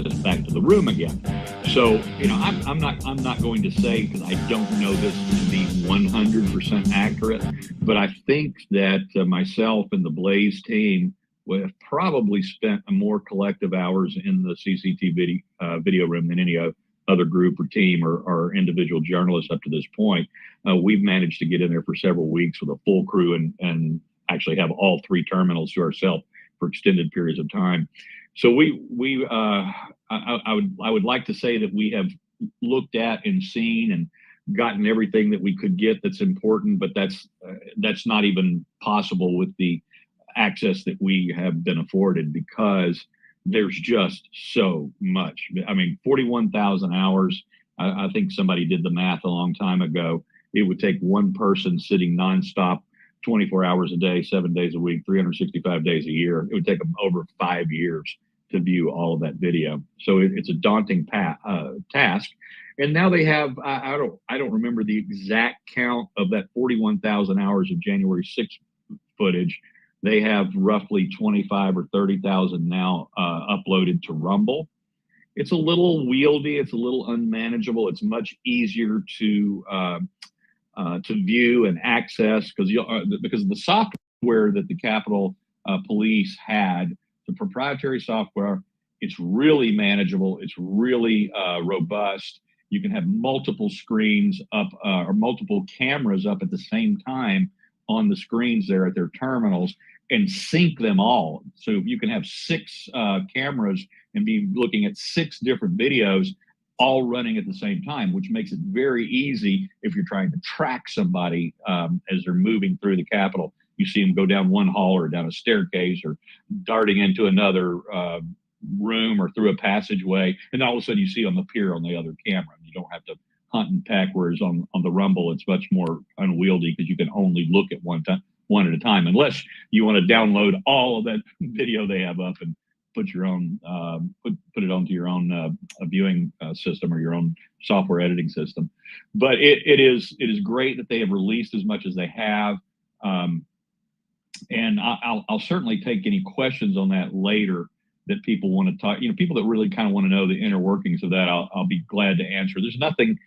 access back to the room again. So, I'm not going to say, because I don't know this to be 100% accurate, but I think that myself and the Blaze team would have probably spent more collective hours in the CCTV video room than any other group or team or individual journalists up to this point. We've managed to get in there for several weeks with a full crew and actually have all three terminals to ourselves for extended periods of time. So I would like to say that we have looked at and seen and gotten everything that we could get that's important, but that's not even possible with the access that we have been afforded, because there's just so much. I mean, 41,000 hours. I think somebody did the math a long time ago. It would take one person sitting nonstop 24 hours a day, 7 days a week, 365 days a year. It would take them over 5 years to view all of that video. So it's a daunting task. And now they have, I don't remember the exact count of that 41,000 hours of January 6th footage. They have roughly 25 or 30,000 now uploaded to Rumble. It's a little wieldy. It's a little unmanageable. It's much easier to view and access because of the software that the Capitol Police had, the proprietary software. It's really manageable. It's really robust. You can have multiple screens up or multiple cameras up at the same time on the screens there at their terminals and sync them all. So you can have 6 cameras and be looking at 6 different videos all running at the same time, which makes it very easy if you're trying to track somebody as they're moving through the Capitol. You see them go down one hall or down a staircase or darting into another room or through a passageway, and all of a sudden you see on the pier on the other camera. You don't have to hunt and peck, whereas on the Rumble it's much more unwieldy because you can only look at one at a time, unless you want to download all of that video they have up and put your own put it onto your own viewing system or your own software editing system. But it is great that they have released as much as they have, and I'll certainly take any questions on that later that people want to talk. People that really kind of want to know the inner workings of that, I'll be glad to answer. There's nothing.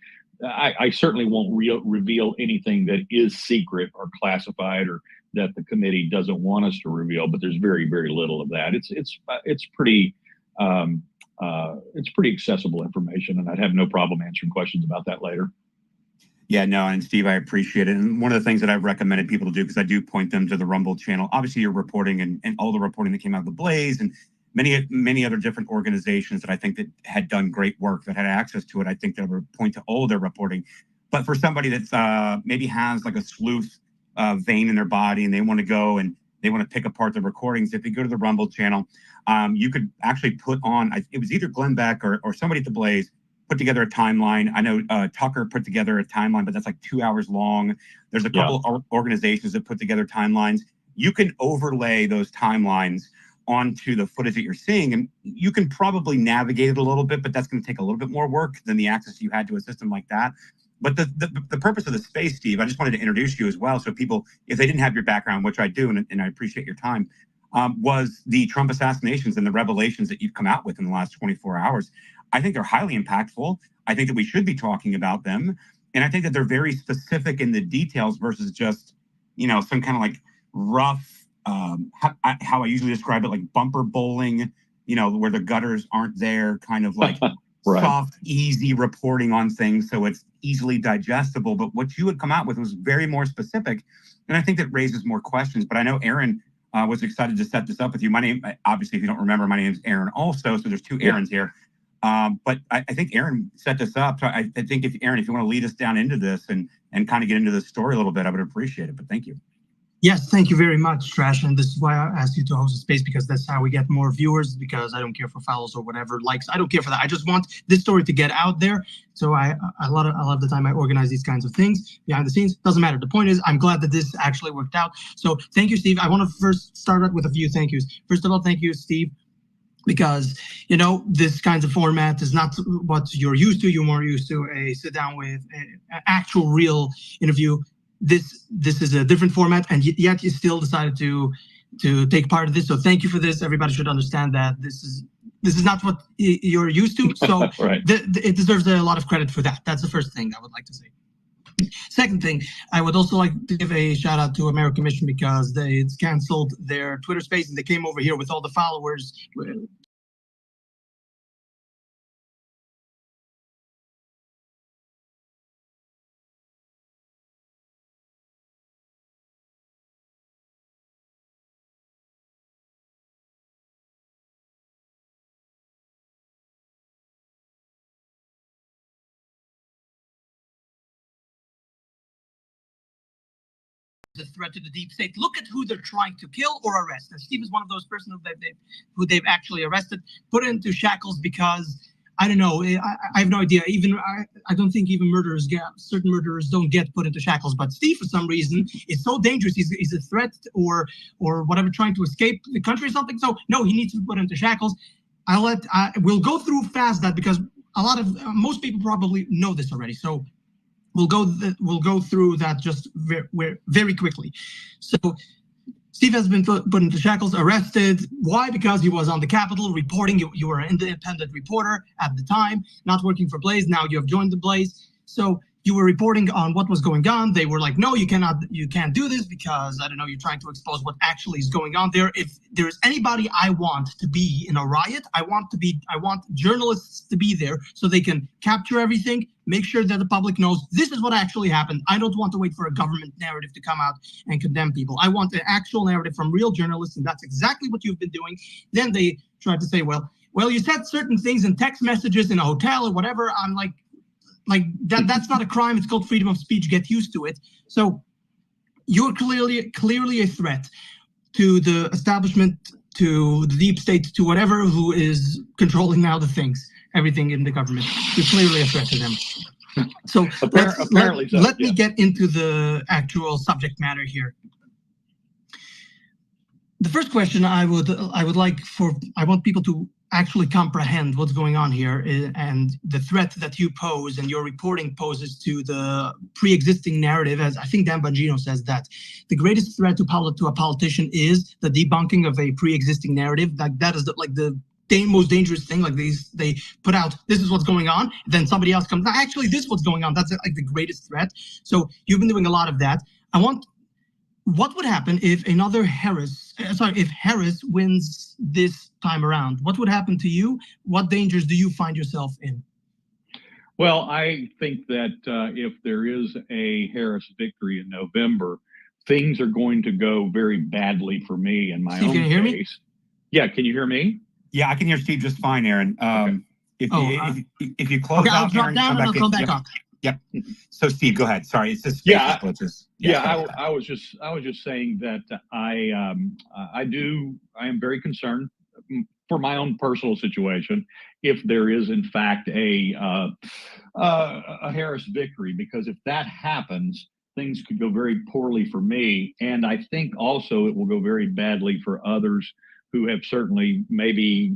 I certainly won't reveal anything that is secret or classified or that the committee doesn't want us to reveal. But there's very, very little of that. It's pretty accessible information, and I'd have no problem answering questions about that later. Yeah, no, and Steve, I appreciate it. And one of the things that I've recommended people to do, because I do point them to the Rumble channel, obviously your reporting and all the reporting that came out of the Blaze and many other different organizations that I think that had done great work, that had access to it. I think they would point to all their reporting. But for somebody that's maybe has like a sleuth vein in their body and they want to go and they want to pick apart the recordings, if you go to the Rumble channel, you could actually put on, it was either Glenn Beck or somebody at the Blaze put together a timeline. I know Tucker put together a timeline, but that's like 2 hours long. There's a couple of organizations that put together timelines. You can overlay those timelines onto the footage that you're seeing, and you can probably navigate it a little bit, but that's going to take a little bit more work than the access you had to a system like that. But the purpose of the space, Steve, I just wanted to introduce you as well, so people, if they didn't have your background, which I do, and I appreciate your time, was the Trump assassinations and the revelations that you've come out with in the last 24 hours. I think they're highly impactful. I think that we should be talking about them, and I think that they're very specific in the details versus just, some kind of like rough, how I usually describe it, like bumper bowling, where the gutters aren't there, kind of like right. Soft, easy reporting on things, so it's easily digestible. But what you had come out with was very more specific, and I think that raises more questions. But I know Aron was excited to set this up with you. My name, obviously, if you don't remember, my name is Aron also, so there's 2 Arons here. But I think Aron set this up. So I think if Aron, if you want to lead us down into this and kind of get into the story a little bit, I would appreciate it. But thank you. Yes, thank you very much, Trash. And this is why I asked you to host a space, because that's how we get more viewers, because I don't care for follows or whatever, likes. I don't care for that. I just want this story to get out there. So a lot of the time I organize these kinds of things behind the scenes. Doesn't matter. The point is, I'm glad that this actually worked out. So thank you, Steve. I want to first start out with a few thank yous. First of all, thank you, Steve, because, this kind of format is not what you're used to. You're more used to a sit down with an actual real interview. This is a different format, and yet you still decided to take part of this. So thank you for this. Everybody should understand that this is This is not what you're used to. So Right. it deserves a lot of credit for that. That's the first thing I would like to say. Second thing, I would also like to give a shout out to American Mission because they canceled their Twitter space and they came over here with all the followers. The threat to the deep state. Look at who they're trying to kill or arrest. And Steve is one of those persons who they've actually arrested, put into shackles because I don't know. I have no idea. Even I don't think even certain murderers don't get put into shackles. But Steve, for some reason, is so dangerous. He's a threat or whatever, trying to escape the country or something. So no, he needs to be put into shackles. We'll go through fast that because most people probably know this already. So we'll go through that just very quickly. So Steve has been put into shackles, arrested. Why? Because he was on the Capitol reporting. You were an independent reporter at the time, not working for Blaze. Now you have joined the Blaze. So you were reporting on what was going on. They were like, no, you can't do this because, I don't know, you're trying to expose what actually is going on there. If there's anybody I want to be in a riot, I want journalists to be there so they can capture everything, make sure that the public knows this is what actually happened. I don't want to wait for a government narrative to come out and condemn people. I want an actual narrative from real journalists, and that's exactly what you've been doing. Then they tried to say, well, you said certain things in text messages in a hotel or whatever. I'm like that's not a crime. It's called freedom of speech. Get used to it. So you're clearly a threat to the establishment, to the deep state, to whatever who is controlling now everything in the government. You're clearly a threat to them. So let me get into the actual subject matter here. The first question I want people to actually comprehend what's going on here and the threat that you pose and your reporting poses to the pre-existing narrative. As I think Dan Bongino says that the greatest threat to a politician is the debunking of a pre-existing narrative. That is the most dangerous thing. Like they put out, this is what's going on, then somebody else comes, actually this is what's going on. That's like the greatest threat. So you've been doing a lot of that. What would happen if if Harris wins this time around? What would happen to you? What dangers do you find yourself in? Well, I think that if there is a Harris victory in November, things are going to go very badly for me in my own can you hear case. Me? Yeah, can you hear me? Yeah, I can hear Steve just fine, Aaron. Okay. If you close out, I'll drop Aaron, down and I'll come back up. Yep. So Steve, go ahead. Sorry, it's just glitches. I was just saying that I am very concerned for my own personal situation if there is in fact a Harris victory, because if that happens, things could go very poorly for me, and I think also it will go very badly for others who have certainly maybe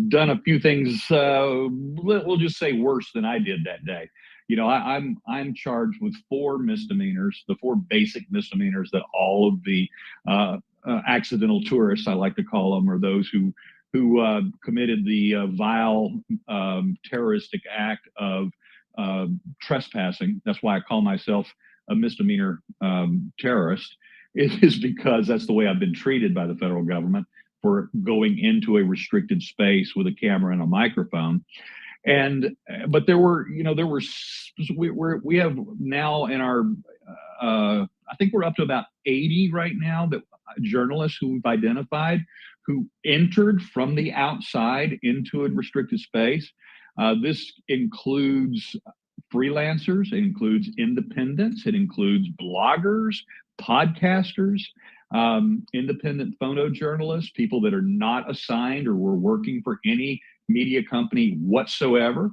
done a few things. We'll just say worse than I did that day. You know, I'm charged with 4 misdemeanors, the 4 basic misdemeanors that all of the accidental tourists, I like to call them, or those who committed the vile terroristic act of trespassing. That's why I call myself a misdemeanor terrorist. It is because that's the way I've been treated by the federal government for going into a restricted space with a camera and a microphone. But we have now in our, I think we're up to about 80 right now that journalists who we've identified who entered from the outside into a restricted space. This includes freelancers, it includes independents, it includes bloggers, podcasters, independent photojournalists, people that are not assigned or were working for any media company whatsoever.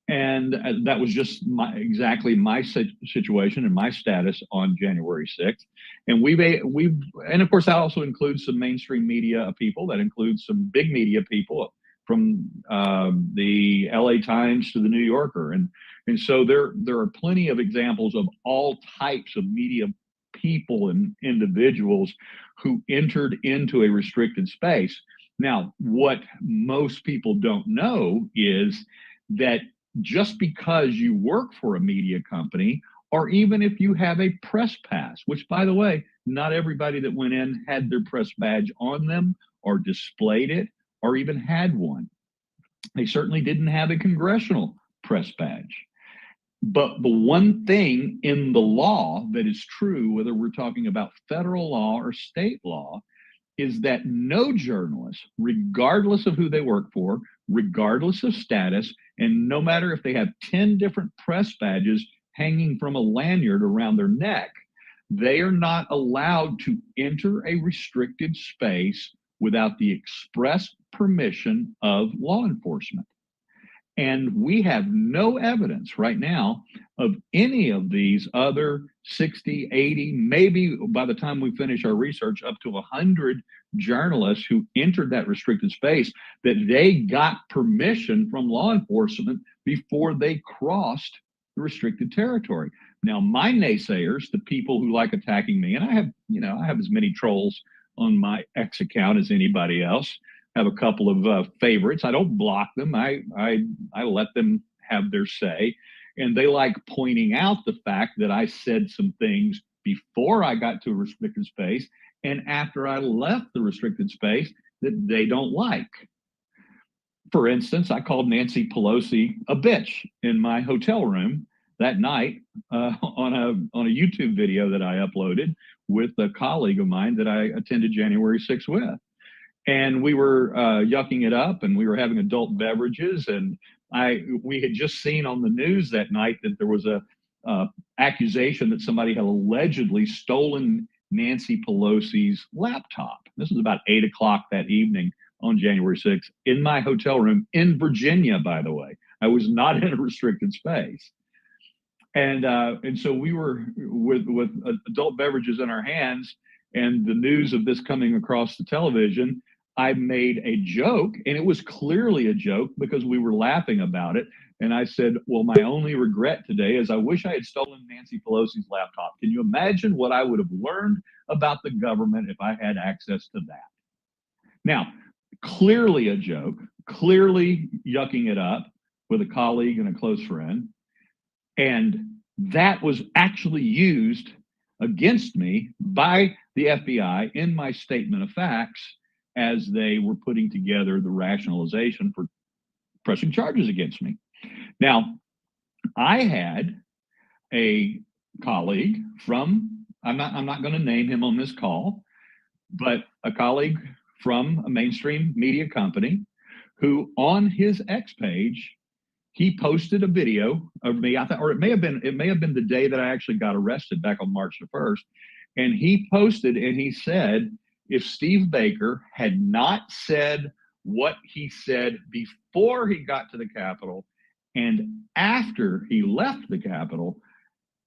And that was just exactly my situation and my status on January 6th. And and of course that also includes some mainstream media people. That includes some big media people from the LA Times to the New Yorker. And so there are plenty of examples of all types of media people and individuals who entered into a restricted space. Now, what most people don't know is that just because you work for a media company, or even if you have a press pass, which, by the way, not everybody that went in had their press badge on them or displayed it or even had one. They certainly didn't have a congressional press badge. But the one thing in the law that is true, whether we're talking about federal law or state law, is that no journalist, regardless of who they work for, regardless of status, and no matter if they have 10 different press badges hanging from a lanyard around their neck, they are not allowed to enter a restricted space without the express permission of law enforcement. And we have no evidence right now of any of these other 60, 80, maybe by the time we finish our research, up to 100 journalists who entered that restricted space, that they got permission from law enforcement before they crossed the restricted territory. Now, my naysayers, the people who like attacking me, and I have as many trolls on my X account as anybody else. Have a couple of favorites. I don't block them. I let them have their say, and they like pointing out the fact that I said some things before I got to a restricted space and after I left the restricted space that they don't like. For instance, I called Nancy Pelosi a bitch in my hotel room that night on a YouTube video that I uploaded with a colleague of mine that I attended January 6th with. And we were yucking it up, and we were having adult beverages. And we had just seen on the news that night that there was a accusation that somebody had allegedly stolen Nancy Pelosi's laptop. This was about 8 o'clock that evening on January 6th in my hotel room in Virginia, by the way. I was not in a restricted space. And so we were with adult beverages in our hands and the news of this coming across the television. I made a joke, and it was clearly a joke because we were laughing about it. And I said, well, my only regret today is I wish I had stolen Nancy Pelosi's laptop. Can you imagine what I would have learned about the government if I had access to that? Now, clearly a joke, clearly yucking it up with a colleague and a close friend. And that was actually used against me by the FBI in my statement of facts as they were putting together the rationalization for pressing charges against me. Now, I had a colleague from, I'm not going to name him on this call, but a colleague from a mainstream media company who on his X page, he posted a video of me, I thought, or it may have been the day that I actually got arrested back on March the 1st. And he posted and he said, if Steve Baker had not said what he said before he got to the Capitol and after he left the Capitol,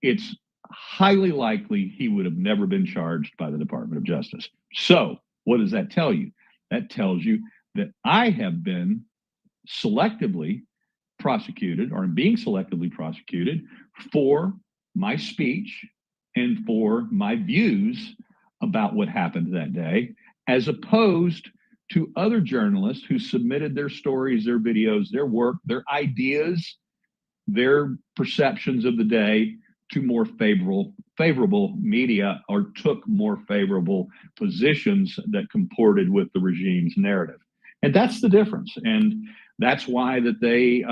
it's highly likely he would have never been charged by the Department of Justice. So what does that tell you? That tells you that I have been selectively prosecuted or being selectively prosecuted for my speech and for my views about what happened that day, as opposed to other journalists who submitted their stories, their videos, their work, their ideas, their perceptions of the day to more favorable media or took more favorable positions that comported with the regime's narrative. And that's the difference. And that's why that they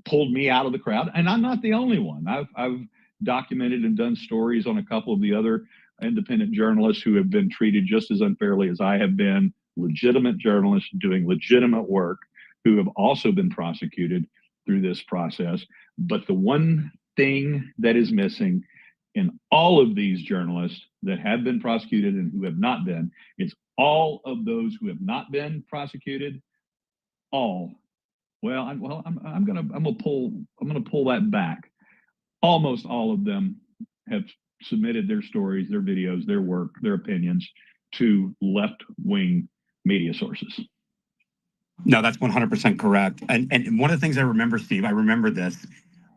pulled me out of the crowd. And I'm not the only one. I've documented and done stories on a couple of the other independent journalists who have been treated just as unfairly as I have been, legitimate journalists doing legitimate work who have also been prosecuted through this process. But the one thing that is missing in all of these journalists that have been prosecuted and who have not been, is all of those who have not been prosecuted, I'm gonna pull that back. Almost all of them have submitted their stories, their videos, their work, their opinions to left-wing media sources. No, that's 100% correct. And one of the things I remember, Steve, I remember this.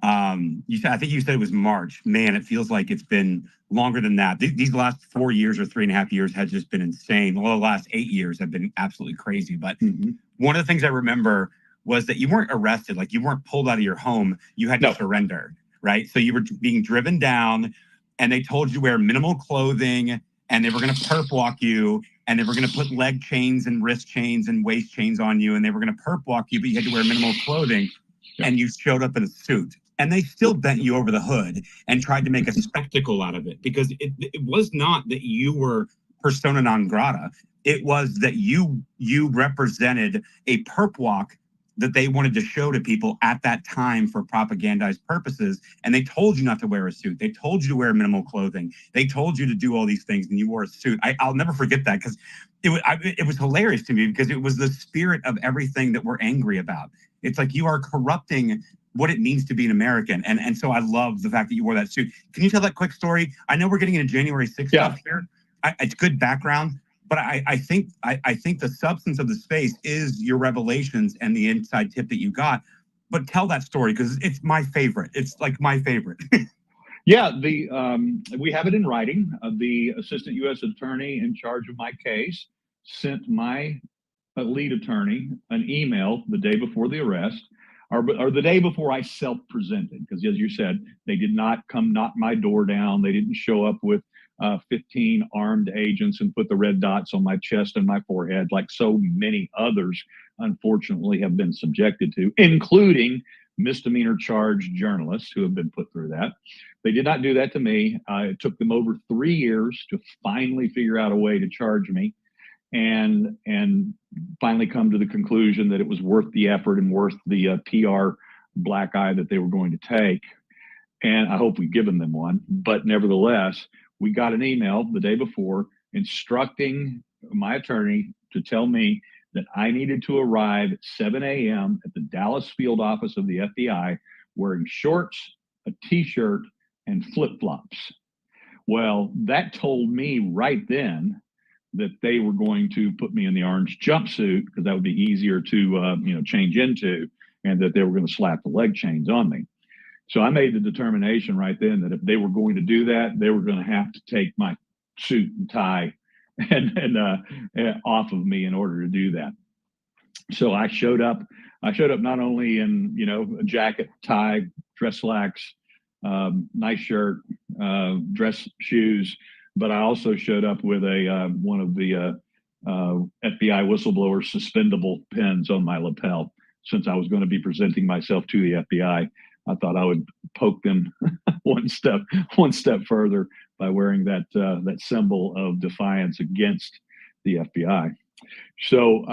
I think you said it was March. Man, it feels like it's been longer than that. These last 4 years or 3.5 years has just been insane. Well, the last 8 years have been absolutely crazy. But one of the things I remember was that you weren't arrested, like you weren't pulled out of your home. You had to surrender, right? So you were being driven down, and they told you to wear minimal clothing, and they were going to perp walk you, and they were going to put leg chains and wrist chains and waist chains on you, and they were going to perp walk you, but you had to wear minimal clothing, and you showed up in a suit. And they still bent you over the hood and tried to make a spectacle out of it, because it was not that you were persona non grata. It was that you represented a perp walk that they wanted to show to people at that time for propagandized purposes. And they told you not to wear a suit. They told you to wear minimal clothing. They told you to do all these things, and you wore a suit. I'll never forget that, because it was hilarious to me, because it was the spirit of everything that we're angry about. It's like you are corrupting what it means to be an American. And so I love the fact that you wore that suit. Can you tell that quick story? I know we're getting into January 6th stuff here. It's good background, but I think the substance of the space is your revelations and the inside tip that you got. But tell that story, because it's my favorite. It's like my favorite. Yeah, we have it in writing. The assistant U.S. attorney in charge of my case sent my lead attorney an email the day before the arrest, or the day before I self-presented, because as you said, they did not come knock my door down. They didn't show up with 15 armed agents and put the red dots on my chest and my forehead, like so many others, unfortunately, have been subjected to, including misdemeanor charged journalists who have been put through that. They did not do that to me. It took them over 3 years to finally figure out a way to charge me, and finally come to the conclusion that it was worth the effort and worth the PR black eye that they were going to take. And I hope we've given them one. But nevertheless, we got an email the day before instructing my attorney to tell me that I needed to arrive at 7 a.m. at the Dallas field office of the FBI wearing shorts, a t-shirt, and flip-flops. Well, that told me right then that they were going to put me in the orange jumpsuit, because that would be easier to change into, and that they were going to slap the leg chains on me. So I made the determination right then that if they were going to do that, they were going to have to take my suit and tie and off of me in order to do that. So I showed up. Not only in a jacket, tie, dress slacks, nice shirt, dress shoes, but I also showed up with one of the FBI whistleblower suspendable pins on my lapel. Since I was going to be presenting myself to the FBI, I thought I would poke them one step further by wearing that symbol of defiance against the FBI. So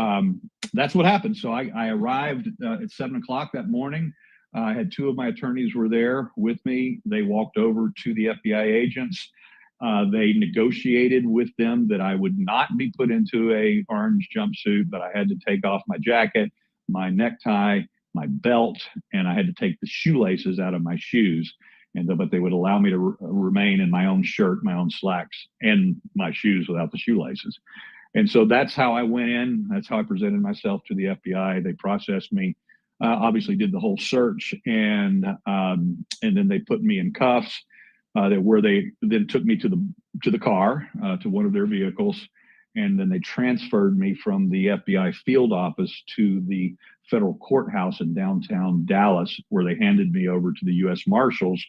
that's what happened. So I arrived at 7 o'clock that morning. I had two of my attorneys were there with me. They walked over to the FBI agents. They negotiated with them that I would not be put into a orange jumpsuit, but I had to take off my jacket, my necktie, my belt, and I had to take the shoelaces out of my shoes. But they would allow me to remain in my own shirt, my own slacks, and my shoes without the shoelaces. And so that's how I went in. That's how I presented myself to the FBI. They processed me, obviously did the whole search, and then they put me in cuffs. Where they then took me to the car, to one of their vehicles, and then they transferred me from the FBI field office to the federal courthouse in downtown Dallas, where they handed me over to the U.S. Marshals,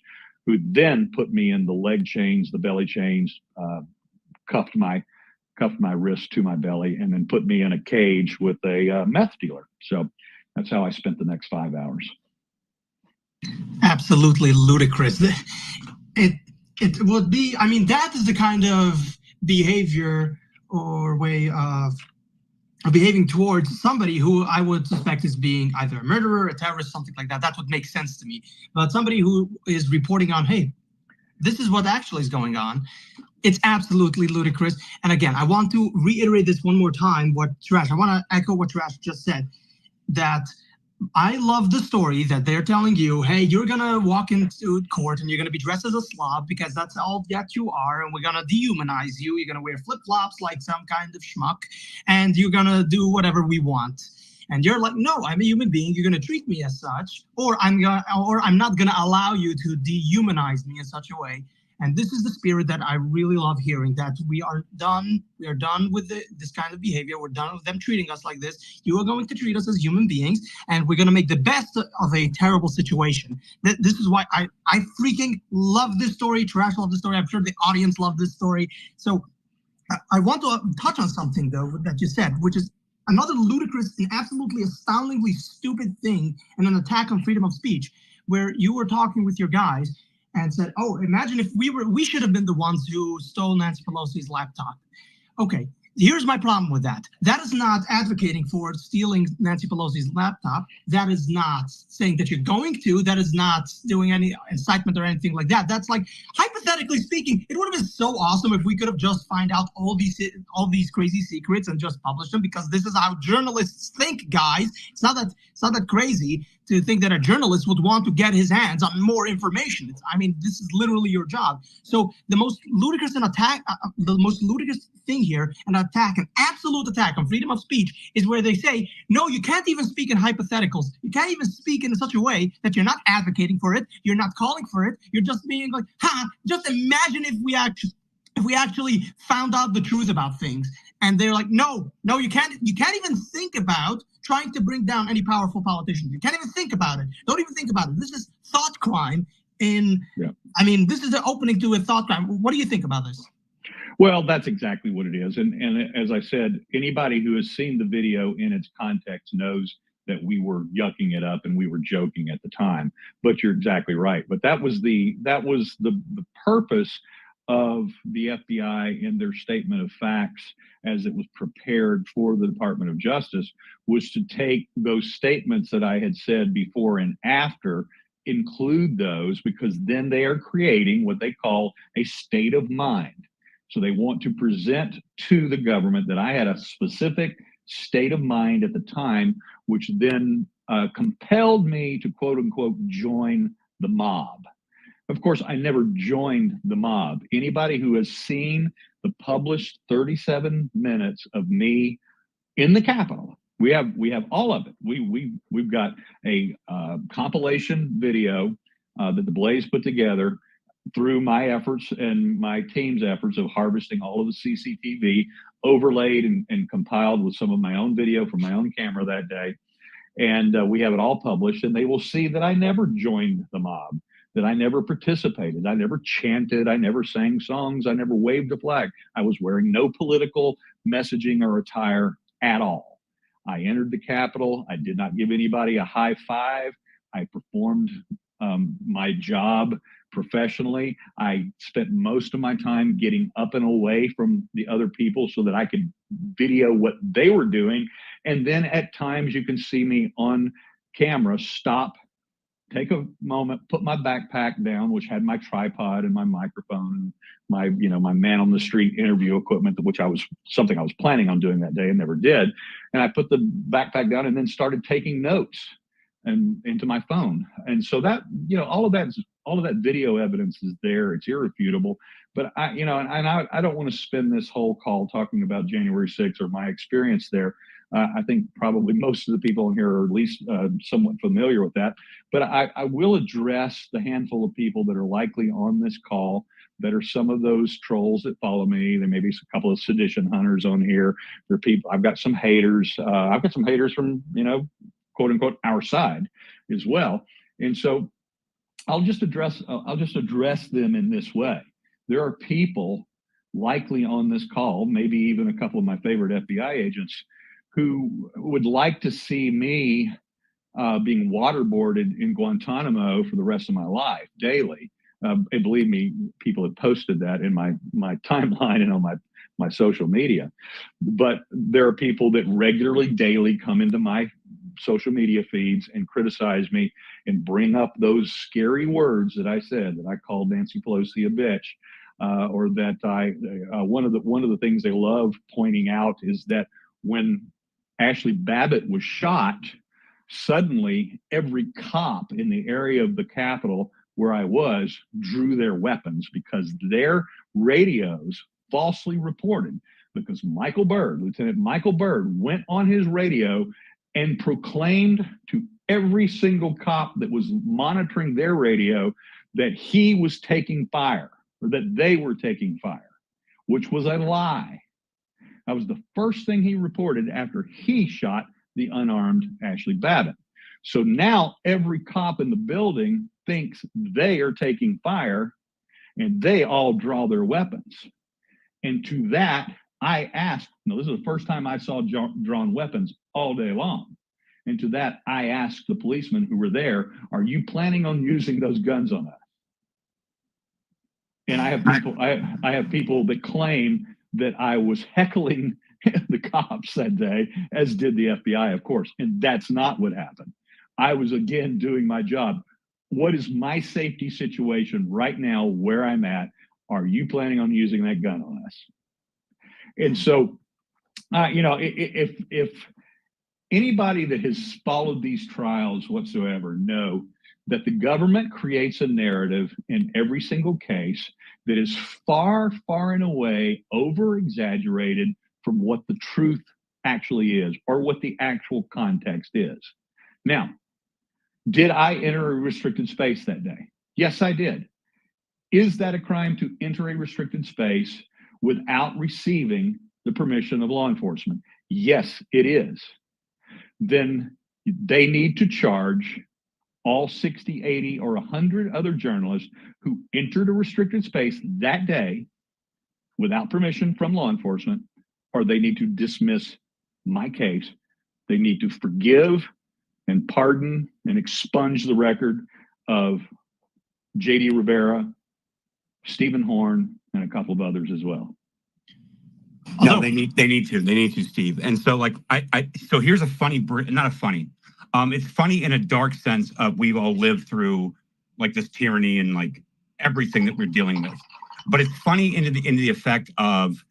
who then put me in the leg chains, the belly chains, cuffed my wrist to my belly, and then put me in a cage with a meth dealer. So that's how I spent the next 5 hours. Absolutely ludicrous. It would be, I mean, that is the kind of behavior or way of behaving towards somebody who I would suspect is being either a murderer, a terrorist, something like that. That would make sense to me. But somebody who is reporting on, hey, this is what actually is going on. It's absolutely ludicrous. And again, I want to reiterate this one more time, I want to echo what Trash just said, that I love the story that they're telling you, hey, you're going to walk into court and you're going to be dressed as a slob because that's all that you are. And we're going to dehumanize you. You're going to wear flip-flops like some kind of schmuck. And you're going to do whatever we want. And you're like, no, I'm a human being. You're going to treat me as such, or I'm not going to allow you to dehumanize me in such a way. And this is the spirit that I really love hearing, that we are done with this kind of behavior. We're done with them treating us like this. You are going to treat us as human beings, and we're going to make the best of a terrible situation. This is why I freaking love this story. Trash love this story. I'm sure the audience loved this story. So I want to touch on something, though, that you said, which is another ludicrous and absolutely astoundingly stupid thing, and an attack on freedom of speech, where you were talking with your guys and said, oh, imagine if we should have been the ones who stole Nancy Pelosi's laptop. Okay, here's my problem with that. That is not advocating for stealing Nancy Pelosi's laptop. That is not saying that you're going to. That is not doing any incitement or anything like that. That's like, hypothetically speaking, it would have been so awesome if we could have just find out all these crazy secrets and just publish them, because this is how journalists think, guys. It's not that crazy to think that a journalist would want to get his hands on more information. I mean, this is literally your job. So the most ludicrous thing here, an absolute attack on freedom of speech, is where they say, no, you can't even speak in hypotheticals. You can't even speak in such a way that you're not advocating for it. You're not calling for it. You're just being like, just imagine if we actually found out the truth about things. And they're like, no, you can't even think about trying to bring down any powerful politicians. You can't even think about it. Don't even think about it. This is thought crime. I mean, this is the opening to a thought crime. What do you think about this? Well, that's exactly what it is. And as I said, anybody who has seen the video in its context knows that we were yucking it up and we were joking at the time. But you're exactly right. But that was the purpose of the FBI in their statement of facts as it was prepared for the Department of Justice, was to take those statements that I had said before and after, include those, because then they are creating what they call a state of mind. So they want to present to the government that I had a specific state of mind at the time, which then compelled me to, quote unquote, join the mob. Of course, I never joined the mob. Anybody who has seen the published 37 minutes of me in the Capitol, we have all of it. We've got a compilation video that the Blaze put together through my efforts and my team's efforts of harvesting all of the CCTV, overlaid and compiled with some of my own video from my own camera that day. And we have it all published, and they will see that I never joined the mob, that I never participated, I never chanted, I never sang songs, I never waved a flag. I was wearing no political messaging or attire at all. I entered the Capitol. I did not give anybody a high five. I performed my job professionally. I spent most of my time getting up and away from the other people so that I could video what they were doing. And then at times you can see me on camera stop, take a moment, put my backpack down, which had my tripod and my microphone and my man on the street interview equipment, which I was planning on doing that day and never did. And I put the backpack down and then started taking notes and into my phone. And so that, all of that video evidence is there. It's irrefutable. But I don't want to spend this whole call talking about January 6th or my experience there. I think probably most of the people in here are at least somewhat familiar with that. But I will address the handful of people that are likely on this call that are some of those trolls that follow me. There may be a couple of sedition hunters on here. There are people. I've got some haters. I've got some haters from, quote unquote, our side as well. And so I'll just address them in this way. There are people likely on this call, maybe even a couple of my favorite FBI agents, who would like to see me being waterboarded in Guantanamo for the rest of my life daily. And believe me, people have posted that in my timeline and on my social media. But there are people that regularly, daily come into my social media feeds and criticize me and bring up those scary words that I said, that I called Nancy Pelosi a bitch, or that one of the things they love pointing out is that when Ashley Babbitt was shot, suddenly every cop in the area of the Capitol where I was drew their weapons because their radios falsely reported, because Lieutenant Michael Byrd went on his radio and proclaimed to every single cop that was monitoring their radio that he was taking fire, or that they were taking fire, which was a lie. That was the first thing he reported after he shot the unarmed Ashley Babbitt. So now every cop in the building thinks they are taking fire, and they all draw their weapons. And to that, I asked, no, this is the first time I saw drawn weapons all day long. And to that, I asked the policemen who were there, are you planning on using those guns on us? And I have people that claim that I was heckling the cops that day, as did the FBI, of course. And that's not what happened. I was, again, doing my job. What is my safety situation right now where I'm at? Are you planning on using that gun on us? And so, if anybody that has followed these trials whatsoever know that the government creates a narrative in every single case that is far, far and away over-exaggerated from what the truth actually is, or what the actual context is. Now, did I enter a restricted space that day? Yes, I did. Is that a crime to enter a restricted space without receiving the permission of law enforcement? Yes, it is. Then they need to charge all 60, 80, or 100 other journalists who entered a restricted space that day without permission from law enforcement, or they need to dismiss my case. They need to forgive and pardon and expunge the record of J.D. Rivera, Stephen Horn, and a couple of others as well. No, they need to, Steve. And so, like, so here's a funny, not a funny, it's funny in a dark sense of we've all lived through like this tyranny and like everything that we're dealing with. But it's funny in the effect of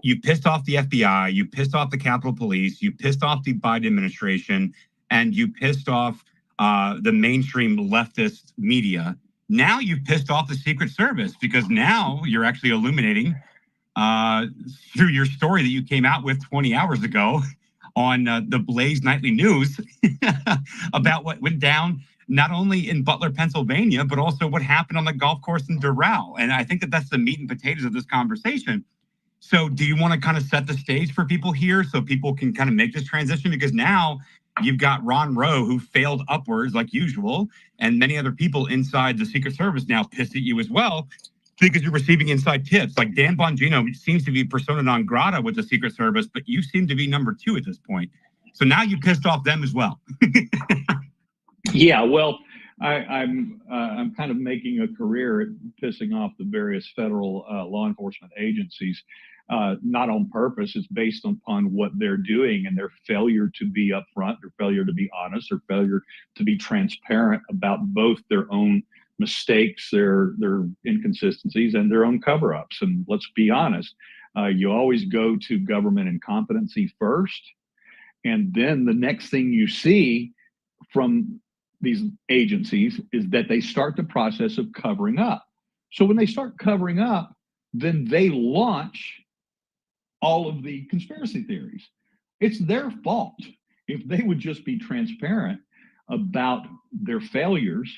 you pissed off the FBI, you pissed off the Capitol Police, you pissed off the Biden administration, and you pissed off the mainstream leftist media. Now you've pissed off the Secret Service, because now you're actually illuminating through your story that you came out with 20 hours ago on the Blaze Nightly News about what went down not only in Butler, Pennsylvania, but also what happened on the golf course in Doral. And I think that that's the meat and potatoes of this conversation. So do you want to kind of set the stage for people here so people can kind of make this transition? Because now you've got Ron Rowe, who failed upwards like usual, and many other people inside the Secret Service now pissed at you as well, because you're receiving inside tips. Like Dan Bongino seems to be persona non grata with the Secret Service, but you seem to be number 2 at this point. So now you pissed off them as well. Yeah, well, I'm kind of making a career at pissing off the various federal law enforcement agencies, not on purpose. It's based upon what they're doing and their failure to be upfront, their failure to be honest, their failure to be transparent about both their own mistakes, their inconsistencies, and their own cover-ups. And let's be honest, you always go to government incompetency first, and then the next thing you see from these agencies is that they start the process of covering up. So when they start covering up, then they launch all of the conspiracy theories. It's their fault. If they would just be transparent about their failures,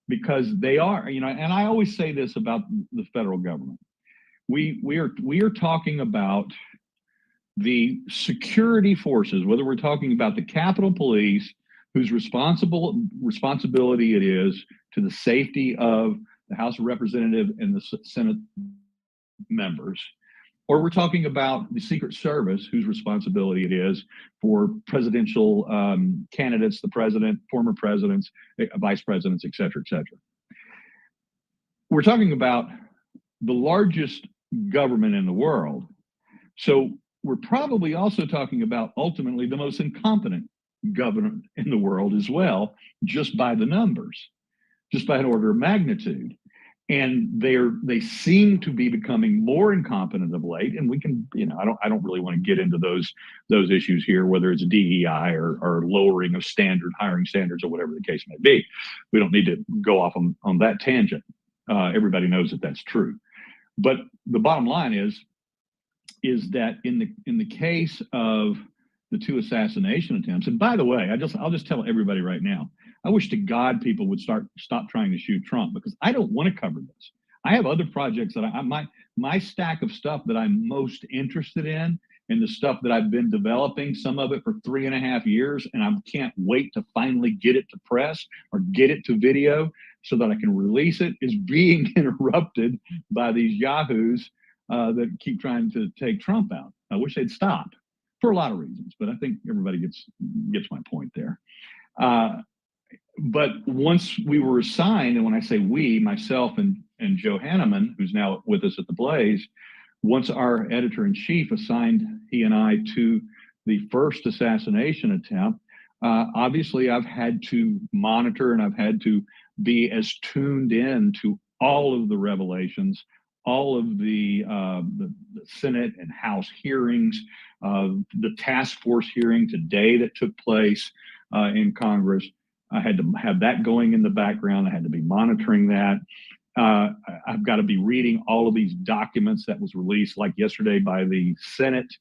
because they are, and I always say this about the federal government. We are talking about the security forces, whether we're talking about the Capitol Police, whose responsibility it is to the safety of the House of Representatives and the Senate members, or we're talking about the Secret Service, whose responsibility it is for presidential candidates, the president, former presidents, vice presidents, et cetera, et cetera. We're talking about the largest government in the world. So we're probably also talking about ultimately the most incompetent government in the world as well, just by the numbers, just by an order of magnitude. And they seem to be becoming more incompetent of late. And we can, I don't really want to get into those issues here, whether it's DEI or lowering of hiring standards, or whatever the case may be. We don't need to go off on that tangent. Everybody knows that that's true. But the bottom line is that in the case of the two assassination attempts. And by the way, I'll just tell everybody right now, I wish to God people would stop trying to shoot Trump, because I don't want to cover this. I have other projects that my stack of stuff that I'm most interested in, and the stuff that I've been developing, some of it for 3.5 years, and I can't wait to finally get it to press or get it to video so that I can release it, is being interrupted by these yahoos that keep trying to take Trump out. I wish they'd stop for a lot of reasons, but I think everybody gets my point there. But once we were assigned, and when I say we, myself and Joe Hanneman, who's now with us at the Blaze, once our editor-in-chief assigned he and I to the first assassination attempt, obviously I've had to monitor and I've had to be as tuned in to all of the revelations, all of the Senate and House hearings, the task force hearing today that took place in Congress. I had to have that going in the background. I had to be monitoring that. I've got to be reading all of these documents that was released, like yesterday by the Senate,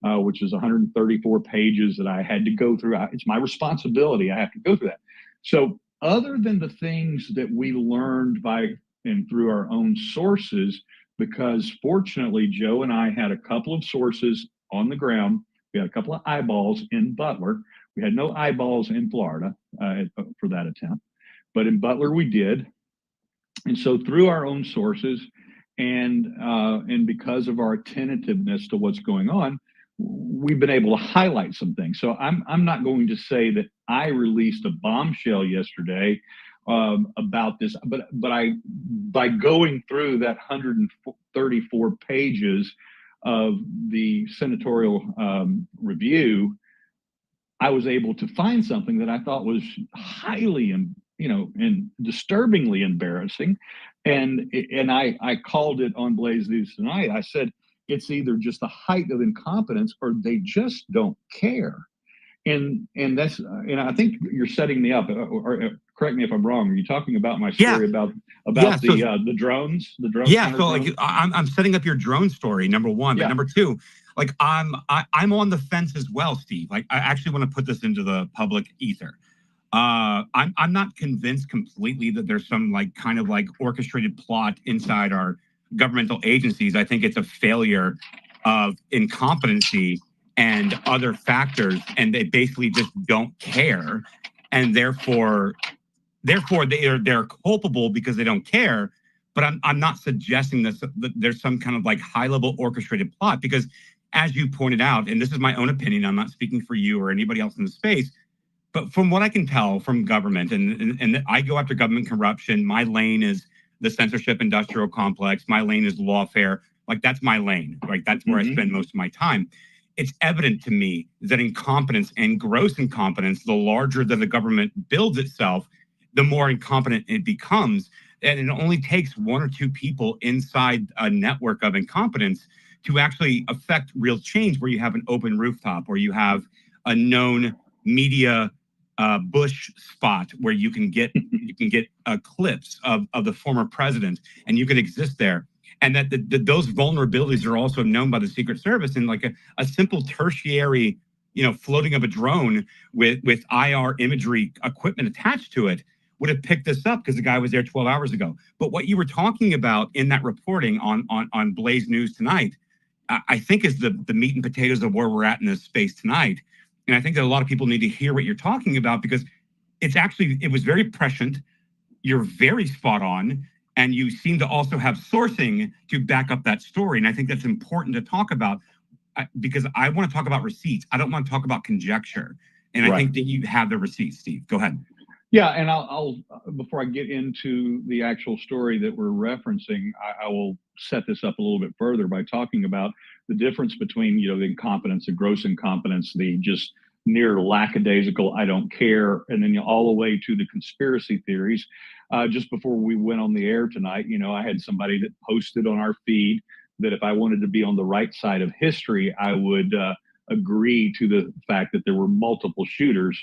which is 134 pages that I had to go through. It's my responsibility. I have to go through that. So other than the things that we learned by and through our own sources, because fortunately, Joe and I had a couple of sources on the ground. We had a couple of eyeballs in Butler. We had no eyeballs in Florida for that attempt, but in Butler we did. And so through our own sources and because of our attentiveness to what's going on, we've been able to highlight some things. So I'm not going to say that I released a bombshell yesterday about this, but by going through that 134 pages of the senatorial review, I was able to find something that I thought was highly and disturbingly embarrassing. And I called it on Blaze News tonight. I said, it's either just the height of incompetence or they just don't care. And that's, I think you're setting me up, or correct me if I'm wrong. Are you talking about my story about the drones? Yeah, so like I'm setting up your drone story, number one, but number two, like I'm on the fence as well, Steve. Like I actually want to put this into the public ether. I'm not convinced completely that there's some like kind of like orchestrated plot inside our governmental agencies. I think it's a failure of incompetency and other factors, and they basically just don't care, and therefore they're culpable because they don't care. But I'm not suggesting that there's some kind of like high level orchestrated plot, because as you pointed out, and this is my own opinion, I'm not speaking for you or anybody else in the space, but from what I can tell from government, and I go after government corruption. My lane is the censorship industrial complex. My lane is lawfare. Like that's my lane. Like that's where I spend most of my time. It's evident to me that incompetence and gross incompetence, the larger that the government builds itself, the more incompetent it becomes. And it only takes one or two people inside a network of incompetence to actually affect real change, where you have an open rooftop, or you have a known media Bush spot where you can get clips of the former president, and you can exist there. And that those vulnerabilities are also known by the Secret Service, and like a simple tertiary, floating of a drone with IR imagery equipment attached to it would have picked this up because the guy was there 12 hours ago. But what you were talking about in that reporting on Blaze News tonight, I think is the meat and potatoes of where we're at in this space tonight. And I think that a lot of people need to hear what you're talking about, because it was very prescient. You're very spot on. And you seem to also have sourcing to back up that story. And I think that's important to talk about, because I want to talk about receipts. I don't want to talk about conjecture. And I think that you have the receipts, Steve. Go ahead. Yeah, and I'll before I get into the actual story that we're referencing, I will set this up a little bit further by talking about the difference between, the incompetence, the gross incompetence, the just near lackadaisical, I don't care, and then all the way to the conspiracy theories. Just before we went on the air tonight, I had somebody that posted on our feed that if I wanted to be on the right side of history, I would agree to the fact that there were multiple shooters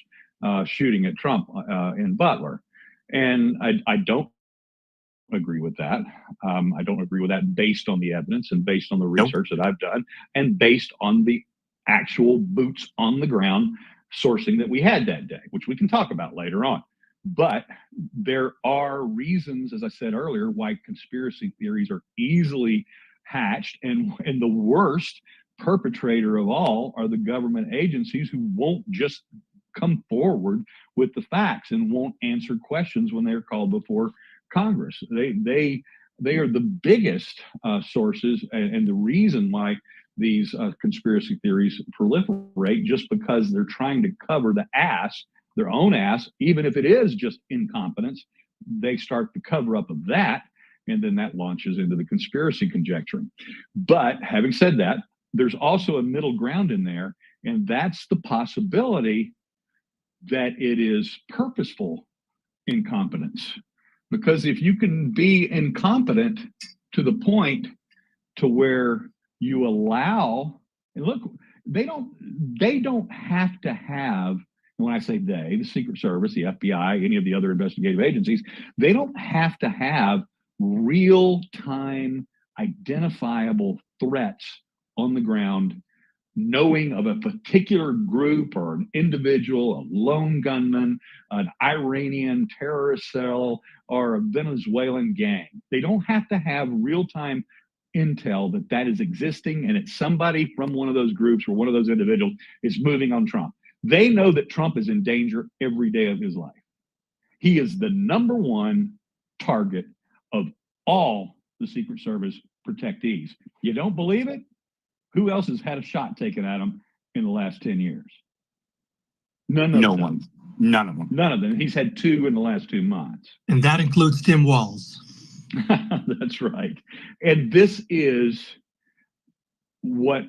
shooting at Trump in Butler. And I don't agree with that. I don't agree with that based on the evidence and based on the research that I've done and based on the actual boots on the ground sourcing that we had that day, which we can talk about later on. But there are reasons, as I said earlier, why conspiracy theories are easily hatched, and the worst perpetrator of all are the government agencies who won't just come forward with the facts and won't answer questions when they're called before Congress. They are the biggest sources and the reason why these conspiracy theories proliferate, just because they're trying to cover their own ass, even if it is just incompetence. They start the cover up of that, and then that launches into the conspiracy conjecturing. But having said that, there's also a middle ground in there, and that's the possibility that it is purposeful incompetence. Because if you can be incompetent to the point to where you allow, and look, they don't have to have, and when I say they, the Secret Service, the FBI, any of the other investigative agencies, they don't have to have real-time identifiable threats on the ground, knowing of a particular group or an individual, a lone gunman, an Iranian terrorist cell, or a Venezuelan gang. They don't have to have real-time intel that is existing and it's somebody from one of those groups or one of those individuals is moving on Trump. They know that Trump is in danger every day of his life. He is the number one target of all the Secret Service protectees. You don't believe it? Who else has had a shot taken at him in the last 10 years? None of them. None of them. None of them. He's had 2 in the last 2 months. And that includes Tim Walz. That's right. And this is what,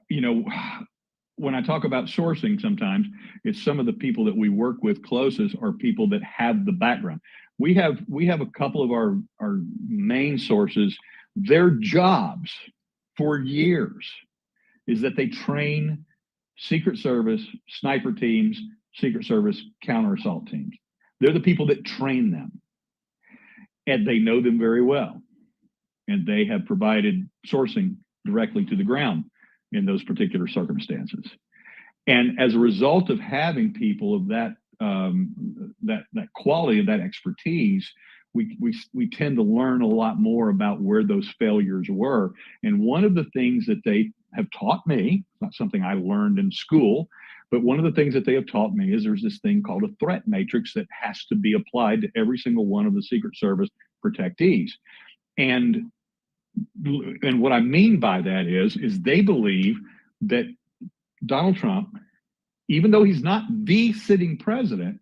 when I talk about sourcing, sometimes it's some of the people that we work with closest are people that have the background. We have a couple of our main sources. Their jobs for years is that they train Secret Service sniper teams, Secret Service counter assault teams. They're the people that train them. And they know them very well. And they have provided sourcing directly to the ground in those particular circumstances. And as a result of having people of that quality, of that expertise, we tend to learn a lot more about where those failures were. And one of the things that they have taught me, not something I learned in school, but one of the things that they have taught me is there's this thing called a threat matrix that has to be applied to every single one of the Secret Service protectees. And what I mean by that is they believe that Donald Trump, even though he's not the sitting president,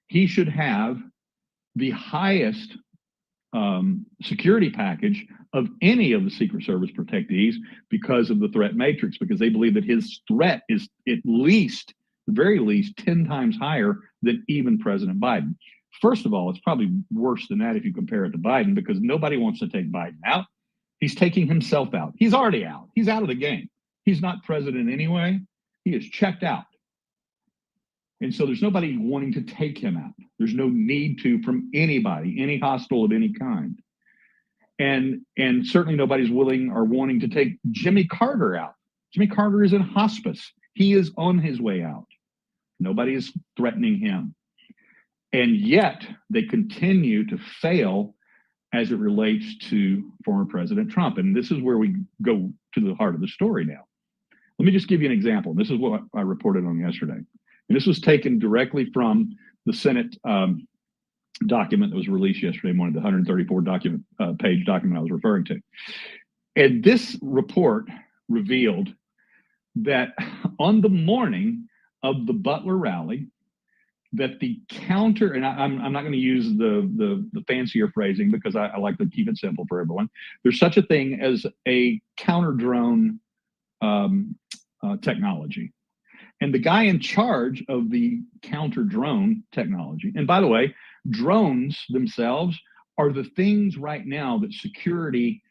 he should have the highest security package of any of the Secret Service protectees because of the threat matrix, because they believe that his threat is at least, the very least, 10 times higher than even President Biden. First of all, it's probably worse than that if you compare it to Biden, because nobody wants to take Biden out. He's taking himself out. He's already out. He's out of the game. He's not president anyway. He is checked out. And so there's nobody wanting to take him out. There's no need to from anybody, any hostile of any kind. And certainly nobody's willing or wanting to take Jimmy Carter out. Jimmy Carter is in hospice. He is on his way out. Nobody is threatening him. And yet they continue to fail as it relates to former President Trump. And this is where we go to the heart of the story now. Let me just give you an example. This is what I reported on yesterday. And this was taken directly from the Senate document that was released yesterday morning, the 134 page document I was referring to. And this report revealed that on the morning of the Butler rally, that the counter, and I'm not going to use the fancier phrasing because I like to keep it simple for everyone. There's such a thing as a counter drone technology. And the guy in charge of the counter drone technology, and by the way, drones themselves are the things right now that security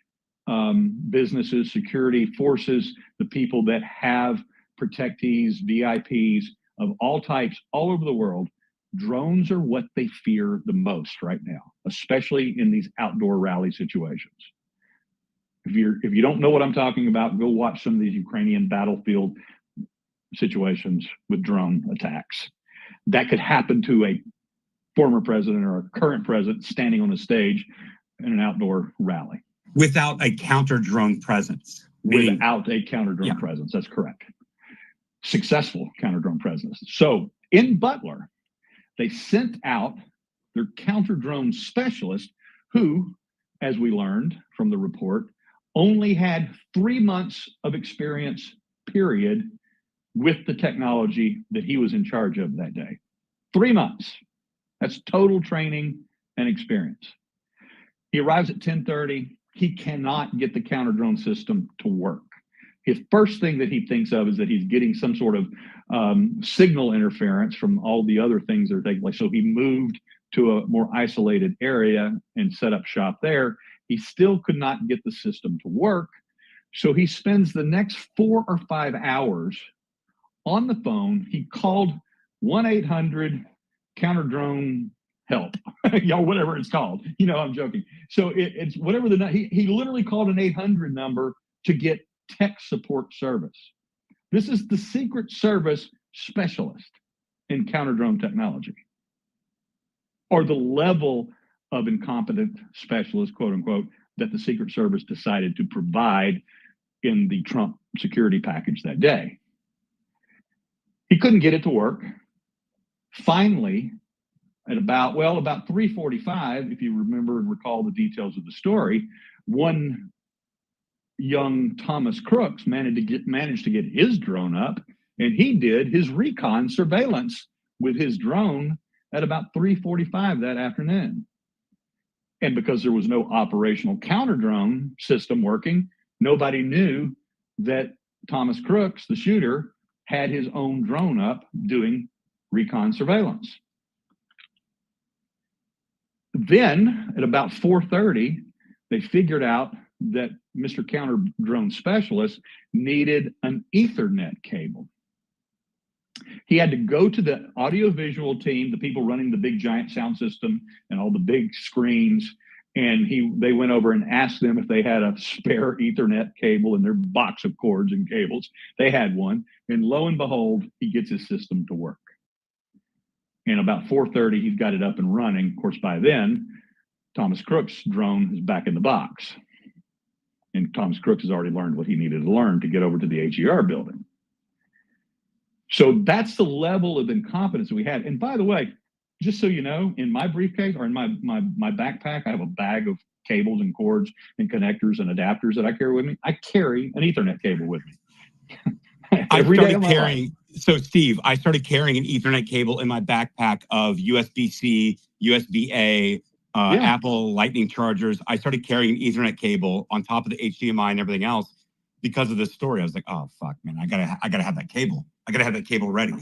businesses, security forces, the people that have protectees, VIPs of all types all over the world, drones are what they fear the most right now, especially in these outdoor rally situations. If you don't know what I'm talking about, go watch some of these Ukrainian battlefield situations with drone attacks. That could happen to a former president or a current president standing on a stage in an outdoor rally. Without a counter drone presence. Without a counter drone presence, that's correct. Successful counter drone presence. So in Butler, they sent out their counter drone specialist who, as we learned from the report, only had 3 months of experience, period, with the technology that he was in charge of that day. 3 months. That's total training and experience. He arrives at 10:30. He cannot get the counter drone system to work. His first thing that he thinks of is that he's getting some sort of signal interference from all the other things that are taking place. So he moved to a more isolated area and set up shop there. He still could not get the system to work. So he spends the next 4 or 5 hours on the phone. He called 1-800 counter drone help, whatever it's called. I'm joking. So it's whatever he literally called an 800 number to get tech support service. This is the Secret Service specialist in counter drone technology, or the level of incompetent specialist, quote unquote, that the Secret Service decided to provide in the Trump security package that day. He couldn't get it to work. Finally, at about 3:45, if you remember and recall the details of the story, one young Thomas Crooks managed to get his drone up, and he did his recon surveillance with his drone at about 3:45 that afternoon. And because there was no operational counter drone system working, nobody knew that Thomas Crooks, the shooter, had his own drone up doing recon surveillance. Then at about 4:30, they figured out that Mr. Counter Drone Specialist needed an Ethernet cable. He had to go to the audiovisual team, the people running the big giant sound system and all the big screens, and they went over and asked them if they had a spare Ethernet cable in their box of cords and cables. They had one, and lo and behold, he gets his system to work. And about 4:30, he's got it up and running. Of course, by then, Thomas Crooks' drone is back in the box. And Thomas Crooks has already learned what he needed to learn to get over to the HER building. So that's the level of incompetence we had. And by the way, just so you know, in my briefcase or in my backpack, I have a bag of cables and cords and connectors and adapters that I carry with me. I carry an Ethernet cable with me. So Steve, I started carrying an Ethernet cable in my backpack of USB-C, USB-A, Apple Lightning chargers. I started carrying an Ethernet cable on top of the HDMI and everything else because of this story. I was like, oh fuck, man, I gotta have that cable. I gotta have that cable ready.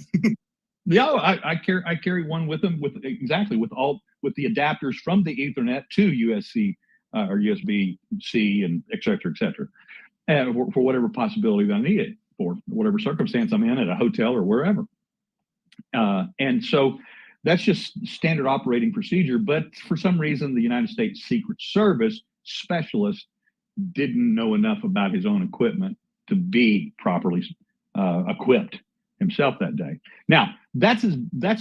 I carry one with them with the adapters from the Ethernet to USB or USB-C and et cetera, for whatever possibility that I need it for, whatever circumstance I'm in at a hotel or wherever. And so that's just standard operating procedure. But for some reason, the United States Secret Service specialist didn't know enough about his own equipment to be properly equipped himself that day. Now, that's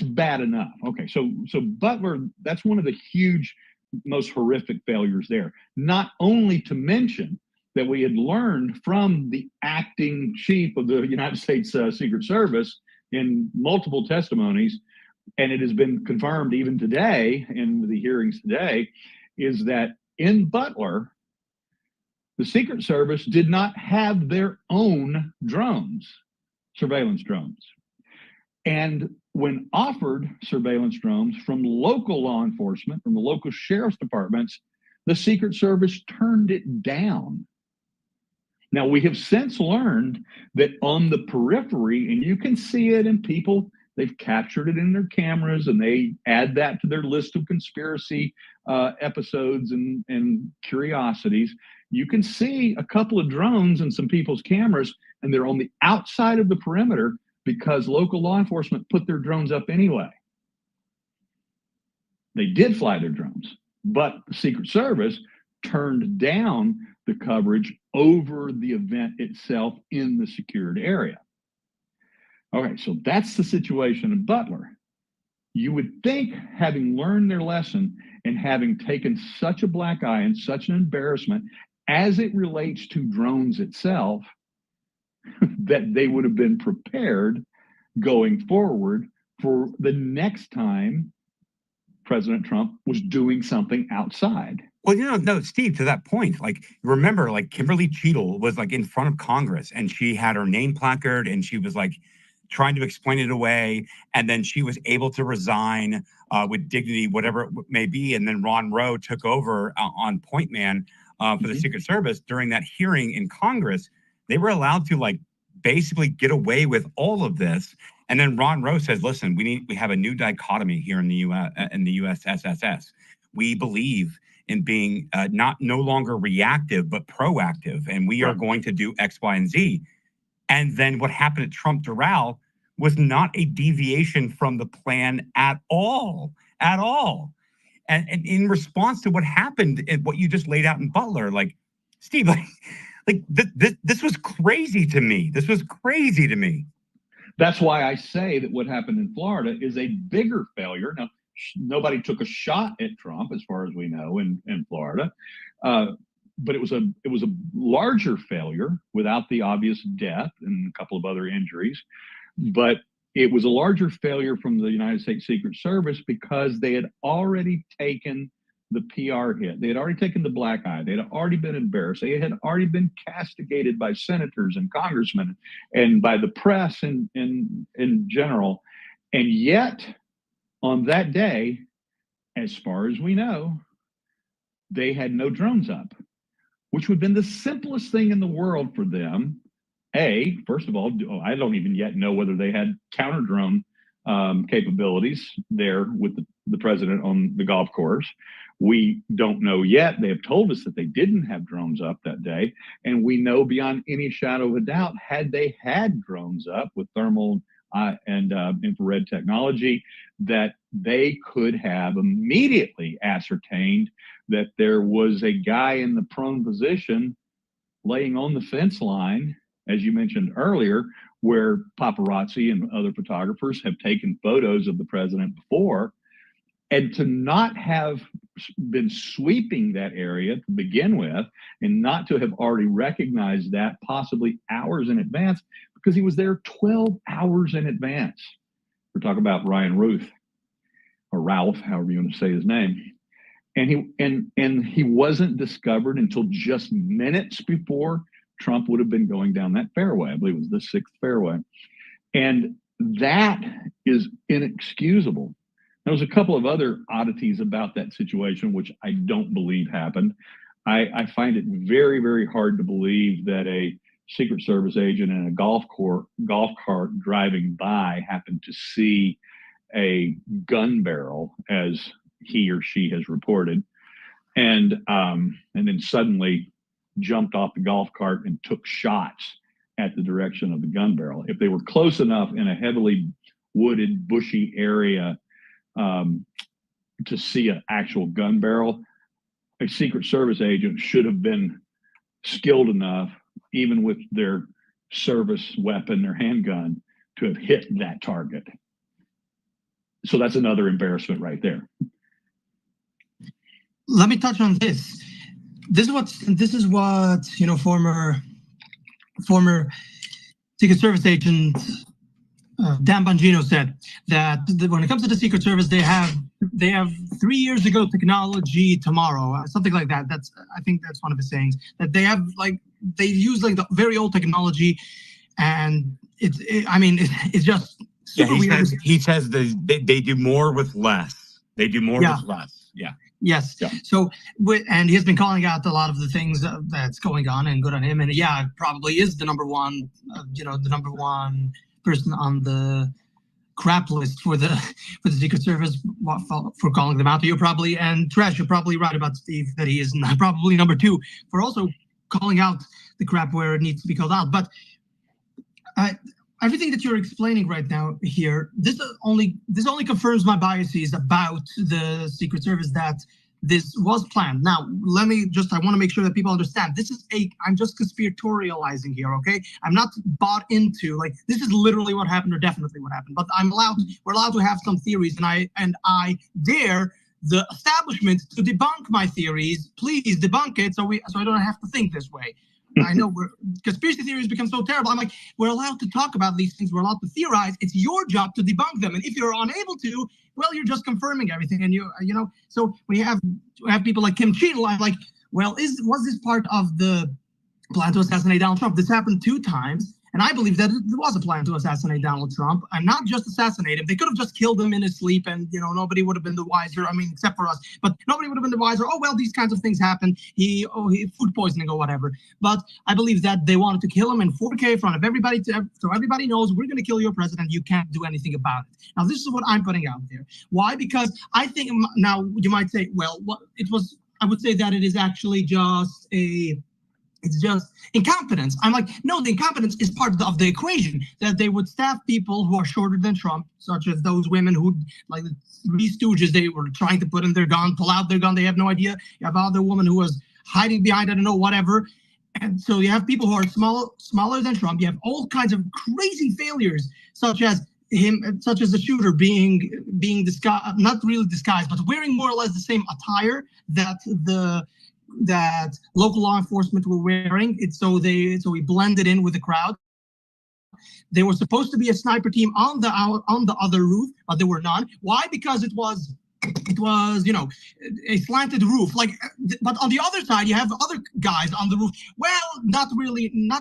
bad enough. Okay, so Butler, that's one of the huge, most horrific failures there. Not only to mention that we had learned from the acting chief of the United States Secret Service in multiple testimonies, and it has been confirmed even today in the hearings today, is that in Butler, the Secret Service did not have their own drones, surveillance drones. And when offered surveillance drones from local law enforcement, from the local sheriff's departments, the Secret Service turned it down. Now, we have since learned that on the periphery, and you can see it in people, they've captured it in their cameras and they add that to their list of conspiracy episodes and curiosities. You can see a couple of drones in some people's cameras, and they're on the outside of the perimeter because local law enforcement put their drones up anyway. They did fly their drones, but the Secret Service turned down the coverage over the event itself in the secured area. Okay, so that's the situation in Butler. You would think, having learned their lesson and having taken such a black eye and such an embarrassment as it relates to drones itself, that they would have been prepared going forward for the next time President Trump was doing something outside. Well, no, Steve, to that point, like, remember, like, Kimberly Cheadle was like in front of Congress and she had her name placard and she was like trying to explain it away. And then she was able to resign with dignity, whatever it may be. And then Ron Rowe took over on Point Man for the Secret Service. During that hearing in Congress, they were allowed to like basically get away with all of this. And then Ron Rowe says, listen, we have a new dichotomy here in the USSS. We believe in being no longer reactive, but proactive. And we are going to do X, Y, and Z. And then what happened at Trump Doral was not a deviation from the plan at all. And in response to what happened and what you just laid out in Butler, like, Steve, this was crazy to me. This was crazy to me. That's why I say that what happened in Florida is a bigger failure. Now, nobody took a shot at Trump, as far as we know, in Florida, but it was a larger failure without the obvious death and a couple of other injuries. But it was a larger failure from the United States Secret Service because they had already taken the PR hit. They had already taken the black eye. They had already been embarrassed. They had already been castigated by senators and congressmen and by the press in general. And yet, on that day, as far as we know, they had no drones up, which would have been the simplest thing in the world for them. First of all, I don't even yet know whether they had counter drone capabilities there with the president on the golf course. We don't know yet. They have told us that they didn't have drones up that day. And we know beyond any shadow of a doubt, had they had drones up with thermal and infrared technology, that they could have immediately ascertained that there was a guy in the prone position laying on the fence line, as you mentioned earlier, where paparazzi and other photographers have taken photos of the president before. And to not have been sweeping that area to begin with, and not to have already recognized that possibly hours in advance, because he was there 12 hours in advance. We're talking about Ryan Ruth, or Ralph, however you want to say his name. And he wasn't discovered until just minutes before Trump would have been going down that fairway. I believe it was the 6th fairway. And that is inexcusable. There was a couple of other oddities about that situation, which I don't believe happened. I find it very, very hard to believe that a Secret Service agent in a golf cart driving by happened to see a gun barrel, as he or she has reported, and then suddenly jumped off the golf cart and took shots at the direction of the gun barrel. If they were close enough in a heavily wooded, bushy area to see an actual gun barrel, a Secret Service agent should have been skilled enough, even with their service weapon, their handgun, to have hit that target. So that's another embarrassment right there. Let me touch on this. This is what former Secret Service agent Dan Bongino said, that when it comes to the Secret Service, they have 3 years ago technology tomorrow, something like that. I think that's one of his sayings, that they use like the very old technology, and it's just super weird. He says they do more with less. They do more with less. Yeah. Yes. Yeah. So, and he has been calling out a lot of the things that's going on, and good on him. And it probably is the number one person on the crap list for the Secret Service for calling them out. You're probably right about Steve, that he is probably number 2 for also calling out the crap where it needs to be called out. But everything that you're explaining right now here, this only confirms my biases about the Secret Service, that this was planned. Now, I want to make sure that people understand, I'm just conspiratorializing here, okay? I'm not bought into, like, this is literally what happened or definitely what happened, but we're allowed to have some theories, and I dare the establishment to debunk my theories. Please debunk it so I don't have to think this way. I know conspiracy theories become so terrible. I'm like, we're allowed to talk about these things. We're allowed to theorize. It's your job to debunk them. And if you're unable to, well, you're just confirming everything. And so when you have people like Kim Cheadle, I'm like, well, was this part of the plan to assassinate Donald Trump? This happened 2 times. And I believe that it was a plan to assassinate Donald Trump, and not just assassinate him. They could have just killed him in his sleep, and nobody would have been the wiser. I mean, except for us, but nobody would have been the wiser. Oh well, these kinds of things happen. He food poisoning or whatever. But I believe that they wanted to kill him in 4K in front of everybody, so everybody knows we're going to kill your president. You can't do anything about it. Now, this is what I'm putting out there. Why? Because I think now you might say, well, I would say that it is actually just it's just incompetence. I'm like, no, the incompetence is part of the equation, that they would staff people who are shorter than Trump, such as those women who, like the 3 Stooges, they were trying to put in their gun, pull out their gun. They have no idea. You have other woman who was hiding behind, I don't know, whatever. And so you have people who are smaller than Trump. You have all kinds of crazy failures, such as the shooter being disguised, not really disguised, but wearing more or less the same attire that local law enforcement were wearing. So he blended in with the crowd. They were supposed to be a sniper team on the other roof, but there were none. Why? Because it was a slanted roof. But on the other side, you have other guys on the roof. Well, not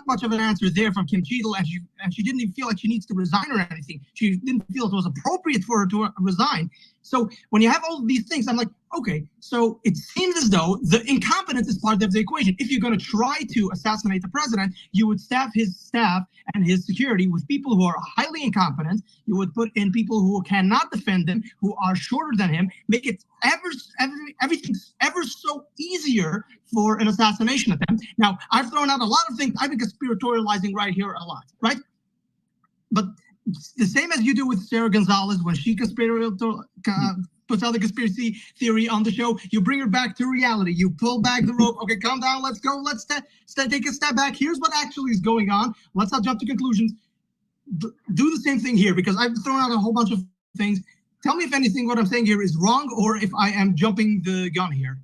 much of an answer there from Kim Cheadle, and she didn't even feel like she needs to resign or anything. She didn't feel it was appropriate for her to resign. So when you have all of these things, I'm like, okay, so it seems as though the incompetence is part of the equation. If you're going to try to assassinate the president, you would staff his staff and his security with people who are highly incompetent. You would put in people who cannot defend him, who are shorter than him, make it everything ever so easier for an assassination attempt. Now, I've thrown out a lot of things. I've been conspiratorializing right here a lot, right? But the same as you do with Sarah Gonzalez when she puts out the conspiracy theory on the show, you bring her back to reality. You pull back the rope. Okay, calm down. Let's go. Let's take a step back. Here's what actually is going on. Let's not jump to conclusions. Do the same thing here, because I've thrown out a whole bunch of things. Tell me if anything what I'm saying here is wrong, or if I am jumping the gun here.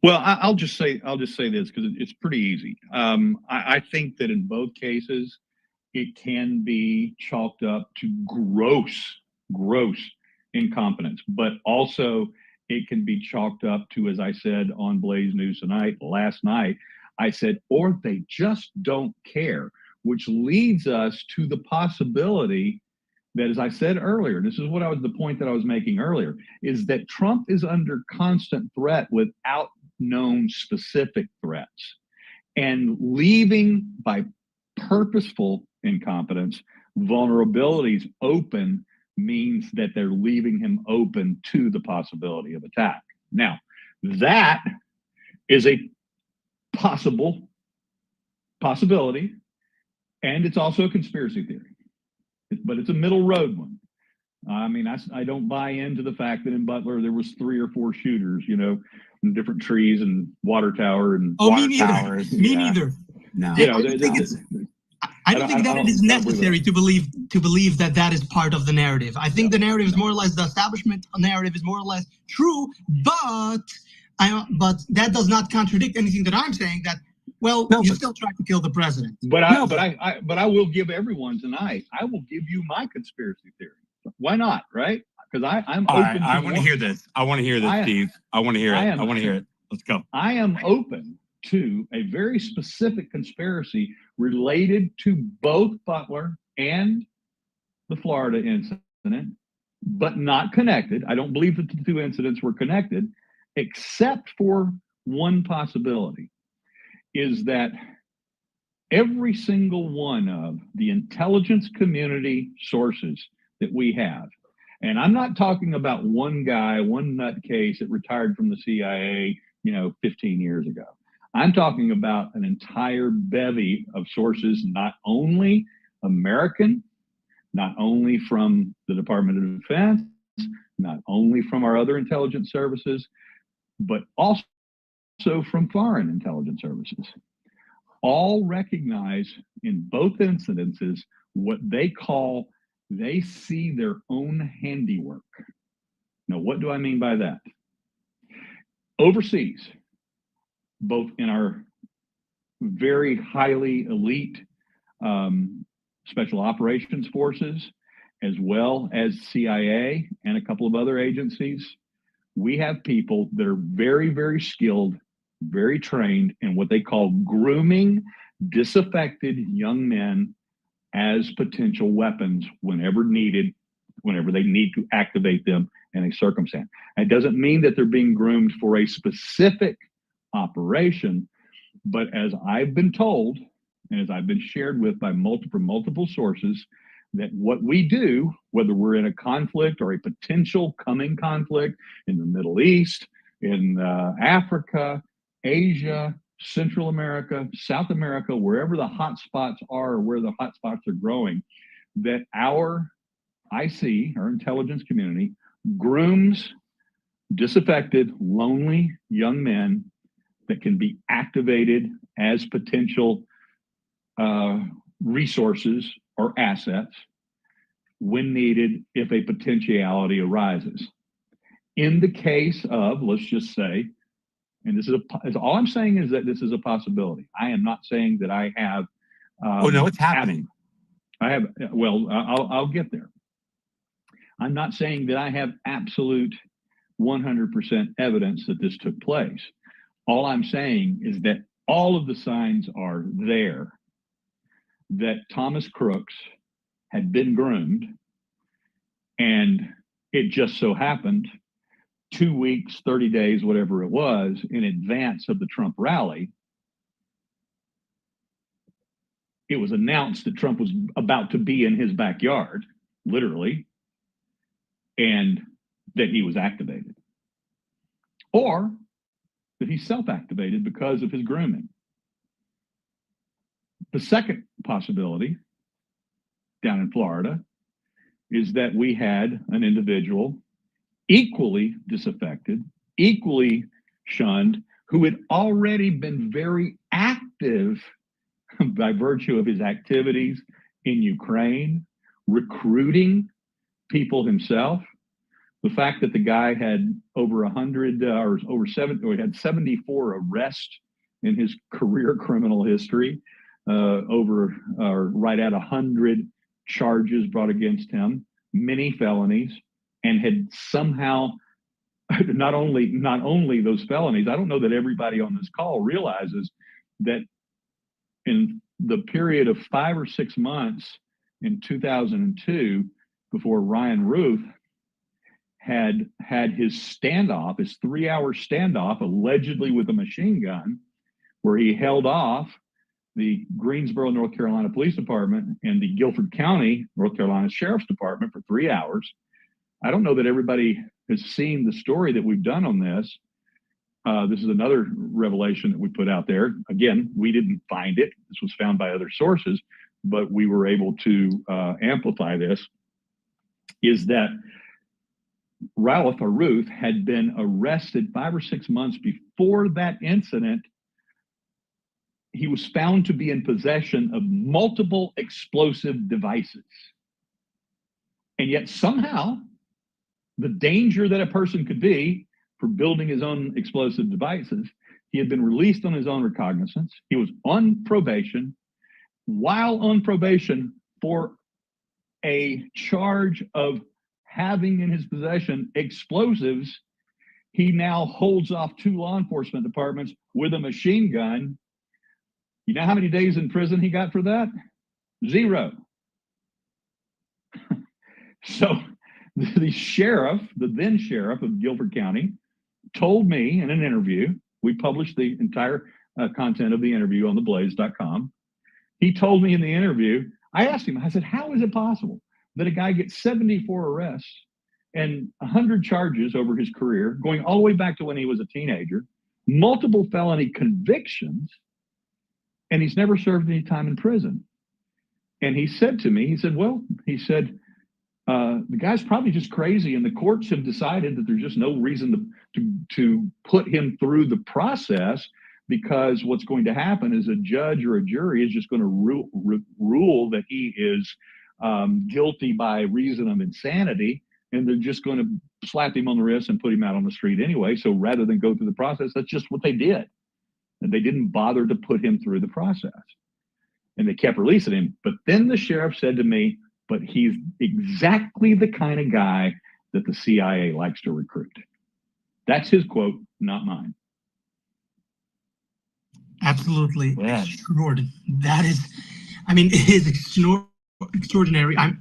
Well, I'll just say this because it's pretty easy. I think that in both cases, it can be chalked up to gross incompetence, but also it can be chalked up to, as I said on Blaze News last night, I said, or they just don't care, which leads us to the possibility that, as I said earlier, this is the point that I was making earlier, is that Trump is under constant threat without known specific threats, and leaving by purposeful incompetence vulnerabilities open means that they're leaving him open to the possibility of attack. Now, that is a possibility, and it's also a conspiracy theory, but it's a middle road one. I mean, I don't buy into the fact that in Butler there was 3 or 4 shooters, in different trees and water tower and water towers. Me neither. No, I don't think that it is necessary to believe that is part of the narrative. I think the narrative is more or less, the establishment narrative is more or less true, but that does not contradict anything that I'm saying. That you still try to kill the president. But I will give everyone tonight. I will give you my conspiracy theory. Why not? Right? Because I'm open. I want to hear this. I want to hear this, Steve. I want to hear it. I want to hear it. Let's go. I am open to a very specific conspiracy related to both Butler and the Florida incident, but not connected. I don't believe that the 2 incidents were connected, except for one possibility, is that every single one of the intelligence community sources that we have, and I'm not talking about one guy, one nutcase that retired from the CIA, 15 years ago. I'm talking about an entire bevy of sources, not only American, not only from the Department of Defense, not only from our other intelligence services, but also from foreign intelligence services, all recognize in both incidences what they see their own handiwork. Now, what do I mean by that? Overseas, both in our very highly elite special operations forces, as well as CIA and a couple of other agencies, we have people that are very, very skilled, very trained in what they call grooming disaffected young men as potential weapons whenever needed, whenever they need to activate them in a circumstance. It doesn't mean that they're being groomed for a specific operation, but as I've been told, and as I've been shared with by multiple sources, that what we do, whether we're in a conflict or a potential coming conflict in the Middle East, in Africa, Asia, Central America, South America, wherever the hot spots are or where the hot spots are growing, that our IC, our intelligence community, grooms disaffected, lonely young men that can be activated as potential resources or assets when needed if a potentiality arises. In the case of, let's just say, and this is all I'm saying is that this is a possibility. I am not saying that I have. Oh no, it's happening. I'll get there. I'm not saying that I have absolute 100% evidence that this took place. All I'm saying is that all of the signs are there that Thomas Crooks had been groomed, and it just so happened 2 weeks, 30 days, whatever it was, in advance of the Trump rally, it was announced that Trump was about to be in his backyard, literally, and that he was activated. Or that he self-activated because of his grooming. The second possibility down in Florida is that we had an individual equally disaffected, equally shunned, who had already been very active by virtue of his activities in Ukraine, recruiting people himself. The fact that the guy had over 100 or over 70, or he had 74 arrests in his career criminal history, right at 100 charges brought against him, many felonies, and had somehow not only those felonies. I don't know that everybody on this call realizes that in the period of 5 or 6 months in 2002, before Ryan Ruth had his standoff, his 3-hour standoff, allegedly with a machine gun, where he held off the Greensboro, North Carolina Police Department and the Guilford County, North Carolina Sheriff's Department for 3 hours. I don't know that everybody has seen the story that we've done on this. This is another revelation that we put out there. Again, we didn't find it. This was found by other sources, but we were able to amplify this, is that Ralph or Ruth had been arrested 5 or 6 months before that incident. He was found to be in possession of multiple explosive devices. And yet somehow the danger that a person could be for building his own explosive devices, he had been released on his own recognizance. He was on probation. While on probation for a charge of having in his possession explosives, he now holds off 2 law enforcement departments with a machine gun. You know how many days in prison he got for that? 0. So the sheriff, the then sheriff of Guilford County, told me in an interview, we published the entire content of the interview on theblaze.com. He told me in the interview, I asked him, I said, how is it possible that a guy gets 74 arrests and 100 charges over his career, going all the way back to when he was a teenager, multiple felony convictions, and he's never served any time in prison? And he said to me, he said, the guy's probably just crazy, and the courts have decided that there's just no reason to put him through the process, because what's going to happen is a judge or a jury is just going to rule that he is guilty by reason of insanity, and they're just going to slap him on the wrist and put him out on the street anyway. So rather than go through the process, that's just what they did. And they didn't bother to put him through the process. And they kept releasing him. But then the sheriff said to me, but he's exactly the kind of guy that the CIA likes to recruit. That's his quote, not mine. Absolutely. Yeah. Extraordinary. That is, I mean, it is extraordinary. I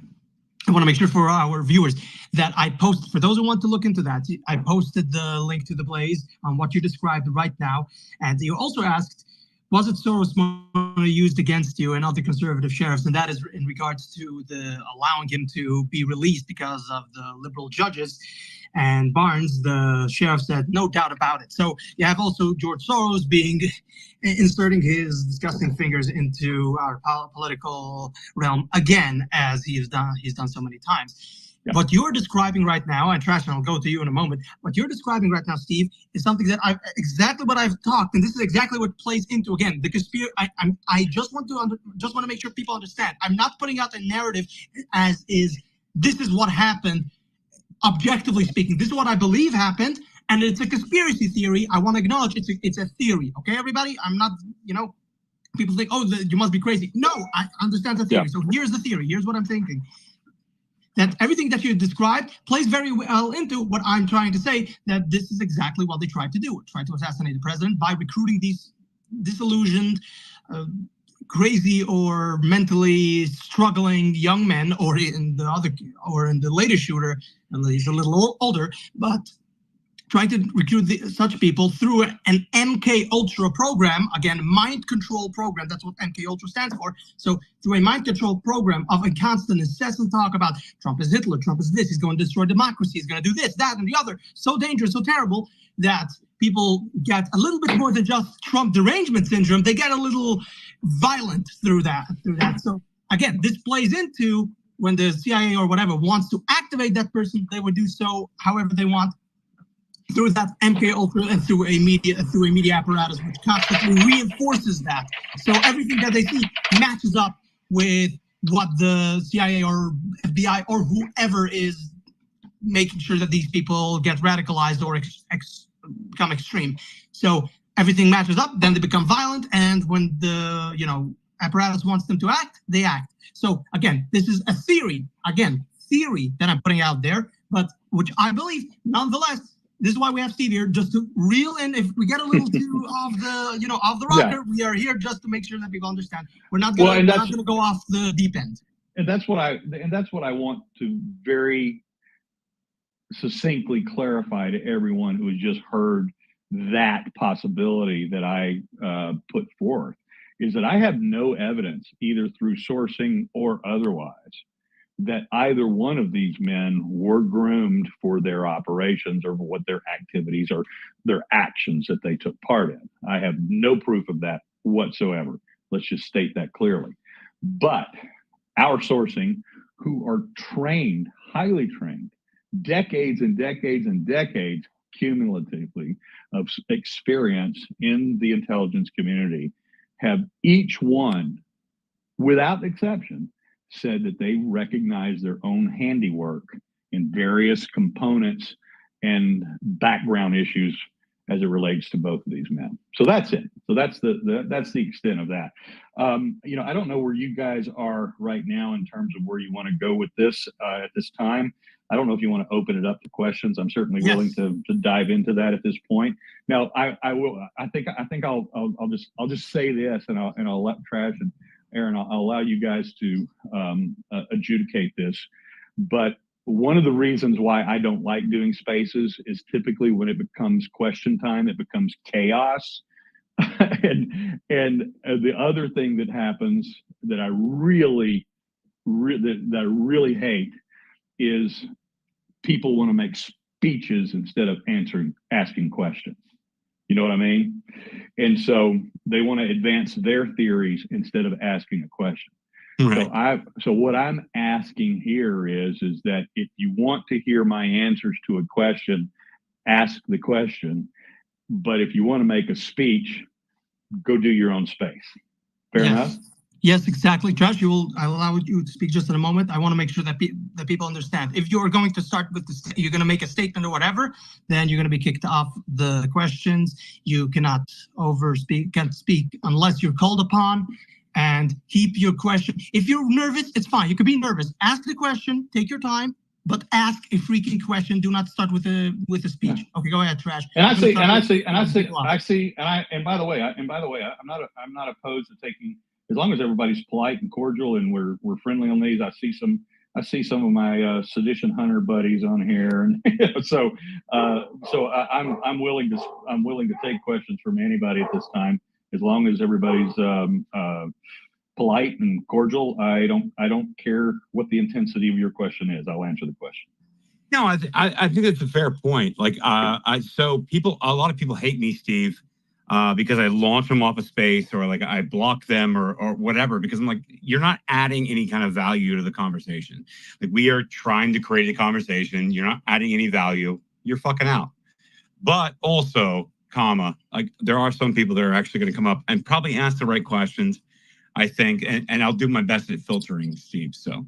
want to make sure for our viewers that I posted, for those who want to look into that, I posted the link to the Blaze on what you described right now. And you also asked, was it Soros money used against you and other conservative sheriffs? And that is in regards to the allowing him to be released because of the liberal judges. And Barnes, the sheriff, said, no doubt about it. So you have also George Soros inserting his disgusting fingers into our political realm again, as he's done so many times. Yeah. What you're describing right now, and Trash, and I'll go to you in a moment, what you're describing right now, Steve, is something that exactly what I've talked, and this is exactly what plays into, again, the conspiracy. I just want to make sure people understand. I'm not putting out a narrative as is, this is what happened. Objectively speaking, this is what I believe happened, and it's a conspiracy theory. I want to acknowledge it's a theory. Okay, everybody? I'm not, people think, oh, you must be crazy. No, I understand the theory. Yeah. So here's the theory. Here's what I'm thinking. That everything that you described plays very well into what I'm trying to say, that this is exactly what they tried to do. Tried to assassinate the president by recruiting these disillusioned, crazy or mentally struggling young men, or in the latest shooter, and he's a little older, but trying to recruit such people through an MK Ultra program, again, mind control program. That's what MK Ultra stands for. So through a mind control program of a constant incessant talk about Trump is Hitler, Trump is this, he's going to destroy democracy, he's going to do this, that, and the other. So dangerous, so terrible that people get a little bit more than just Trump derangement syndrome. They get a little violent through that. So again, this plays into when the CIA or whatever wants to activate that person, they would do so however they want, through that MK Ultra and through a media apparatus, which constantly reinforces that. So everything that they see matches up with what the CIA or FBI or whoever is making sure that these people get radicalized or become extreme. So everything matches up, then they become violent, and when the apparatus wants them to act, they act. So again, this is a theory that I'm putting out there, but which I believe, nonetheless, this is why we have Steve here, just to reel in. If we get a little too off the rocker, yeah. We are here just to make sure that people understand. We're not going to go off the deep end. And that's what I want to very succinctly clarify to everyone who has just heard that possibility that I put forth, is that I have no evidence, either through sourcing or otherwise, that either one of these men were groomed for their operations or what their activities or their actions that they took part in. I have no proof of that whatsoever. Let's just state that clearly. But our sourcing, who are trained, highly trained, decades and decades and decades cumulatively of experience in the intelligence community, have each one, without exception, said that they recognize their own handiwork in various components and background issues as it relates to both of these men. So that's it. So that's the extent of that. I don't know where you guys are right now in terms of where you want to go with this at this time. I don't know if you want to open it up to questions. I'm certainly willing to dive into that at this point. Now, I will. I think I'll just say this, and I'll let Trash and Aron, I'll allow you guys to adjudicate this. But one of the reasons why I don't like doing spaces is typically when it becomes question time, it becomes chaos. and the other thing that happens that I really hate is people want to make speeches instead of asking questions. You know what I mean? And so they want to advance their theories instead of asking a question. Right. So what I'm asking here is that if you want to hear my answers to a question, ask the question. But if you want to make a speech, go do your own space. Fair enough? Yes, exactly. Trash, I'll allow you to speak just in a moment. I want to make sure that that people understand. If you're going to start with you're going to make a statement or whatever, then you're going to be kicked off the questions. You can't speak unless you're called upon, and keep your question. If you're nervous, it's fine. You can be nervous. Ask the question, take your time, but ask a freaking question. Do not start with a speech. Okay, go ahead, Trash. And by the way, I'm not opposed to taking, as long as everybody's polite and cordial and we're friendly on these. I see some of my sedition hunter buddies on here, and so I'm willing to take questions from anybody at this time, as long as everybody's polite and cordial. I don't care what the intensity of your question is. I'll answer the question. No, I think that's a fair point. Like, a lot of people hate me, Steve, because I launch them off of space, or like I block them or whatever, because I'm like, you're not adding any kind of value to the conversation. Like, we are trying to create a conversation. You're not adding any value. You're fucking out. But also, like, there are some people that are actually going to come up and probably ask the right questions, I think, and I'll do my best at filtering, Steve. So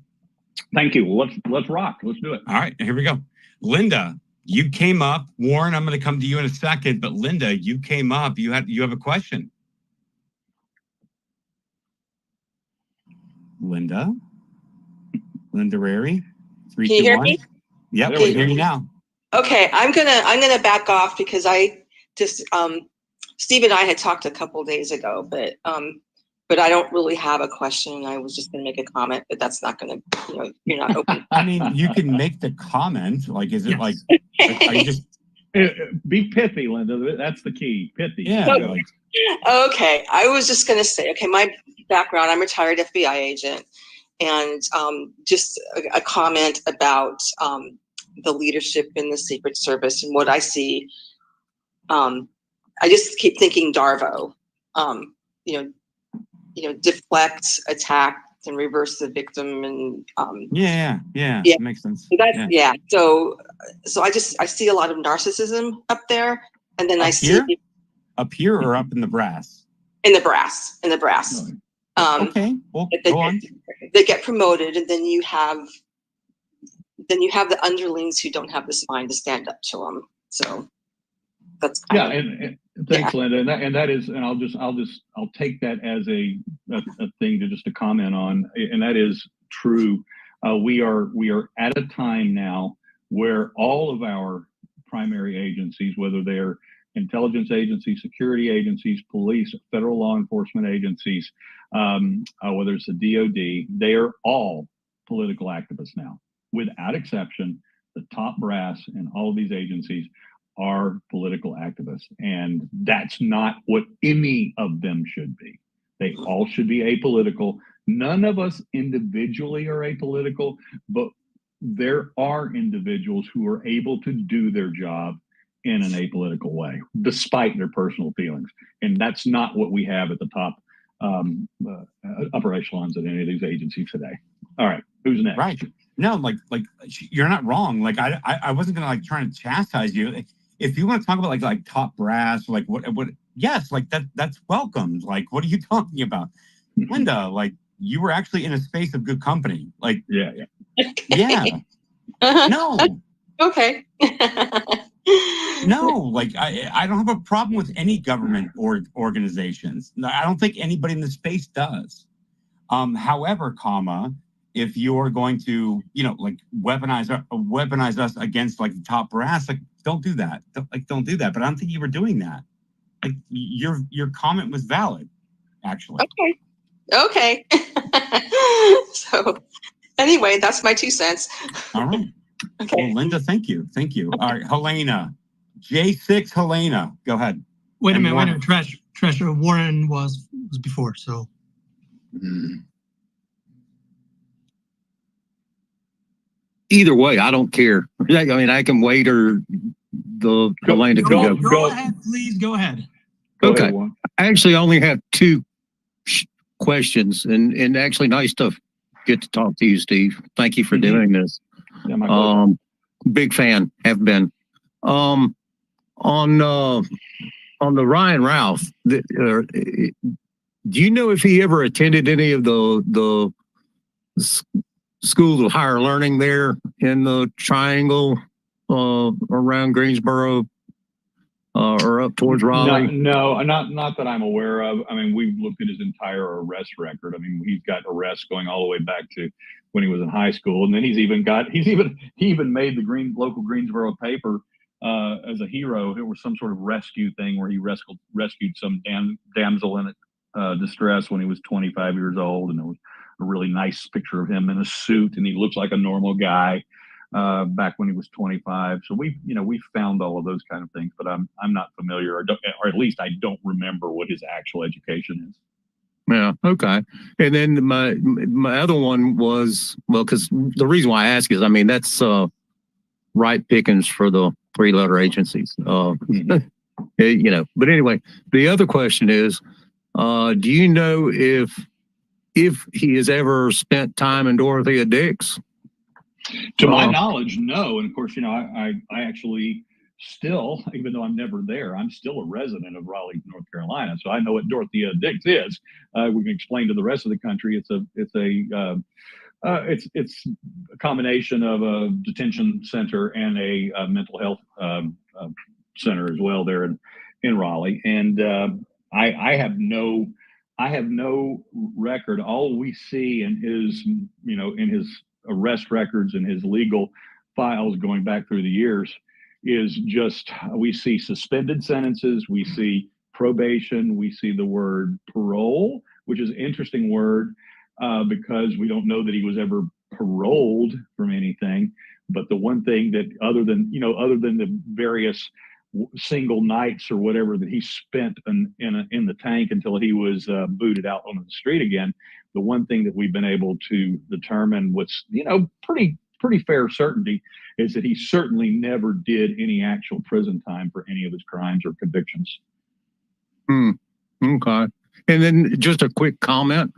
thank you. Well, let's rock. Let's do it. All right, here we go. Linda, you came up. Warren, I'm going to come to you in a second, but Linda, you came up. You have a question. Linda Rary. 3, Can you hear me? Yep, we hear you now. Okay, I'm gonna back off because I just Steve and I had talked a couple days ago, but I don't really have a question. I was just gonna make a comment, but that's not gonna, you're not open. I mean, you can make the comment. Like, is it like, are you just be pithy, Linda? That's the key. Pithy. Yeah. Okay, I was just gonna say, okay, my background, I'm a retired FBI agent, and just a comment about the leadership in the Secret Service and what I see. I just keep thinking Darvo, deflect, attack, and reverse the victim, and yeah, makes sense. So So I see a lot of narcissism up there, and then up here or up in the brass. In the brass. Okay, well, go on. They get promoted, and then you have the underlings who don't have the spine to stand up to them. So that's and thanks, Linda. And that is, and I'll take that as a thing to comment on, and that is true. We are at a time now where all of our primary agencies, whether they're intelligence agencies, security agencies, police, federal law enforcement agencies, whether it's the DOD, they are all political activists now. Without exception, the top brass in all of these agencies are political activists. And that's not what any of them should be. They all should be apolitical. None of us individually are apolitical, but there are individuals who are able to do their job in an apolitical way, despite their personal feelings. And that's not what we have at the top upper echelons at any of these agencies today. All right, who's next? Right. No, like you're not wrong. Like I wasn't gonna like try to chastise you. If you want to talk about like top brass, like what yes, like that's welcomed. Like, what are you talking about? Linda, like you were actually in a space of good company. Like yeah. No. Okay. No, like I don't have a problem with any government or organizations. I don't think anybody in the space does. However, if you're going to, like weaponize us against like the top brass, like don't do that. Don't do that. But I don't think you were doing that. Like your comment was valid, actually. Okay. So anyway, that's my 2 cents. All right. Okay. Well, Linda, thank you. All right, Helena, J6 Helena, go ahead. Wait a minute. Trash. Warren was before, so. Either way, I don't care. I mean, I can wait, or the Helena can go. Go ahead, please. Go ahead. Okay. I actually only have two questions, and actually nice to get to talk to you, Steve. Thank you for doing this. Yeah, my pleasure. Big fan, have been. On the Ryan Ralph, do you know if he ever attended any of the schools of higher learning there in the triangle around Greensboro or up towards Raleigh? No, not that I'm aware of. I mean, we've looked at his entire arrest record. I mean, he's got arrests going all the way back to when he was in high school, and then he even made the local Greensboro paper as a hero. It was some sort of rescue thing where he rescued some damsel in distress when he was 25 years old, and there was a really nice picture of him in a suit, and he looks like a normal guy back when he was 25. So we've found all of those kind of things, but I'm not familiar, or at least I don't remember what his actual education is. Yeah. Okay. And then my other one was, well, because the reason why I ask is, I mean, that's right pickings for the three-letter agencies. But anyway, the other question is, do you know if he has ever spent time in Dorothea Dix? To my knowledge, no. And of course, I actually still, even though I'm never there, I'm still a resident of Raleigh, North Carolina. So I know what Dorothea Dix is. We can explain to the rest of the country. It's a combination of a detention center and a mental health center as well there in Raleigh. And I have no record. All we see in his arrest records and his legal files going back through the years is just, we see suspended sentences, we see probation, we see the word parole, which is an interesting word because we don't know that he was ever paroled from anything. But the one thing that other than the various single nights or whatever that he spent in the tank until he was booted out onto the street again, the one thing that we've been able to determine with pretty fair certainty is that he certainly never did any actual prison time for any of his crimes or convictions. Okay. And then just a quick comment,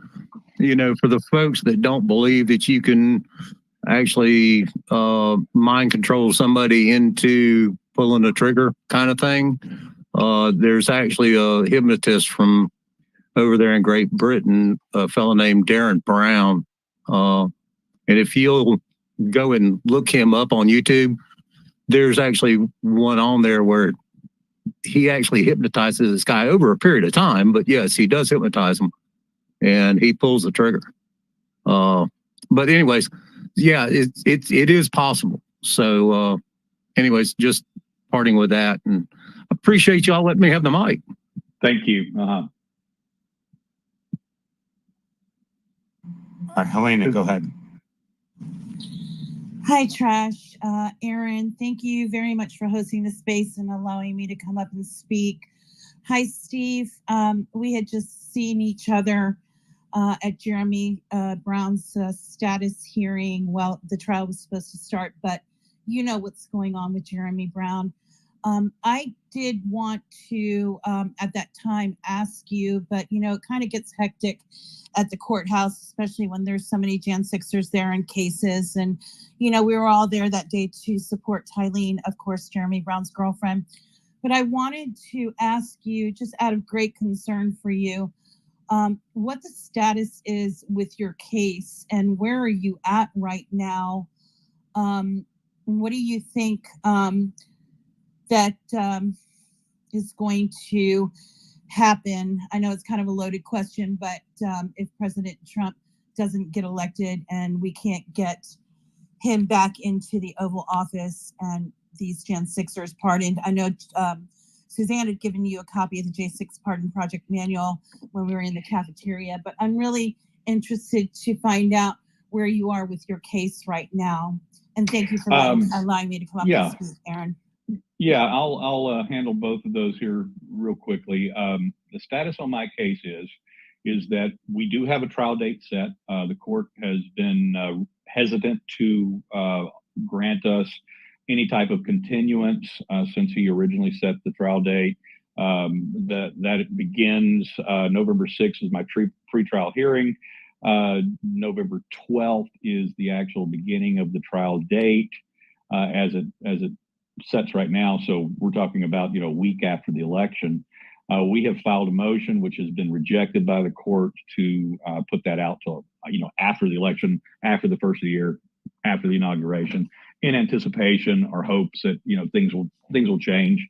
for the folks that don't believe that you can actually mind control somebody into pulling a trigger kind of thing, there's actually a hypnotist from over there in Great Britain, a fellow named Darren Brown. And if you'll go and look him up on YouTube, there's actually one on there where he actually hypnotizes this guy over a period of time. But yes, he does hypnotize him and he pulls the trigger. But anyways, yeah, it is possible. So anyways, just parting with that, and appreciate y'all letting me have the mic. Thank you. Helena, go ahead. Hi, Trash. Aron, thank you very much for hosting the space and allowing me to come up and speak. Hi, Steve. We had just seen each other at Jeremy Brown's status hearing. Well, the trial was supposed to start, but you know what's going on with Jeremy Brown. I did want to, at that time, ask you, but, it kind of gets hectic at the courthouse, especially when there's so many Jan 6ers there in cases. And, we were all there that day to support Tylene, of course, Jeremy Brown's girlfriend. But I wanted to ask you, just out of great concern for you, what the status is with your case and where are you at right now? What do you think that is going to happen? I know it's kind of a loaded question, but if President Trump doesn't get elected and we can't get him back into the Oval Office and these Jan 6ers pardoned, I know Suzanne had given you a copy of the J6 Pardon Project manual when we were in the cafeteria, but I'm really interested to find out where you are with your case right now. And thank you for allowing me to come up and speak, Aron. Yeah, I'll handle both of those here real quickly. The status on my case is that we do have a trial date set. The court has been hesitant to grant us any type of continuance since he originally set the trial date. That it begins November 6th is my pretrial hearing. November 12th is the actual beginning of the trial date as it sets right now. So we're talking about a week after the election. We have filed a motion which has been rejected by the court to put that out till after the election, after the first of the year, after the inauguration, in anticipation or hopes that things will change.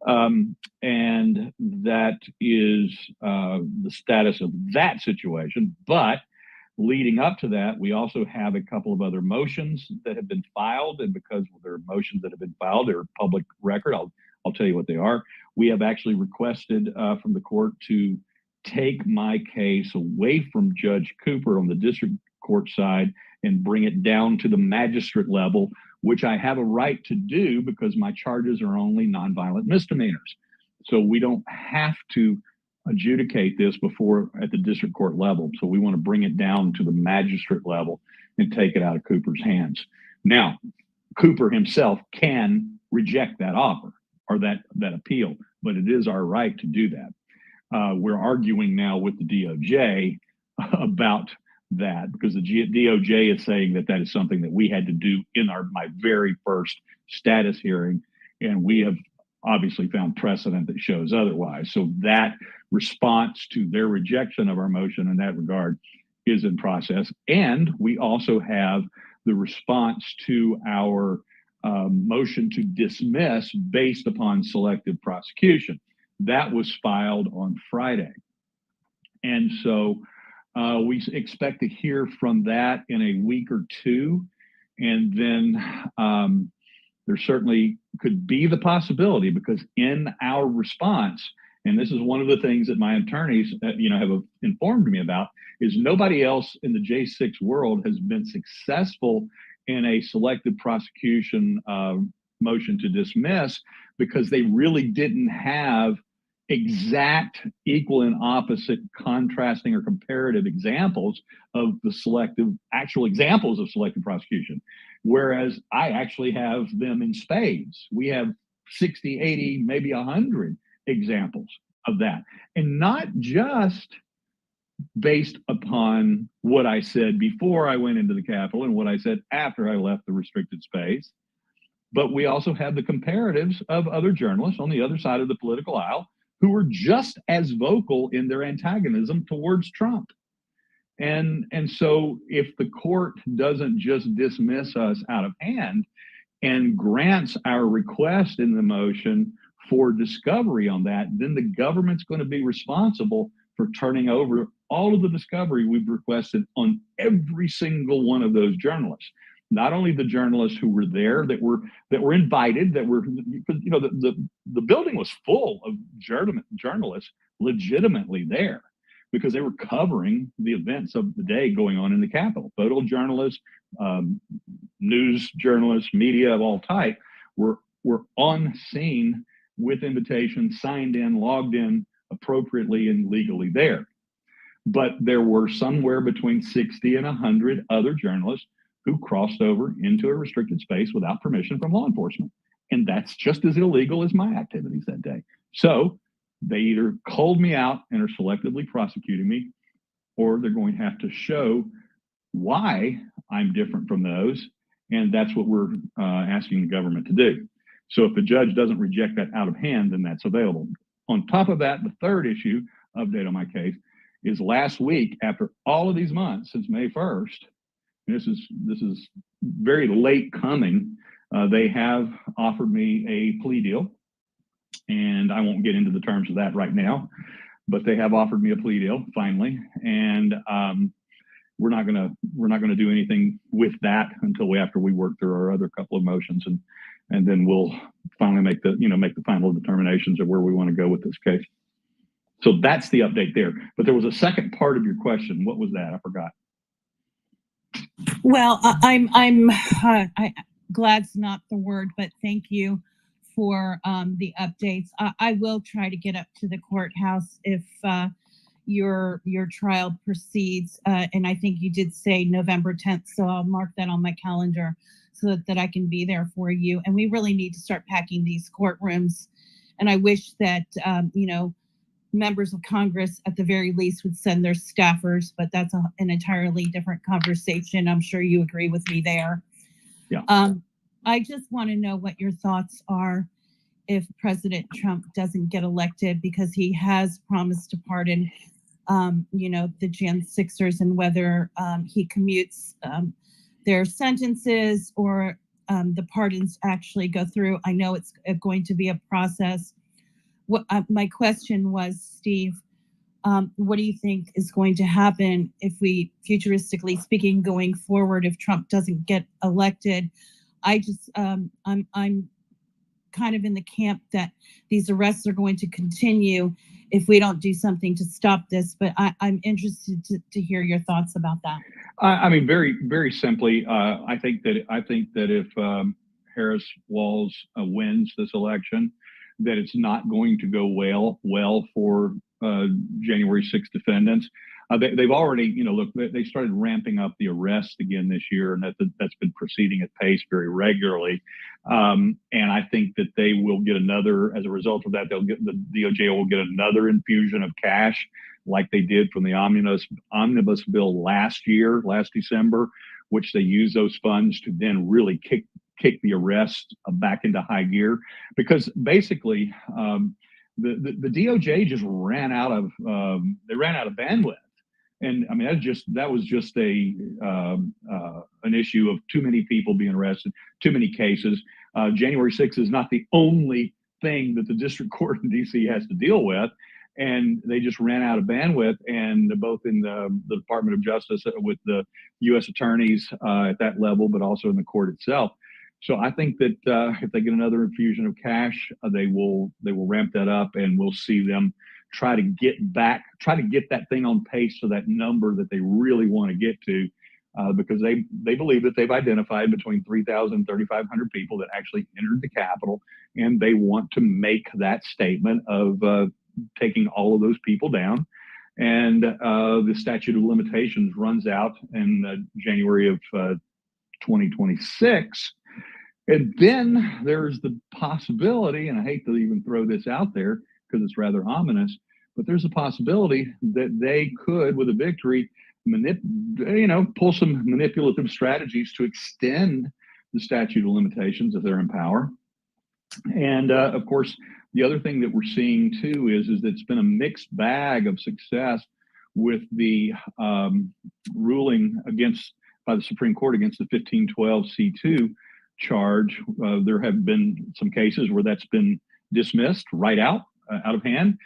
And that is the status of that situation. But leading up to that, we also have a couple of other motions that have been filed, and because they're motions that have been filed, they're public record. I'll tell you what they are. We have actually requested from the court to take my case away from Judge Cooper on the district court side and bring it down to the magistrate level, which I have a right to do because my charges are only nonviolent misdemeanors. So we don't have to adjudicate this before at the district court level. So we want to bring it down to the magistrate level and take it out of Cooper's hands. Now, Cooper himself can reject that offer or that appeal, but it is our right to do that. We're arguing now with the DOJ about that because the DOJ is saying that is something that we had to do in my very first status hearing, and we have obviously found precedent that shows otherwise. So that response to their rejection of our motion in that regard is in process. And we also have the response to our motion to dismiss based upon selective prosecution. That was filed on Friday. And so we expect to hear from that in a week or two. And then there certainly could be the possibility, because in our response, and this is one of the things that my attorneys have informed me about, is nobody else in the J6 world has been successful in a selective prosecution motion to dismiss, because they really didn't have exact equal and opposite contrasting or comparative examples of the actual examples of selective prosecution. Whereas I actually have them in spades. We have 60, 80, maybe 100 examples of that. And not just based upon what I said before I went into the Capitol and what I said after I left the restricted space, but we also have the comparatives of other journalists on the other side of the political aisle who were just as vocal in their antagonism towards Trump. And so if the court doesn't just dismiss us out of hand and grants our request in the motion for discovery on that, then the government's going to be responsible for turning over all of the discovery we've requested on every single one of those journalists. Not only the journalists who were there that were invited, the building was full of journalists legitimately there because they were covering the events of the day going on in the Capitol. Photojournalists, news journalists, media of all type were on scene with invitations, signed in, logged in appropriately and legally there. But there were somewhere between 60 and 100 other journalists who crossed over into a restricted space without permission from law enforcement. And that's just as illegal as my activities that day. So they either culled me out and are selectively prosecuting me, or they're going to have to show why I'm different from those. And that's what we're asking the government to do. So if the judge doesn't reject that out of hand, then that's available. On top of that, the third issue, update on my case, is last week, after all of these months, since May 1st, this is very late coming, they have offered me a plea deal. And I won't get into the terms of that right now, but they have offered me a plea deal finally. And we're not gonna do anything with that until after we work through our other couple of motions, and then we'll finally make the final determinations of where we want to go with this case. So that's the update there. But there was a second part of your question. What was that? I forgot. Well, I'm glad's not the word, but thank you for the updates. I will try to get up to the courthouse if your trial proceeds. And I think you did say November 10th, so I'll mark that on my calendar so that I can be there for you. And we really need to start packing these courtrooms And I wish that, members of Congress at the very least would send their staffers, but that's an entirely different conversation. I'm sure you agree with me there. Yeah. I just want to know what your thoughts are if President Trump doesn't get elected, because he has promised to pardon, the Jan 6ers, and whether he commutes their sentences or the pardons actually go through. I know it's going to be a process. What my question was, Steve, what do you think is going to happen if we, futuristically speaking, going forward, if Trump doesn't get elected? I just, I'm kind of in the camp that these arrests are going to continue if we don't do something to stop this. But I'm interested to hear your thoughts about that. I mean, very, very simply, I think that if Harris Walz wins this election, that it's not going to go well for January 6th defendants. They've already, look, they started ramping up the arrest again this year, and that's been proceeding at pace very regularly. And I think that they will get another, as a result of that, the DOJ will get another infusion of cash like they did from the omnibus bill last December, which they used those funds to then really kick the arrest back into high gear, because basically the DOJ just ran out of bandwidth. And I mean, that was just an issue of too many people being arrested, too many cases. January 6th is not the only thing that the district court in DC has to deal with. And they just ran out of bandwidth, and both in the Department of Justice with the U.S. attorneys at that level, but also in the court itself. So I think that if they get another infusion of cash, they will ramp that up, and we'll see them try to get that thing on pace to that number that they really want to get to, because they believe that they've identified between 3,000 and 3,500 people that actually entered the Capitol, and they want to make that statement of taking all of those people down. And the statute of limitations runs out in January of 2026. And then there's the possibility, and I hate to even throw this out there because it's rather ominous, but there's a possibility that they could, with a victory, pull some manipulative strategies to extend the statute of limitations if they're in power. And of course, the other thing that we're seeing too is that it's been a mixed bag of success with the ruling by the Supreme Court against the 1512C2 charge. There have been some cases where that's been dismissed right out of hand.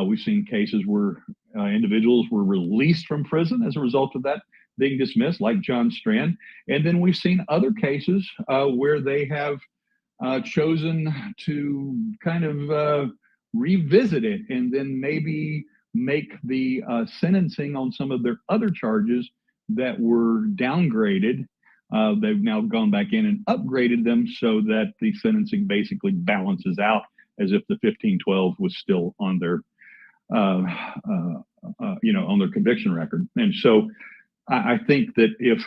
We've seen cases where individuals were released from prison as a result of that being dismissed, like John Strand. And then we've seen other cases where they have chosen to kind of revisit it and then maybe make the sentencing on some of their other charges that were downgraded. They've now gone back in and upgraded them so that the sentencing basically balances out as if the 1512 was still on their, on their conviction record. And so I think that if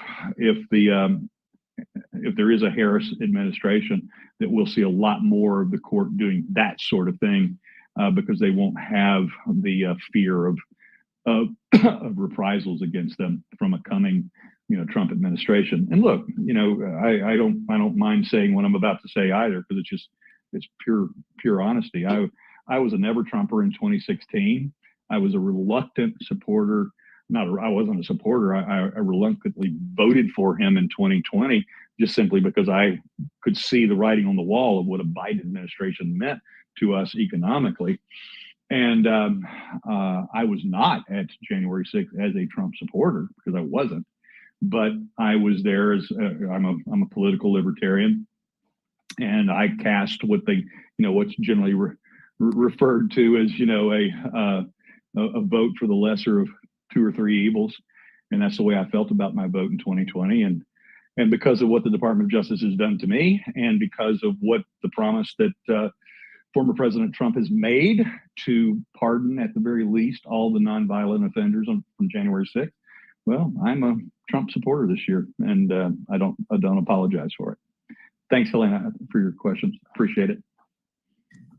there is a Harris administration, that we'll see a lot more of the court doing that sort of thing, because they won't have the fear of reprisals against them from a coming Trump administration. And look, I don't mind saying what I'm about to say either, because it's pure honesty. I was a never Trumper in 2016. I was a reluctant supporter. I wasn't a supporter. I reluctantly voted for him in 2020, just simply because I could see the writing on the wall of what a Biden administration meant to us economically. And I was not at January 6th as a Trump supporter, because I wasn't. But I was there as I'm a political libertarian, and I cast what's generally referred to as a vote for the lesser of two or three evils, and that's the way I felt about my vote in 2020. And because of what the Department of Justice has done to me, and because of what the promise that former President Trump has made to pardon at the very least all the nonviolent offenders from January 6th. Well, I'm a Trump supporter this year, and I don't apologize for it. Thanks, Helena, for your questions. Appreciate it.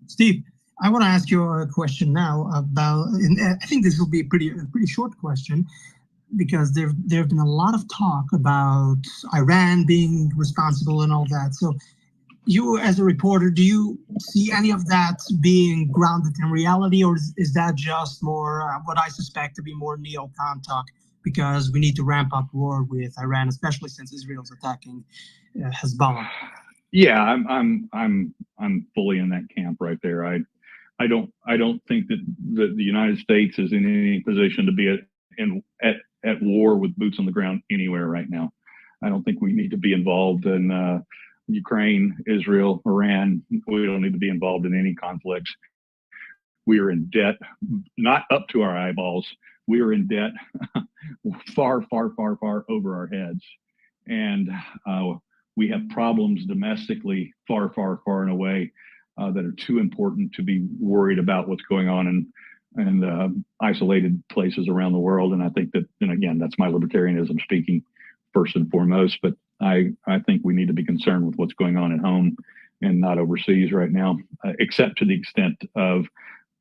Steve, I want to ask you a question now about, and I think this will be a pretty short question, because there have been a lot of talk about Iran being responsible and all that. So you, as a reporter, do you see any of that being grounded in reality, or is that just more what I suspect to be more neocon talk, because we need to ramp up war with Iran, especially since Israel's attacking Hezbollah? Yeah, I'm fully in that camp right there. I don't think that the United States is in any position to be at war with boots on the ground anywhere right now. I don't think we need to be involved in Ukraine, Israel, Iran. We don't need to be involved in any conflicts. We are in debt, not up to our eyeballs. We are in debt far, far, far, far over our heads. And we have problems domestically far, far, far and away that are too important to be worried about what's going on in isolated places around the world. And I think that, and again, that's my libertarianism speaking first and foremost, but I think we need to be concerned with what's going on at home and not overseas right now, except to the extent of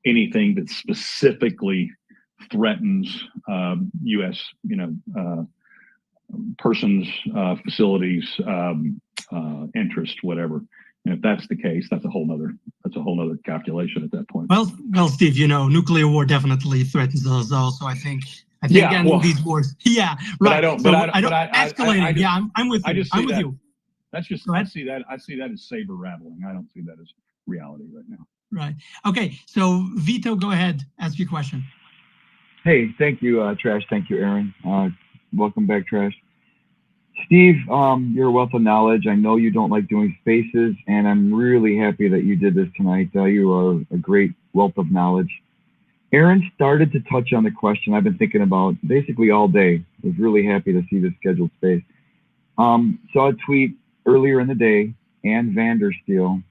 anything that specifically threatens U.S. Persons, facilities, interest, whatever. And if that's the case, that's a whole nother calculation at that point. Well, Steve, nuclear war definitely threatens us also. I think these wars. Yeah, right. But I don't escalating. Yeah, I'm with you. I'm with you. That's just, I see that as saber rattling. I don't see that as reality right now. Right. Okay. So Vito, go ahead. Ask your question. Hey, thank you, Trash. Thank you, Aaron. Welcome back, Trash. Steve, you're a wealth of knowledge. I know you don't like doing spaces, and I'm really happy that you did this tonight. You are a great wealth of knowledge. Aaron started to touch on the question I've been thinking about basically all day. I was really happy to see this scheduled space. Saw a tweet earlier in the day, Ann Vandersteel.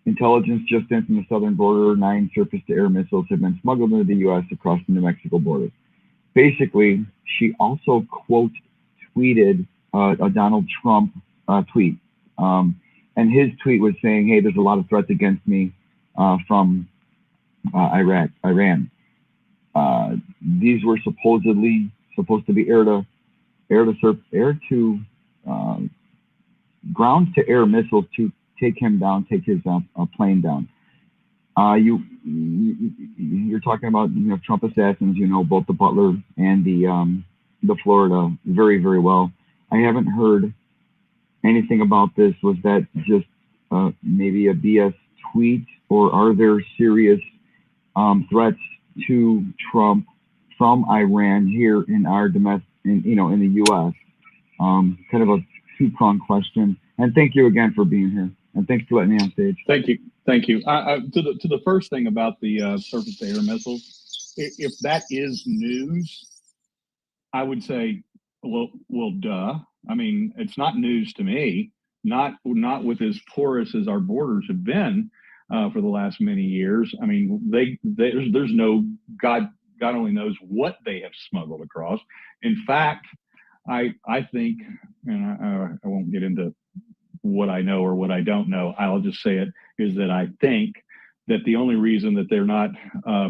Intelligence just in from the southern border, 9 surface-to-air missiles have been smuggled into the U.S. across the New Mexico border. Basically, she also quote tweeted a Donald Trump tweet. And his tweet was saying, hey, there's a lot of threats against me from Iran. These were supposed to be ground-to-air missiles to take him down, take his plane down. You're talking about Trump assassins. Both the Butler and the Florida very, very well. I haven't heard anything about this. Was that just maybe a BS tweet, or are there serious threats to Trump from Iran here in our domestic, in the U.S.? Kind of a two-pronged question. And thank you again for being here. And thanks for letting me on stage. Thank you. To the first thing about the surface-to-air missiles, if that is news, I would say, well, duh. I mean, it's not news to me. Not with as porous as our borders have been for the last many years. I mean, there's no God only knows what they have smuggled across. In fact, I think, and I won't get into what I know or what I don't know. I'll just say it is that I think that the only reason that they're not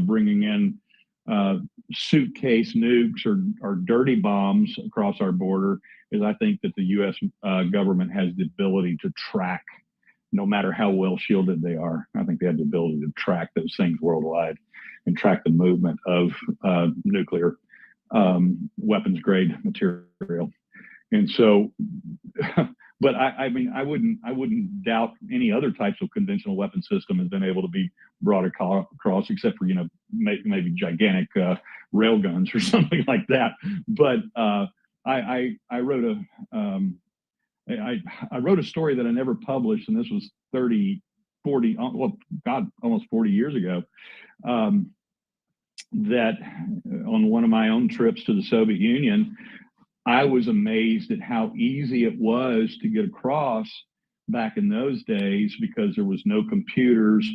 bringing in suitcase nukes or dirty bombs across our border is I think that the U.S. Government has the ability to track, no matter how well shielded they are. I think they have the ability to track those things worldwide and track the movement of nuclear weapons grade material. And so, but I mean, I wouldn't doubt any other types of conventional weapon system has been able to be brought across, except for maybe gigantic rail guns or something like that. But I wrote a story that I never published, and this was almost 40 years ago. That on one of my own trips to the Soviet Union, I was amazed at how easy it was to get across back in those days because there was no computers.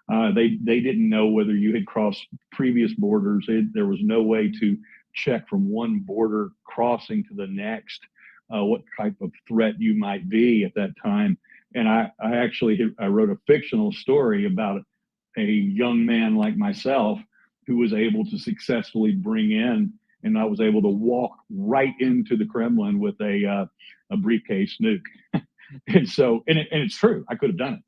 They didn't know whether you had crossed previous borders. There was no way to check from one border crossing to the next what type of threat you might be at that time. And I wrote a fictional story about a young man like myself who was able to successfully bring in, and I was able to walk right into the Kremlin with a briefcase nuke. And so, and it's true, I could have done it.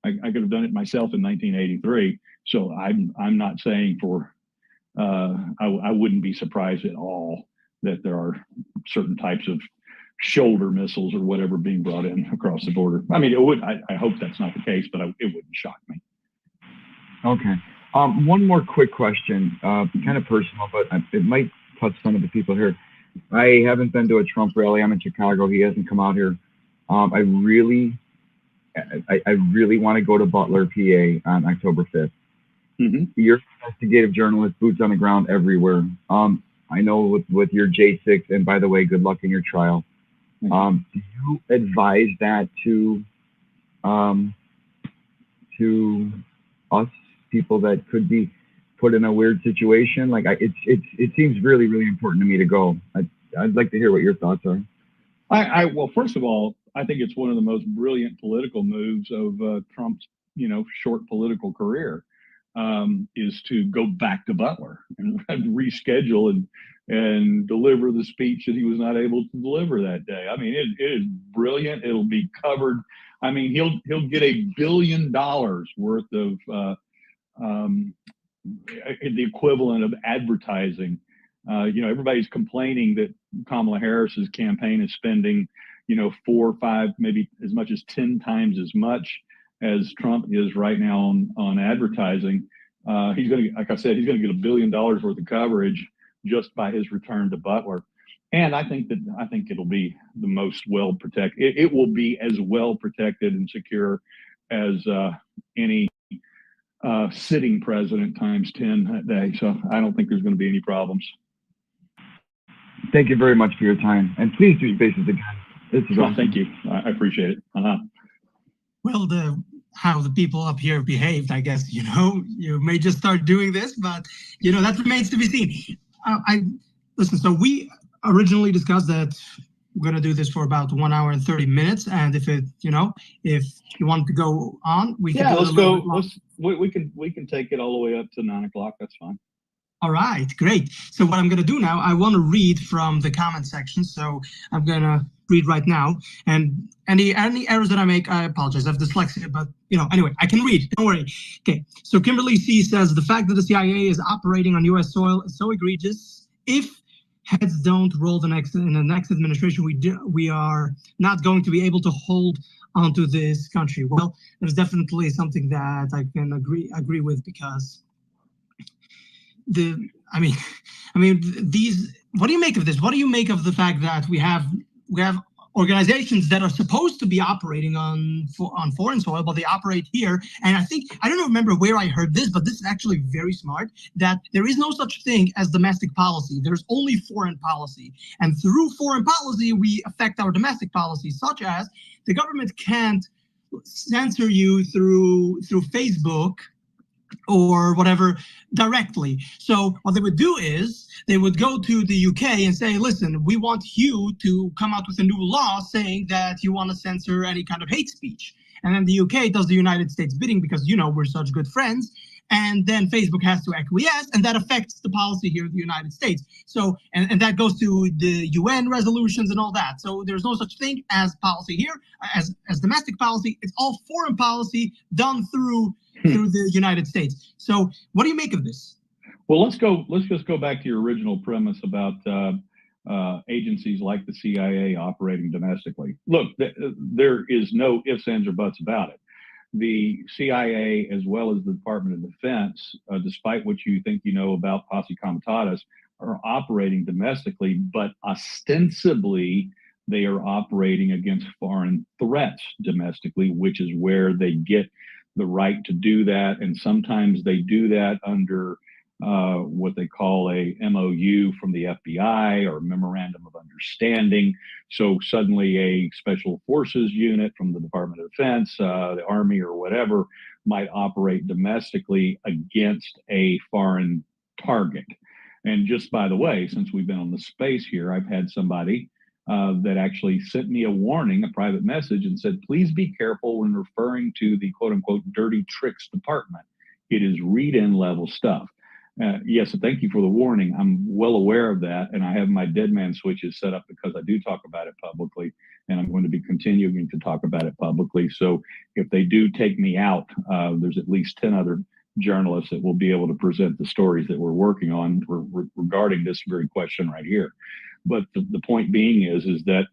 I could have done it myself in 1983. So I'm not saying I wouldn't be surprised at all that there are certain types of shoulder missiles or whatever being brought in across the border. I mean, it would. I hope that's not the case, but it wouldn't shock me. Okay. One more quick question, kind of personal, but it might touch some of the people here. I haven't been to a Trump rally. I'm in Chicago. He hasn't come out here. I really want to go to Butler, PA on October 5th. Mm-hmm. You're an investigative journalist, boots on the ground everywhere. I know with your J6, and by the way, good luck in your trial. Do you advise that to us, people that could be put in a weird situation? Like, it seems really, really important to me to go. I'd like to hear what your thoughts are. Well, first of all, I think it's one of the most brilliant political moves of Trump's, short political career, is to go back to Butler and reschedule and deliver the speech that he was not able to deliver that day. I mean, it is brilliant. It'll be covered. I mean, he'll get $1 billion worth of the equivalent of advertising. Everybody's complaining that Kamala Harris's campaign is spending, 4 or 5, maybe as much as 10 times as much as Trump is right now on advertising. He's going to, like I said, he's going to get $1 billion worth of coverage just by his return to Butler. And I think it'll be the most well protected. It will be as well protected and secure as any sitting president times 10 that day. So I don't think there's going to be any problems. Thank you very much for your time, and please do Spaces again. This is awesome. Thank you. I appreciate it. Well, how the people up here behaved, I guess, you may just start doing this, but that remains to be seen. Listen, so we originally discussed that we're going to do this for about 1 hour and 30 minutes, and if you want to go on, we can. Yeah, let's go. We can take it all the way up to 9 o'clock. That's fine. All right, great. So what I'm going to do now, I want to read from the comment section. So I'm going to read right now. And any errors that I make, I apologize. I have dyslexia, but anyway, I can read. Don't worry. Okay. So Kimberly C says the fact that the CIA is operating on U.S. soil is so egregious. If heads don't roll in the next administration, we are not going to be able to hold onto this country. Well, there's definitely something that I can agree with, because what do you make of this? What do you make of the fact that we have organizations that are supposed to be operating on foreign soil, but they operate here? And I don't remember where I heard this, but this is actually very smart, that there is no such thing as domestic policy. There's only foreign policy. And through foreign policy, we affect our domestic policy, such as the government can't censor you through Facebook or whatever directly. So what they would do is they would go to the UK and say, listen, we want you to come out with a new law saying that you want to censor any kind of hate speech. And then the UK does the United States bidding, because, we're such good friends. And then Facebook has to acquiesce, and that affects the policy here in the United States. So, and that goes to the UN resolutions and all that. So there's no such thing as policy here, as domestic policy. It's all foreign policy done through the United States. So what do you make of this? Well, let's just go back to your original premise about agencies like the CIA operating domestically. Look, there is no ifs, ands, or buts about it. The CIA, as well as the Department of Defense, despite what you think about posse comitatus, are operating domestically, but ostensibly they are operating against foreign threats domestically, which is where they get the right to do that. And sometimes they do that under what they call a MOU from the FBI, or Memorandum of Understanding. So suddenly a special forces unit from the Department of Defense, the Army or whatever, might operate domestically against a foreign target. And just by the way, since we've been on the space here, I've had somebody that actually sent me a warning, a private message, and said, please be careful when referring to the quote unquote dirty tricks department. It is read-in level stuff. Yes, so thank you for the warning. I'm well aware of that, and I have my dead man switches set up because I do talk about it publicly, and I'm going to be continuing to talk about it publicly. So if they do take me out, there's at least 10 other journalists that will be able to present the stories that we're working on regarding this very question right here. But the point being is that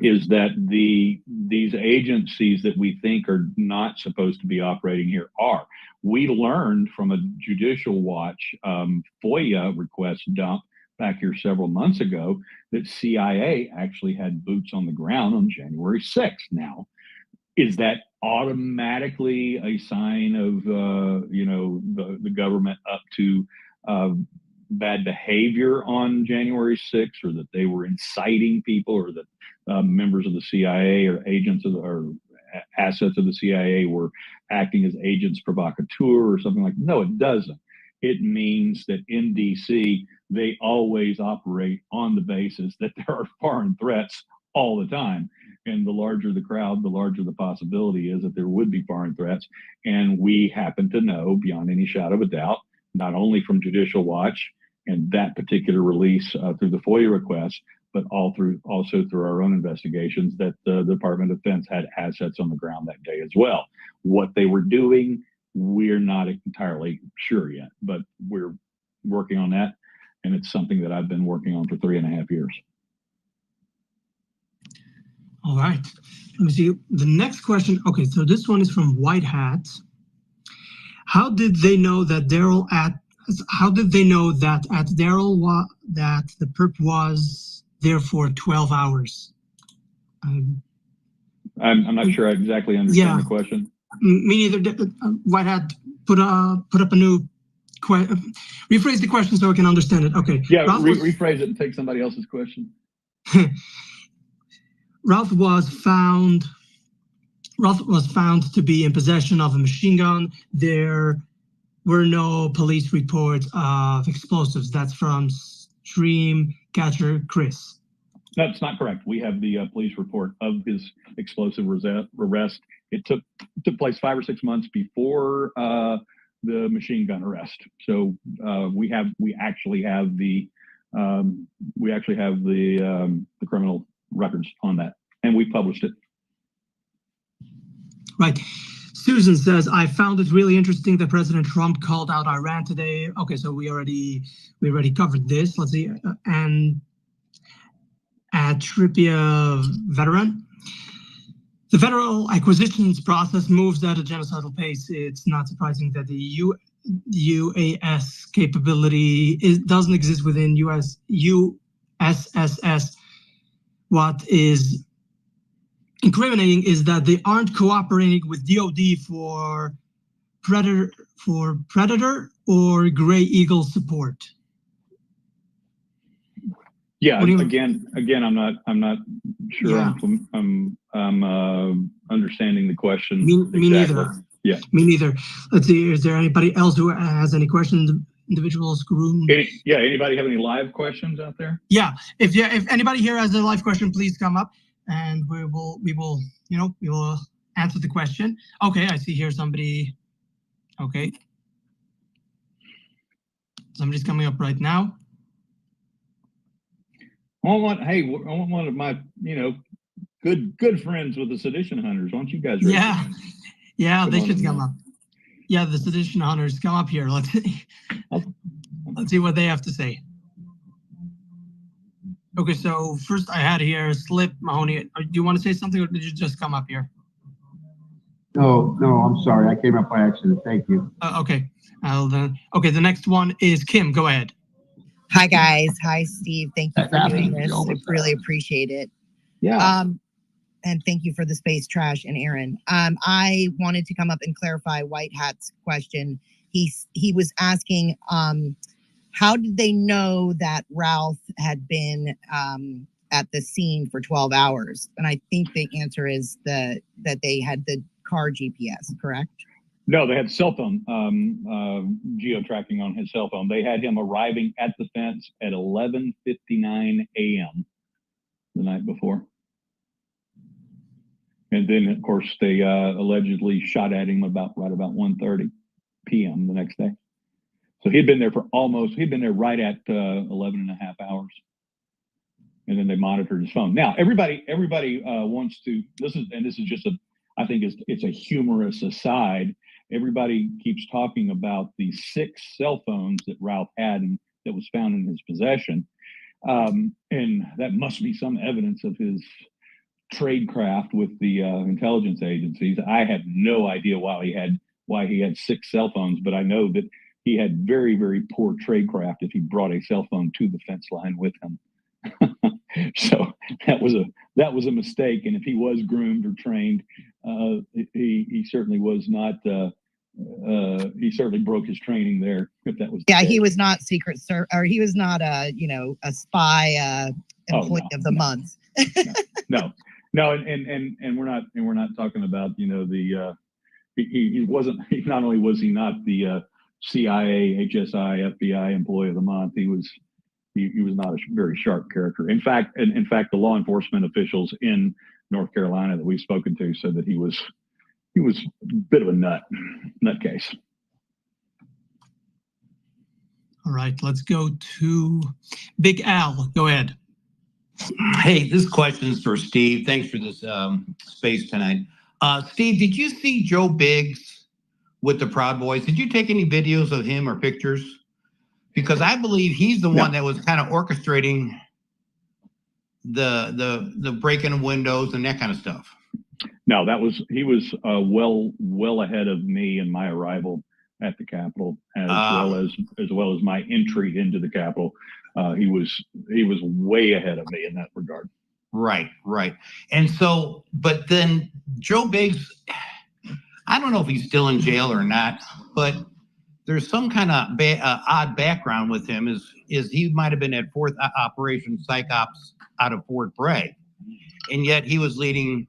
these agencies that we think are not supposed to be operating here are. We learned from a Judicial Watch FOIA request dump back here several months ago that CIA actually had boots on the ground on January 6th. Now, is that automatically a sign of the government up to bad behavior on January 6th, or that they were inciting people, or that members of the CIA or agents or assets of the CIA were acting as agents provocateur or something like that? No, it doesn't. It means that in DC, they always operate on the basis that there are foreign threats all the time. And the larger the crowd, the larger the possibility is that there would be foreign threats. And we happen to know, beyond any shadow of a doubt, not only from Judicial Watch and that particular release through the FOIA request, but also through our own investigations, that the Department of Defense had assets on the ground that day as well. What they were doing, we're not entirely sure yet, but we're working on that. And it's something that I've been working on for 3.5 years. All right. Let me see. The next question. Okay, so this one is from White Hat. How did they know that Daryl at Daryl that the perp was there for 12 hours? I'm not sure I exactly understand the question. Me neither. White Hat put up a new rephrase the question so I can understand it. Okay. Yeah, rephrase it and take somebody else's question. Ralph was found to be in possession of a machine gun. There were no police reports of explosives. That's from Stream Catcher Chris. That's not correct. We have the police report of his explosive arrest. It took place 5 or 6 months before the machine gun arrest. So we actually have the criminal records on that, and we published it. Right. Susan says, I found it really interesting that President Trump called out Iran today. Okay, so we already covered this. Let's see. And at Tripia Veteran, the federal acquisitions process moves at a genocidal pace. It's not surprising that the UAS capability doesn't exist within USSS. What is incriminating is that they aren't cooperating with DoD for Predator or Gray Eagle support. Yeah, again, I'm not sure. Yeah. I'm understanding the question. Me exactly. Neither. Yeah, me neither. Let's see. Is there anybody else who has any questions? Individuals, group. Anybody have any live questions out there? Yeah. If anybody here has a live question, please come up, and we will answer the question. Okay, I see here somebody. Okay. Somebody's coming up right now. I want one of my, good friends with the sedition hunters. Why don't you guys? Yeah, they should come up. Yeah, the sedition hunters, come up here. Let's see what they have to say. Okay, so first I had here Slip Mahoney. Do you want to say something, or did you just come up here? No, I'm sorry. I came up by accident. Thank you. Okay. Okay, the next one is Kim. Go ahead. Hi, guys. Hi, Steve. Thank you for doing this. I really appreciate it. Yeah. And thank you for the space, Trash and Aron. I wanted to come up and clarify White Hat's question. He was asking, how did they know that Ralph had been at the scene for 12 hours? And I think the answer is that they had the car GPS, correct? No, they had cell phone geo-tracking on his cell phone. They had him arriving at the fence at 11:59 a.m. the night before. And then, of course, they allegedly shot at him right about 1:30. p.m. the next day. So he'd been there right at 11 and a half hours. And then they monitored his phone. Now, everybody wants to, this is just I think it's a humorous aside. Everybody keeps talking about the 6 cell phones that Ralph had and that was found in his possession. And that must be some evidence of his tradecraft with the intelligence agencies. I have no idea why he had 6 cell phones, but I know that he had very, very poor tradecraft if he brought a cell phone to the fence line with him. So that was a mistake. And if he was groomed or trained, he certainly was not. He certainly broke his training there. If that was he was not Secret Service, or he was not a spy employee of the month. No, and we're not talking about he wasn't. Not only was he not the CIA, HSI, FBI employee of the month, he was not a very sharp character. In fact, the law enforcement officials in North Carolina that we've spoken to said that he was a bit of a nutcase. All right, let's go to Big Al. Go ahead. Hey, this question is for Steve. Thanks for this space tonight. Steve, did you see Joe Biggs with the Proud Boys? Did you take any videos of him or pictures? Because I believe he's the one that was kind of orchestrating the breaking of windows and that kind of stuff. No, he was well ahead of me in my arrival at the Capitol, as well as my entry into the Capitol. He was way ahead of me in that regard. Right. And so, but then Joe Biggs, I don't know if he's still in jail or not, but there's some kind of odd background with him. Is he might have been at 4th Operation Psych Ops out of Fort Bragg, and yet he was leading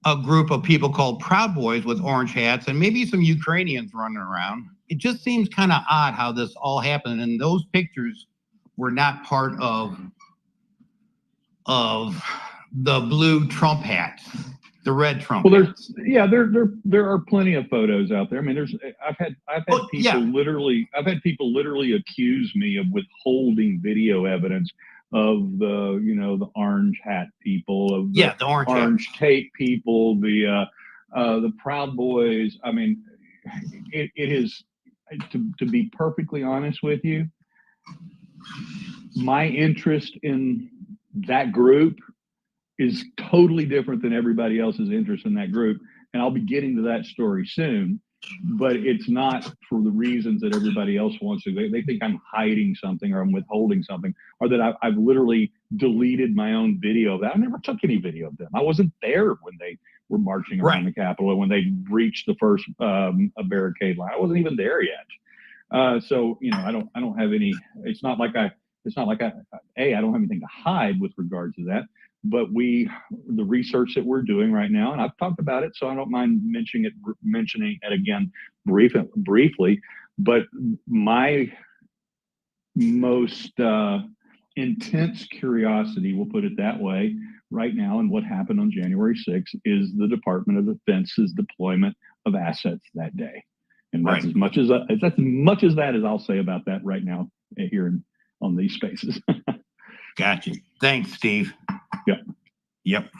a group of people called Proud Boys with orange hats and maybe some Ukrainians running around. It just seems kind of odd how this all happened, and those pictures were not part of the blue Trump hats, the red Trump hats. There are plenty of photos out there. I mean, I've had people literally accuse me of withholding video evidence of the orange hat people, of the orange tape people, the Proud Boys. I mean, it is, to be perfectly honest with you, my interest in that group is totally different than everybody else's interest in that group. And I'll be getting to that story soon, but it's not for the reasons that everybody else wants to. They think I'm hiding something or I'm withholding something, or that I've literally deleted my own video of that. I never took any video of them. I wasn't there when they were marching around the Capitol, when they reached the first barricade line. I wasn't even there yet. So I don't have any. It's not like I don't have anything to hide with regard to that. But the research that we're doing right now, and I've talked about it, so I don't mind mentioning it again briefly. But my most intense curiosity, we'll put it that way, right now, and what happened on January 6th is the Department of Defense's deployment of assets that day. And that's as much as that as I'll say about that right now here on these spaces. Gotcha. Thanks, Steve. Yep.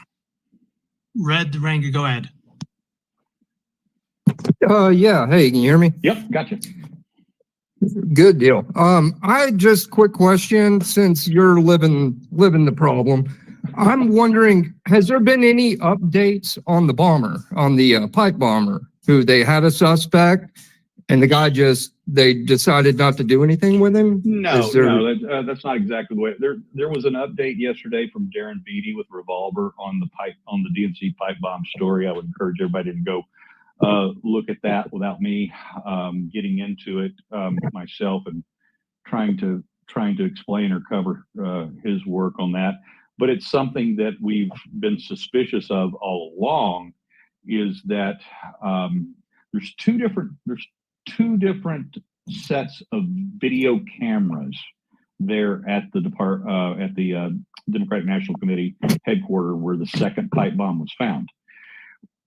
Red Ranger, go ahead. Yeah. Hey, can you hear me? Yep. Gotcha. Good deal. I just quick question, since you're living the problem. I'm wondering, has there been any updates on the bomber, on the pipe bomber, who they had a suspect and the guy they decided not to do anything with him? No, that's not exactly the way. There was an update yesterday from Darren Beatty with Revolver on the DNC pipe bomb story. I would encourage everybody to go look at that without me getting into it myself and trying to explain or cover his work on that. But it's something that we've been suspicious of all along, is that there's two different sets of video cameras there at the Democratic National Committee headquarters where the second pipe bomb was found.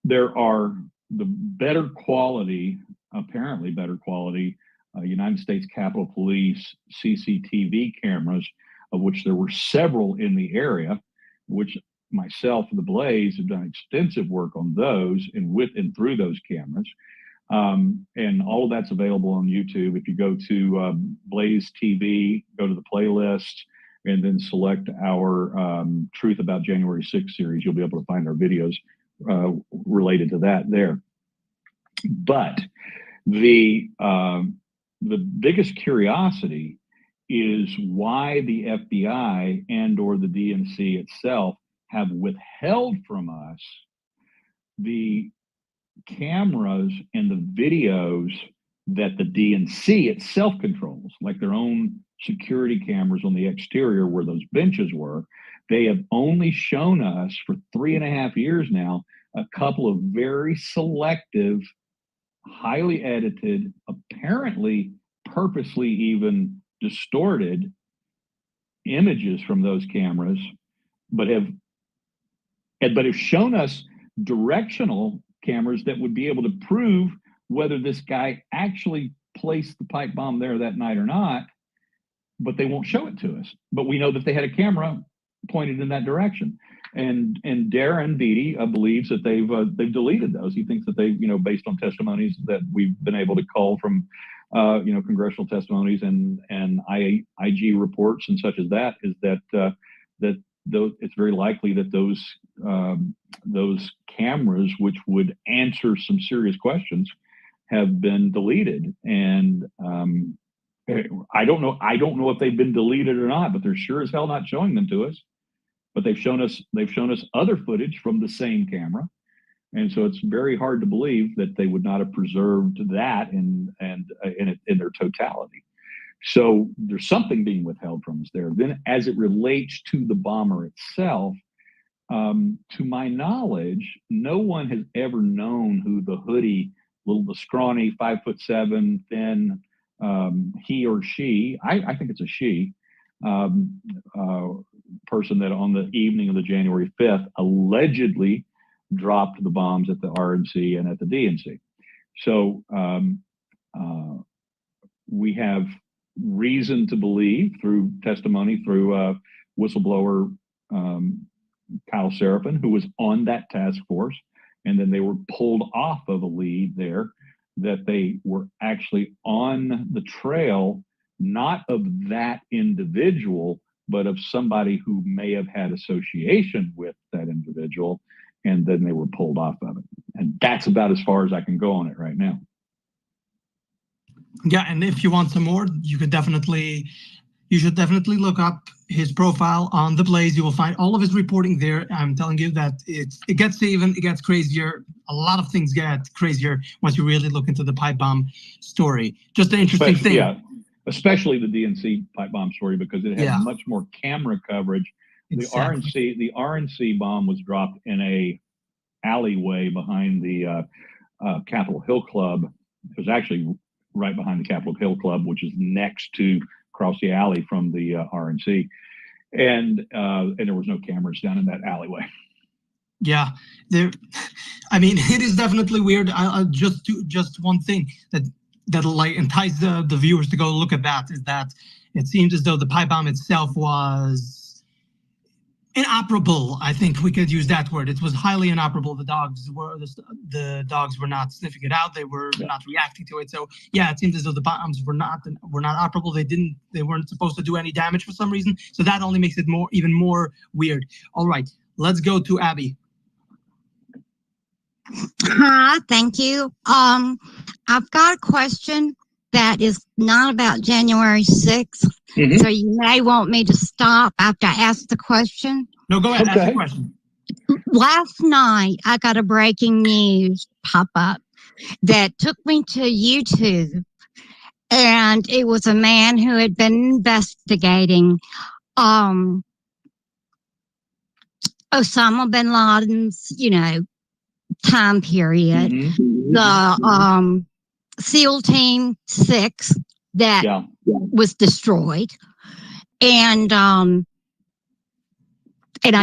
There are the better quality apparently better quality United States Capitol Police CCTV cameras, of which there were several in the area, which myself and the Blaze have done extensive work on those and with and through those cameras. And all of that's available on YouTube. If you go to Blaze TV, go to the playlist, and then select our Truth About January 6th series, you'll be able to find our videos related to that there. But the biggest curiosity is why the FBI and or the DNC itself have withheld from us the cameras and the videos that the DNC itself controls, like their own security cameras on the exterior where those benches were. They have only shown us for 3.5 years now a couple of very selective, highly edited, apparently purposely even distorted images from those cameras, but have shown us directional cameras that would be able to prove whether this guy actually placed the pipe bomb there that night or not, but they won't show it to us. But we know that they had a camera pointed in that direction. And Darren Beatty believes that they've deleted those. He thinks that they, based on testimonies that we've been able to call from, congressional testimonies and IG reports and such as that, is that it's very likely that those cameras, which would answer some serious questions, have been deleted. And I don't know if they've been deleted or not, but they're sure as hell not showing them to us. But they've shown us other footage from the same camera, and so it's very hard to believe that they would not have preserved that in their totality. So there's something being withheld from us there. Then, as it relates to the bomber itself, to my knowledge, no one has ever known who the hoodie, the scrawny, 5'7", thin, he or she, I think it's a she, person that on the evening of the January 5th allegedly dropped the bombs at the RNC and at the DNC. So we have reason to believe through testimony, through whistleblower Kyle Seraphin, who was on that task force, and then they were pulled off of a lead there, that they were actually on the trail, not of that individual, but of somebody who may have had association with that individual, and then they were pulled off of it. And that's about as far as I can go on it right now. Yeah, and if you want some more, you should definitely look up his profile on The Blaze. You will find all of his reporting there. I'm telling you that it gets crazier. A lot of things get crazier once you really look into the pipe bomb story. Just an interesting thing. Yeah, especially the DNC pipe bomb story, because it has much more camera coverage. Exactly. The RNC bomb was dropped in a alleyway behind the Capitol Hill Club. It was actually right behind the Capitol Hill Club, which is next to across the alley from the RNC, and there was no cameras down in that alleyway. Yeah, it is definitely weird. I'll just do one thing that'll like entice the viewers to go look at that, is that it seems as though the pipe bomb itself was inoperable. I think we could use that word. It was highly inoperable. The dogs were not sniffing it out. They were not reacting to it. So yeah, it seems as though the bombs were not operable. They weren't supposed to do any damage for some reason. So that only makes it even more weird. All right, let's go to Abby. Hi, thank you. I've got a question that is not about January 6th. Mm-hmm. So you may want me to stop after I ask the question. No, go ahead. Okay. Ask the question. Last night, I got a breaking news pop up that took me to YouTube, and it was a man who had been investigating Osama bin Laden's, time period. Mm-hmm. The SEAL Team 6 that was destroyed, and I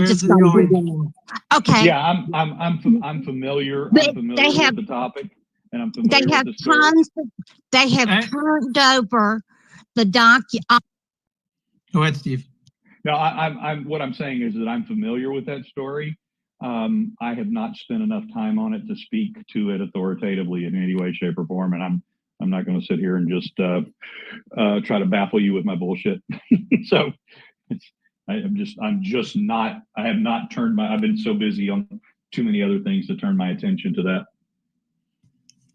just okay. Yeah, I'm familiar. I'm familiar with the topic. and I'm They familiar have with the story. they have turned over the Go ahead, Steve. No, I'm what I'm saying is that I'm familiar with that story. I have not spent enough time on it to speak to it authoritatively in any way, shape, or form, and I'm not going to sit here and just try to baffle you with my bullshit. So I'm just not. I have not turned my. I've been so busy on too many other things to turn my attention to that.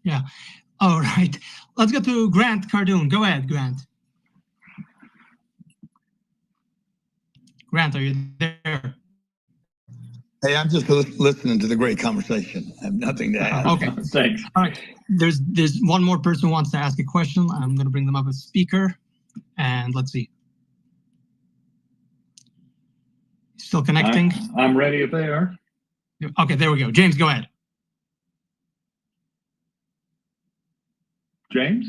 Yeah. All right. Let's go to Grant Cardoon. Go ahead, Grant. Grant, are you there? Hey, I'm just listening to the great conversation. I have nothing to add. Okay. Thanks. All right. There's one more person who wants to ask a question. I'm going to bring them up as speaker, and let's see. Still connecting? I'm ready if they are. Okay, there we go. James, go ahead. James?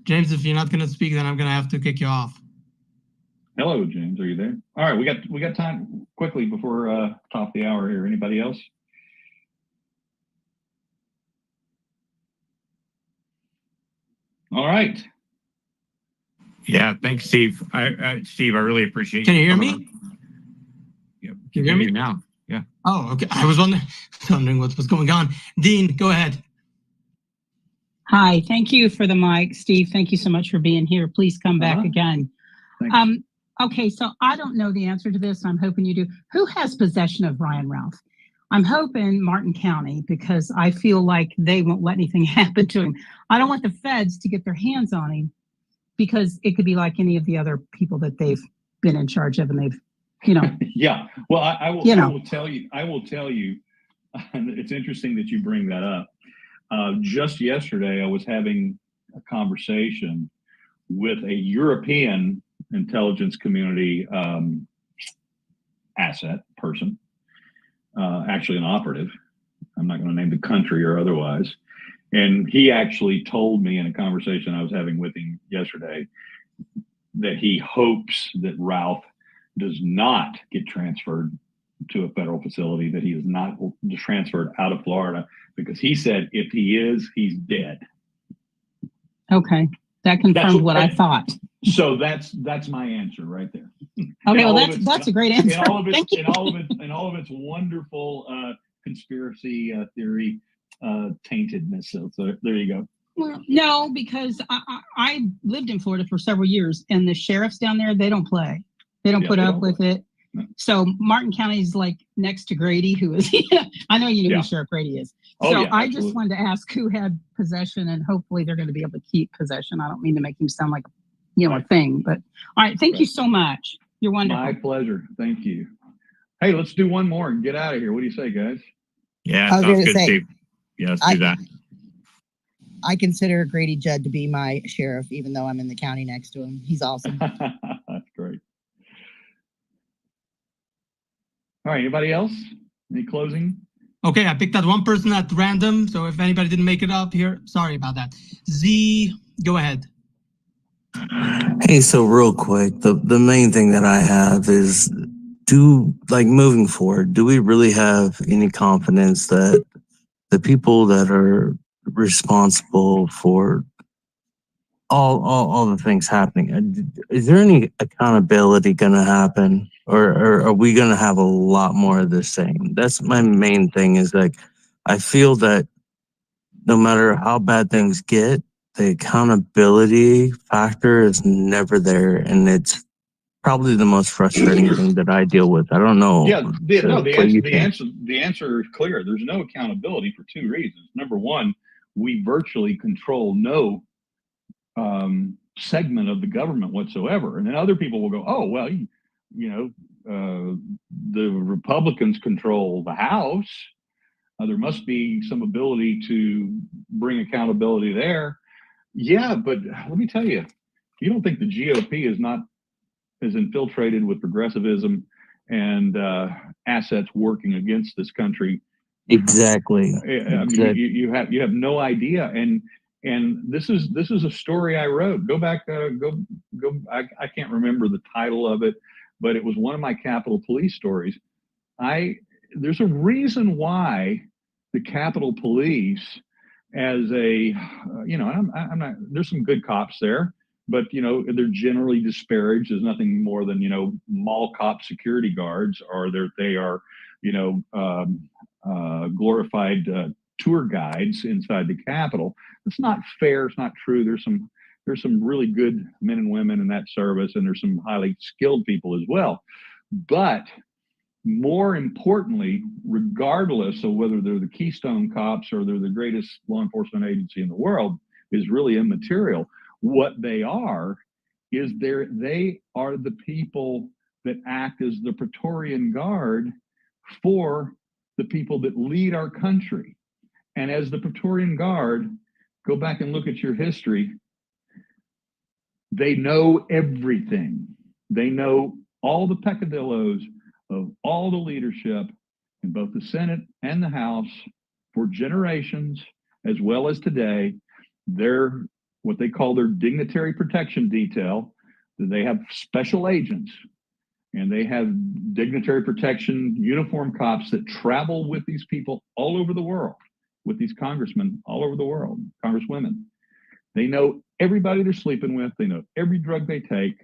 James, if you're not going to speak, then I'm going to have to kick you off. Hello, James. Are you there? All right, we got time quickly before top of the hour here. Anybody else? All right. Yeah, thanks, Steve. Steve, I really appreciate. Can you hear me? Yep. Can you hear me now? Yeah. Oh, okay. I was wondering what's going on. Dean, go ahead. Hi, thank you for the mic. Steve, thank you so much for being here. Please come back again. Thanks. Okay, so I don't know the answer to this. I'm hoping you do. Who has possession of Ryan Ralph? I'm hoping Martin County, because I feel like they won't let anything happen to him. I don't want the feds to get their hands on him, because it could be like any of the other people that they've been in charge of, and they've, Yeah. Well, I will. You know. I will tell you. It's interesting that you bring that up. Just yesterday, I was having a conversation with a European intelligence community asset person, actually an operative. I'm not going to name the country or otherwise. And he actually told me in a conversation I was having with him yesterday that he hopes that Ralph does not get transferred to a federal facility, that he is not transferred out of Florida, because he said if he is, he's dead. Okay, that confirmed what I thought. So that's my answer right there. Okay, well that's a great answer. Thank you. In all of its wonderful conspiracy theory taintedness. So there you go. Well, no, because I lived in Florida for several years, and the sheriffs down there, they don't play. They don't put up with it. No. So Martin County is like next to Grady, who is, I know you know who Sheriff Grady is. So I just wanted to ask who had possession, and hopefully they're going to be able to keep possession. I don't mean to make him sound like, a thing, but all right. Thank you so much. You're wonderful. My pleasure. Thank you. Hey, let's do one more and get out of here. What do you say, guys? Yeah, sounds good, Steve. Yeah, let's do that. I consider Grady Judd to be my sheriff, even though I'm in the county next to him. He's awesome. That's great. All right, anybody else? Any closing? Okay, I picked out one person at random, so if anybody didn't make it up here, sorry about that. Z, go ahead. Hey, so real quick, the main thing that I have is, moving forward, do we really have any confidence that the people that are responsible for all the things happening, is there any accountability going to happen, or are we going to have a lot more of the same? That's my main thing, is like, I feel that no matter how bad things get, the accountability factor is never there, and it's probably the most frustrating thing that I deal with. I don't know. Yeah, the answer is clear. There's no accountability for two reasons. Number one, we virtually control no segment of the government whatsoever, and then other people will go, oh well, the Republicans control the House. There must be some ability to bring accountability there. Yeah, but let me tell you, you don't think the GOP is infiltrated with progressivism and assets working against this country? Exactly. I mean, you have no idea. And this is a story I wrote. Go back. I can't remember the title of it, but it was one of my Capitol Police stories. There's a reason why the Capitol Police as a, I'm not, there's some good cops there, but, they're generally disparaged as nothing more than, mall cop security guards, or they are, glorified tour guides inside the Capitol. It's not fair. It's not true. There's some really good men and women in that service, and there's some highly skilled people as well. But more importantly, regardless of whether they're the Keystone Cops or they're the greatest law enforcement agency in the world, is really immaterial. What they are is they are the people that act as the Praetorian Guard for the people that lead our country. And as the Praetorian Guard, go back and look at your history, they know everything. They know all the peccadillos of all the leadership in both the Senate and the House for generations, as well as today. They're what they call their dignitary protection detail. They have special agents, and they have dignitary protection uniform cops that travel with these people all over the world, with these congressmen all over the world, congresswomen. They know everybody they're sleeping with. They know every drug they take.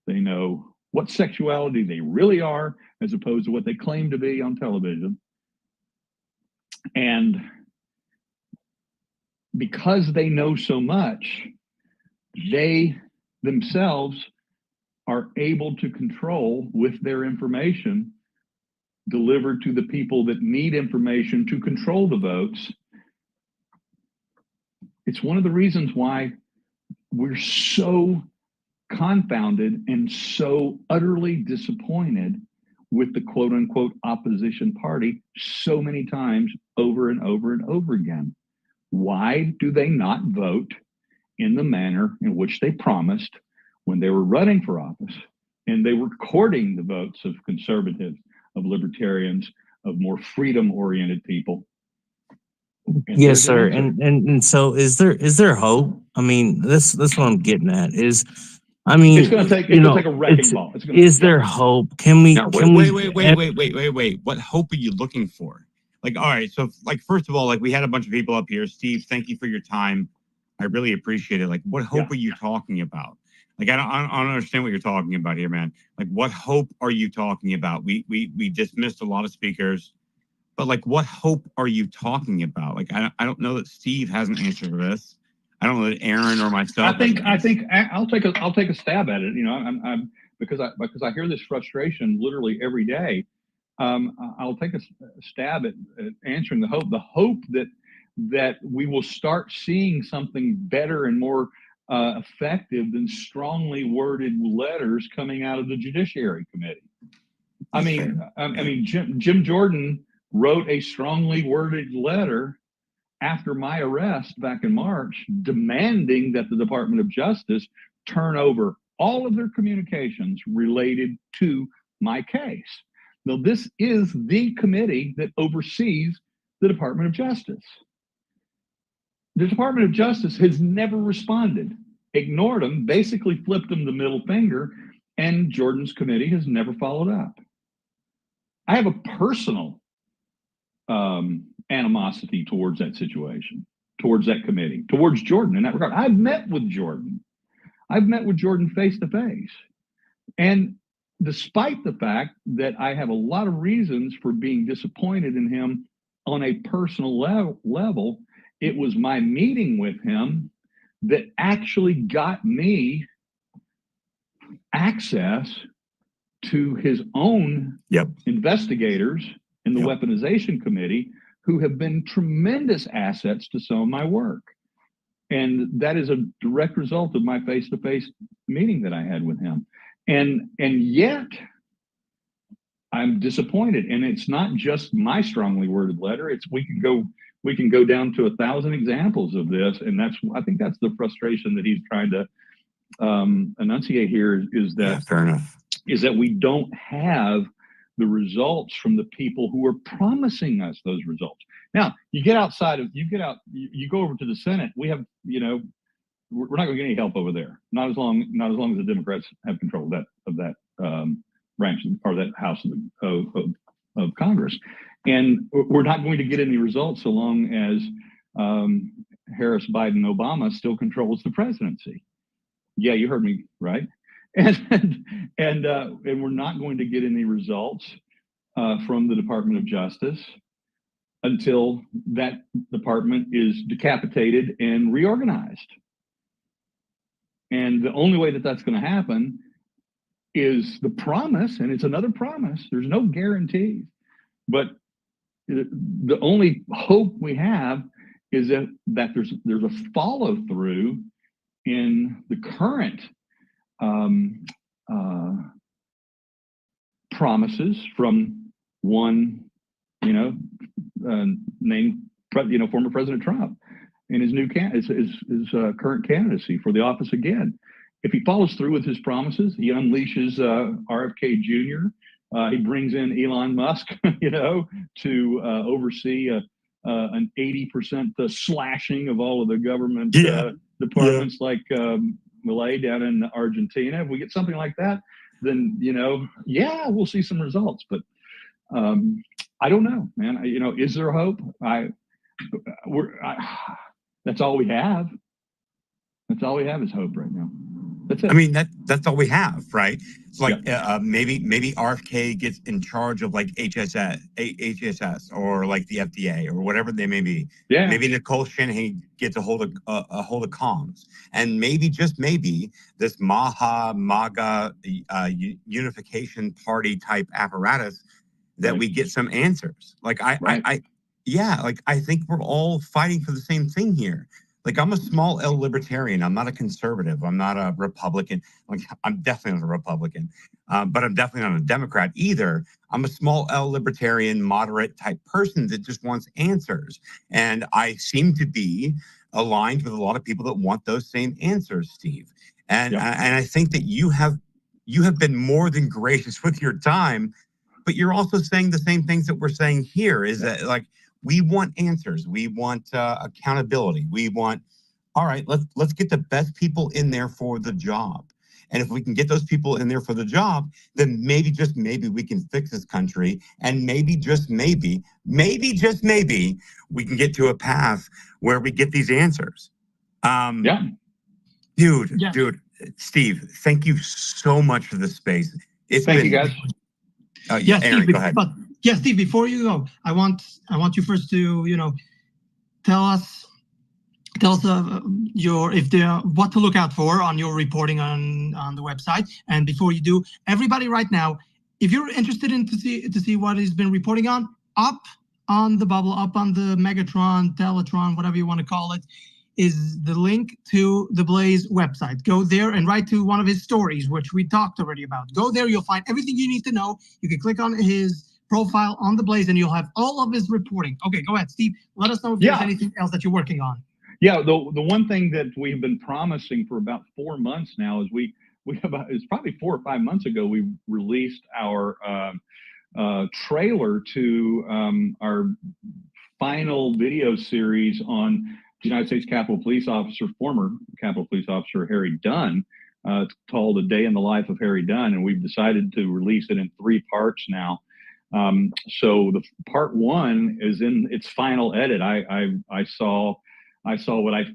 They know what sexuality they really are, as opposed to what they claim to be on television. And because they know so much, they themselves are able to control, with their information delivered to the people that need information to control the votes. It's one of the reasons why we're so confounded and so utterly disappointed with the quote unquote opposition party so many times over and over and over again. Why do they not vote in the manner in which they promised when they were running for office, and they were courting the votes of conservatives, of libertarians, of more freedom-oriented people? Yes, sir. And so is there hope? I mean, this what I'm getting at is, I mean, it's going to take a wrecking ball. Is there hope? Can we? No, wait. What hope are you looking for? Like, all right. So, like, first of all, like, we had a bunch of people up here. Steve, thank you for your time. I really appreciate it. Like, what hope are you talking about? Like, I don't understand what you're talking about here, man. Like, what hope are you talking about? We dismissed a lot of speakers, but like, what hope are you talking about? Like, I don't know that Steve has an answer for this. I don't know that Aaron or myself. I think I'll take a stab at it. I'm because I hear this frustration literally every day. I'll take a stab at answering the hope that we will start seeing something better and more effective than strongly worded letters coming out of the Judiciary Committee. I mean, Jim Jordan wrote a strongly worded letter after my arrest back in March, demanding that the Department of Justice turn over all of their communications related to my case. Now, this is the committee that oversees the Department of Justice. The Department of Justice has never responded, ignored them, basically flipped them the middle finger, and Jordan's committee has never followed up. I have a personal animosity towards that situation, towards that committee, towards Jordan in that regard. I've met with Jordan. I've met with Jordan face to face. And despite the fact that I have a lot of reasons for being disappointed in him on a personal level, it was my meeting with him that actually got me access to his own investigators in the weaponization committee, who have been tremendous assets to some of my work. And that is a direct result of my face-to-face meeting that I had with him. And yet I'm disappointed. And it's not just my strongly worded letter. We can go down to 1,000 examples of this. And I think that's the frustration that he's trying to enunciate here, is that fair enough. Is that we don't have the results from the people who are promising us those results. Now, you go over to the Senate. We have, we're not going to get any help over there. Not as long as the Democrats have control of that branch or that house of Congress. And we're not going to get any results so long as Harris, Biden, Obama still controls the presidency. Yeah, you heard me right. And we're not going to get any results from the Department of Justice until that department is decapitated and reorganized. And the only way that that's going to happen is the promise, and it's another promise. There's no guarantee, but the only hope we have is that there's a follow through in the current promises from one, named, former President Trump in his his current candidacy for the office again. If he follows through with his promises, he unleashes RFK Jr. He brings in Elon Musk, to oversee an 80% slashing of all of the government departments, like Malay down in Argentina. If we get something like that, then we'll see some results. But I don't know, man. Is there hope? That's all we have. That's all we have is hope right now. That's it. I mean, that's all we have, right? It's like maybe RFK gets in charge of like HHS or like the FDA or whatever they may be. Yeah. Maybe Nicole Shanahan gets a hold of comms, and maybe just maybe this MAGA unification party type apparatus that we get some answers. Like I think we're all fighting for the same thing here. Like, I'm a small L libertarian. I'm not a conservative. I'm not a Republican. Like, I'm definitely not a Republican, but I'm definitely not a Democrat either. I'm a small L libertarian, moderate type person that just wants answers. And I seem to be aligned with a lot of people that want those same answers, Steve. And I think that you have been more than gracious with your time, but you're also saying the same things that we're saying here, is that, like, we want answers. We want accountability. We want, all right, let's get the best people in there for the job. And if we can get those people in there for the job, then maybe, just maybe, we can fix this country. And maybe, just maybe, we can get to a path where we get these answers. Dude, Steve, thank you so much for this space. Thank you, guys. Aaron, go ahead. Yeah, Steve, before you go, I want you first to, tell us what to look out for on your reporting on the website. And before you do, everybody right now, if you're interested to see what he's been reporting on, up on the bubble, up on the Megatron, Teletron, whatever you want to call it, is the link to the Blaze website. Go there and write to one of his stories, which we talked already about. Go there, you'll find everything you need to know. You can click on his profile on the Blaze and you'll have all of his reporting. Okay, go ahead, Steve. Let us know if there's anything else that you're working on. Yeah, the one thing that we've been promising for about 4 months now is it's probably 4 or 5 months ago, we released our trailer to our final video series on the United States former Capitol Police Officer Harry Dunn. It's called A Day in the Life of Harry Dunn, and we've decided to release it in 3 parts now. So the part 1 is in its final edit. I saw what I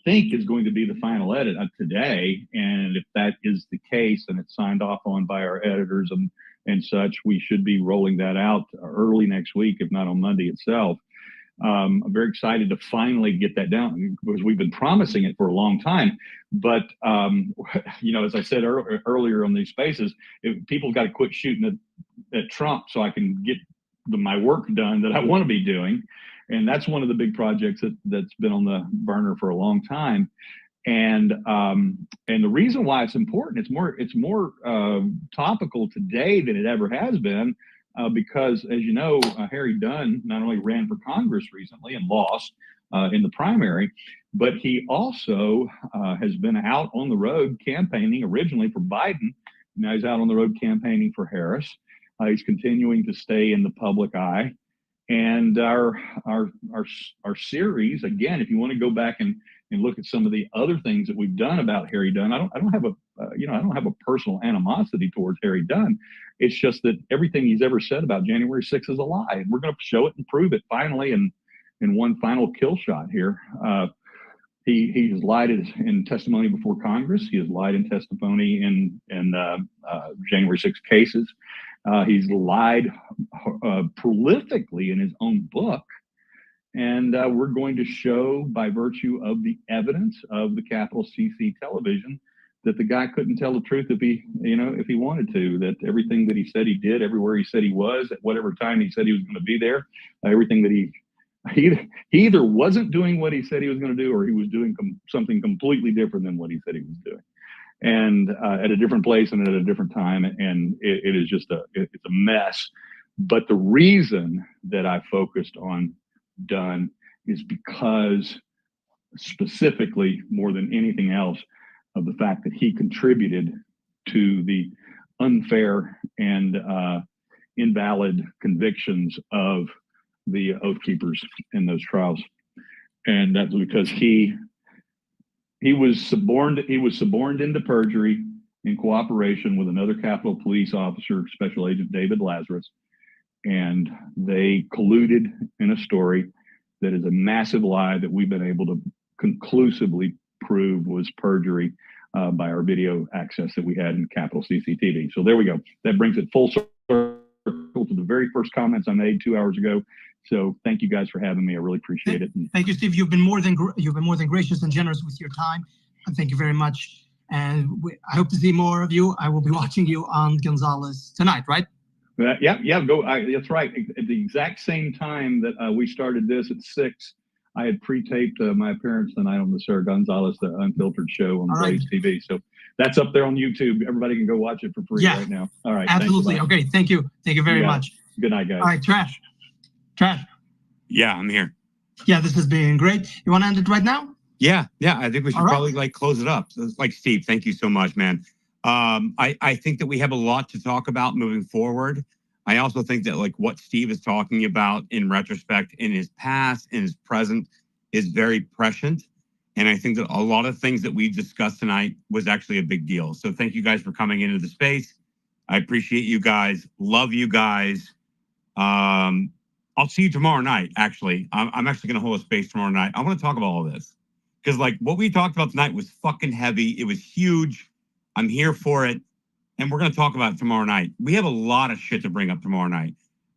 think is going to be the final edit today, and if that is the case and it's signed off on by our editors and such, we should be rolling that out early next week, if not on Monday itself. I'm very excited to finally get that down because we've been promising it for a long time. But, as I said earlier on these spaces, people got to quit shooting at Trump so I can get my work done that I want to be doing. And that's one of the big projects that's been on the burner for a long time. And the reason why it's important, it's more topical today than it ever has been. Because, as you know, Harry Dunn not only ran for Congress recently and lost in the primary, but he also has been out on the road campaigning originally for Biden. Now he's out on the road campaigning for Harris. He's continuing to stay in the public eye. And our series, again, if you want to go back and and look at some of the other things that we've done about Harry Dunn, I don't have a I don't have a personal animosity towards Harry Dunn. It's just that everything he's ever said about January 6th is a lie. And we're going to show it and prove it finally in one final kill shot here. He has lied in testimony before Congress. He has lied in testimony in January 6th cases. He's lied prolifically in his own book. And we're going to show by virtue of the evidence of the Capitol CC television that the guy couldn't tell the truth if he wanted to, that everything that he said he did, everywhere he said he was, at whatever time he said he was going to be there, everything that he either wasn't doing what he said he was going to do, or he was doing something completely different than what he said he was doing, and at a different place and at a different time. And it is just it's a mess. But the reason that I focused on Dunn is because, specifically more than anything else, of the fact that he contributed to the unfair and invalid convictions of the Oath Keepers in those trials. And that's because he was suborned into perjury in cooperation with another Capitol Police officer, Special Agent David Lazarus, and they colluded in a story that is a massive lie that we've been able to conclusively prove was perjury by our video access that we had in Capitol CCTV. So there we go. That brings it full circle to the very first comments I made 2 hours ago. So thank you guys for having me. I really appreciate it. Thank you, Steve. You've been more than gracious and generous with your time. And thank you very much. And I hope to see more of you. I will be watching you on Gonzalez tonight, right? Yeah, go. That's right. At the exact same time that we started this at 6, I had pre-taped my appearance tonight on the Sarah Gonzalez, the Unfiltered show on Blaze TV. So that's up there on YouTube. Everybody can go watch it for free right now. All right. Absolutely. Okay. Thank you. Thank you very much. Good night, guys. All right, Trash. Yeah, I'm here. Yeah, this has been great. You want to end it right now? Yeah. I think we should probably close it up. So it's Steve, thank you so much, man. I think that we have a lot to talk about moving forward. I also think that what Steve is talking about in retrospect, in his past, in his present, is very prescient. And I think that a lot of things that we've discussed tonight was actually a big deal. So thank you guys for coming into the space. I appreciate you guys. Love you guys. I'll see you tomorrow night, actually. I'm actually going to hold a space tomorrow night. I want to talk about all this. Because what we talked about tonight was fucking heavy. It was huge. I'm here for it. And we're going to talk about it tomorrow night. We have a lot of shit to bring up tomorrow night.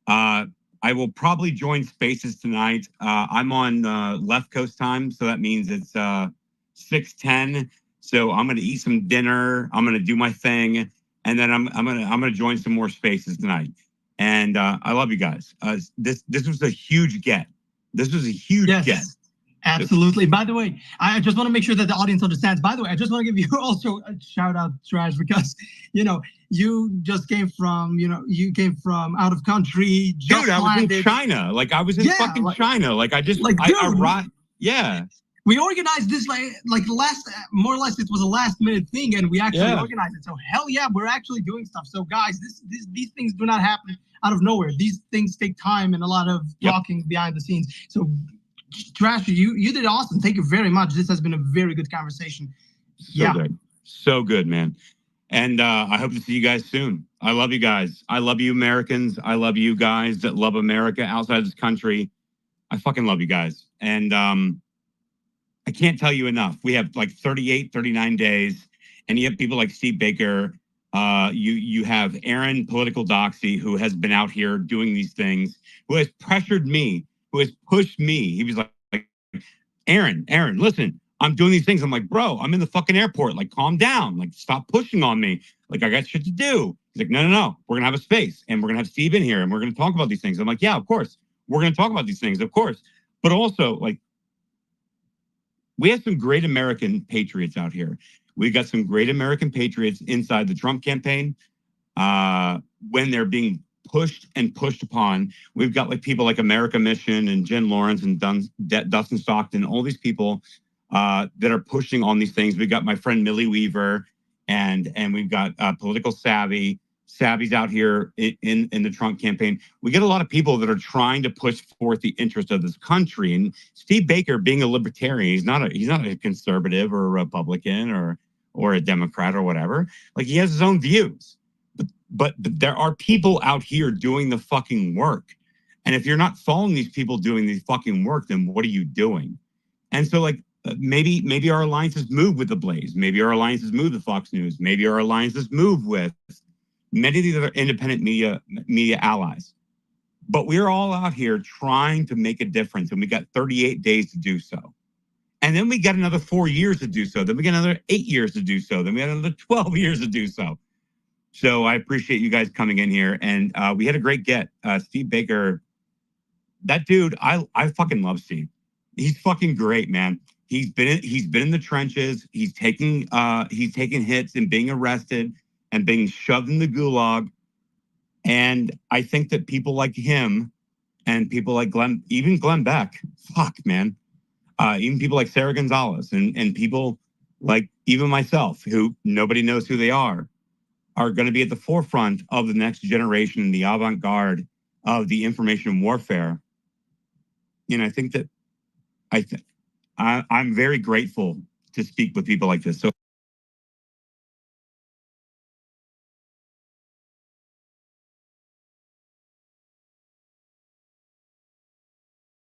I will probably join spaces tonight. I'm on left coast time, so that means it's 6:10. So I'm going to eat some dinner. I'm going to do my thing, and then I'm going to join some more spaces tonight. And I love you guys. This was a huge get. This was a huge get. Absolutely. By the way, I just want to make sure that the audience understands. By the way, I just want to give you also a shout out, Trash, because you just came from out of country. Dude, I was in China. I was in fucking China. I arrived. Yeah. We organized this more or less it was a last minute thing, and we actually organized it. So hell yeah, we're actually doing stuff. So guys, these things do not happen out of nowhere. These things take time and a lot of talking behind the scenes. So Trash, you did awesome. Thank you very much. This has been a very good conversation. So good, man. And I hope to see you guys soon. I love you guys. I love you, Americans. I love you guys that love America outside this country. I fucking love you guys. And I can't tell you enough. We have 38, 39 days. And you have people like Steve Baker. You have Aron Politidoxy, who has been out here doing these things, who has pressured me, who has pushed me. He was like, Aron, listen, I'm doing these things. I'm like, bro, I'm in the fucking airport. Calm down. Stop pushing on me. I got shit to do. He's like, no. We're going to have a space, and we're going to have Steve in here, and we're going to talk about these things. I'm like, yeah, of course. We're going to talk about these things, of course. But also, we have some great American patriots out here. We got some great American patriots inside the Trump campaign. When they're being pushed upon. We've got people like America Mission and Jen Lawrence and Dustin Stockton, all these people that are pushing on these things. We've got my friend Millie Weaver, and we've got Political Savvy. savvies out here in the Trump campaign. We get a lot of people that are trying to push forth the interest of this country. And Steve Baker, being a libertarian, he's not a conservative or a Republican or a Democrat or whatever. Like, he has his own views. But there are people out here doing the fucking work. And if you're not following these people doing the fucking work, then what are you doing? And so, like, maybe our alliances move with the Blaze. Maybe our alliances move with Fox News. Maybe our alliances move with many of these other independent media allies. But we're all out here trying to make a difference, and we got 38 days to do so. And then we got another 4 years to do so. Then we got another 8 years to do so. Then we got another 12 years to do so. So I appreciate you guys coming in here, and we had a great get. Steve Baker, that dude, I fucking love Steve. He's fucking great, man. He's been in the trenches. He's taking hits and being arrested and being shoved in the gulag. And I think that people like him and people like Glenn Beck, fuck, man. Even people like Sarah Gonzalez and people like even myself, who nobody knows who they are going to be at the forefront of the next generation, the avant-garde of the information warfare. And I think that I'm very grateful to speak with people like this. So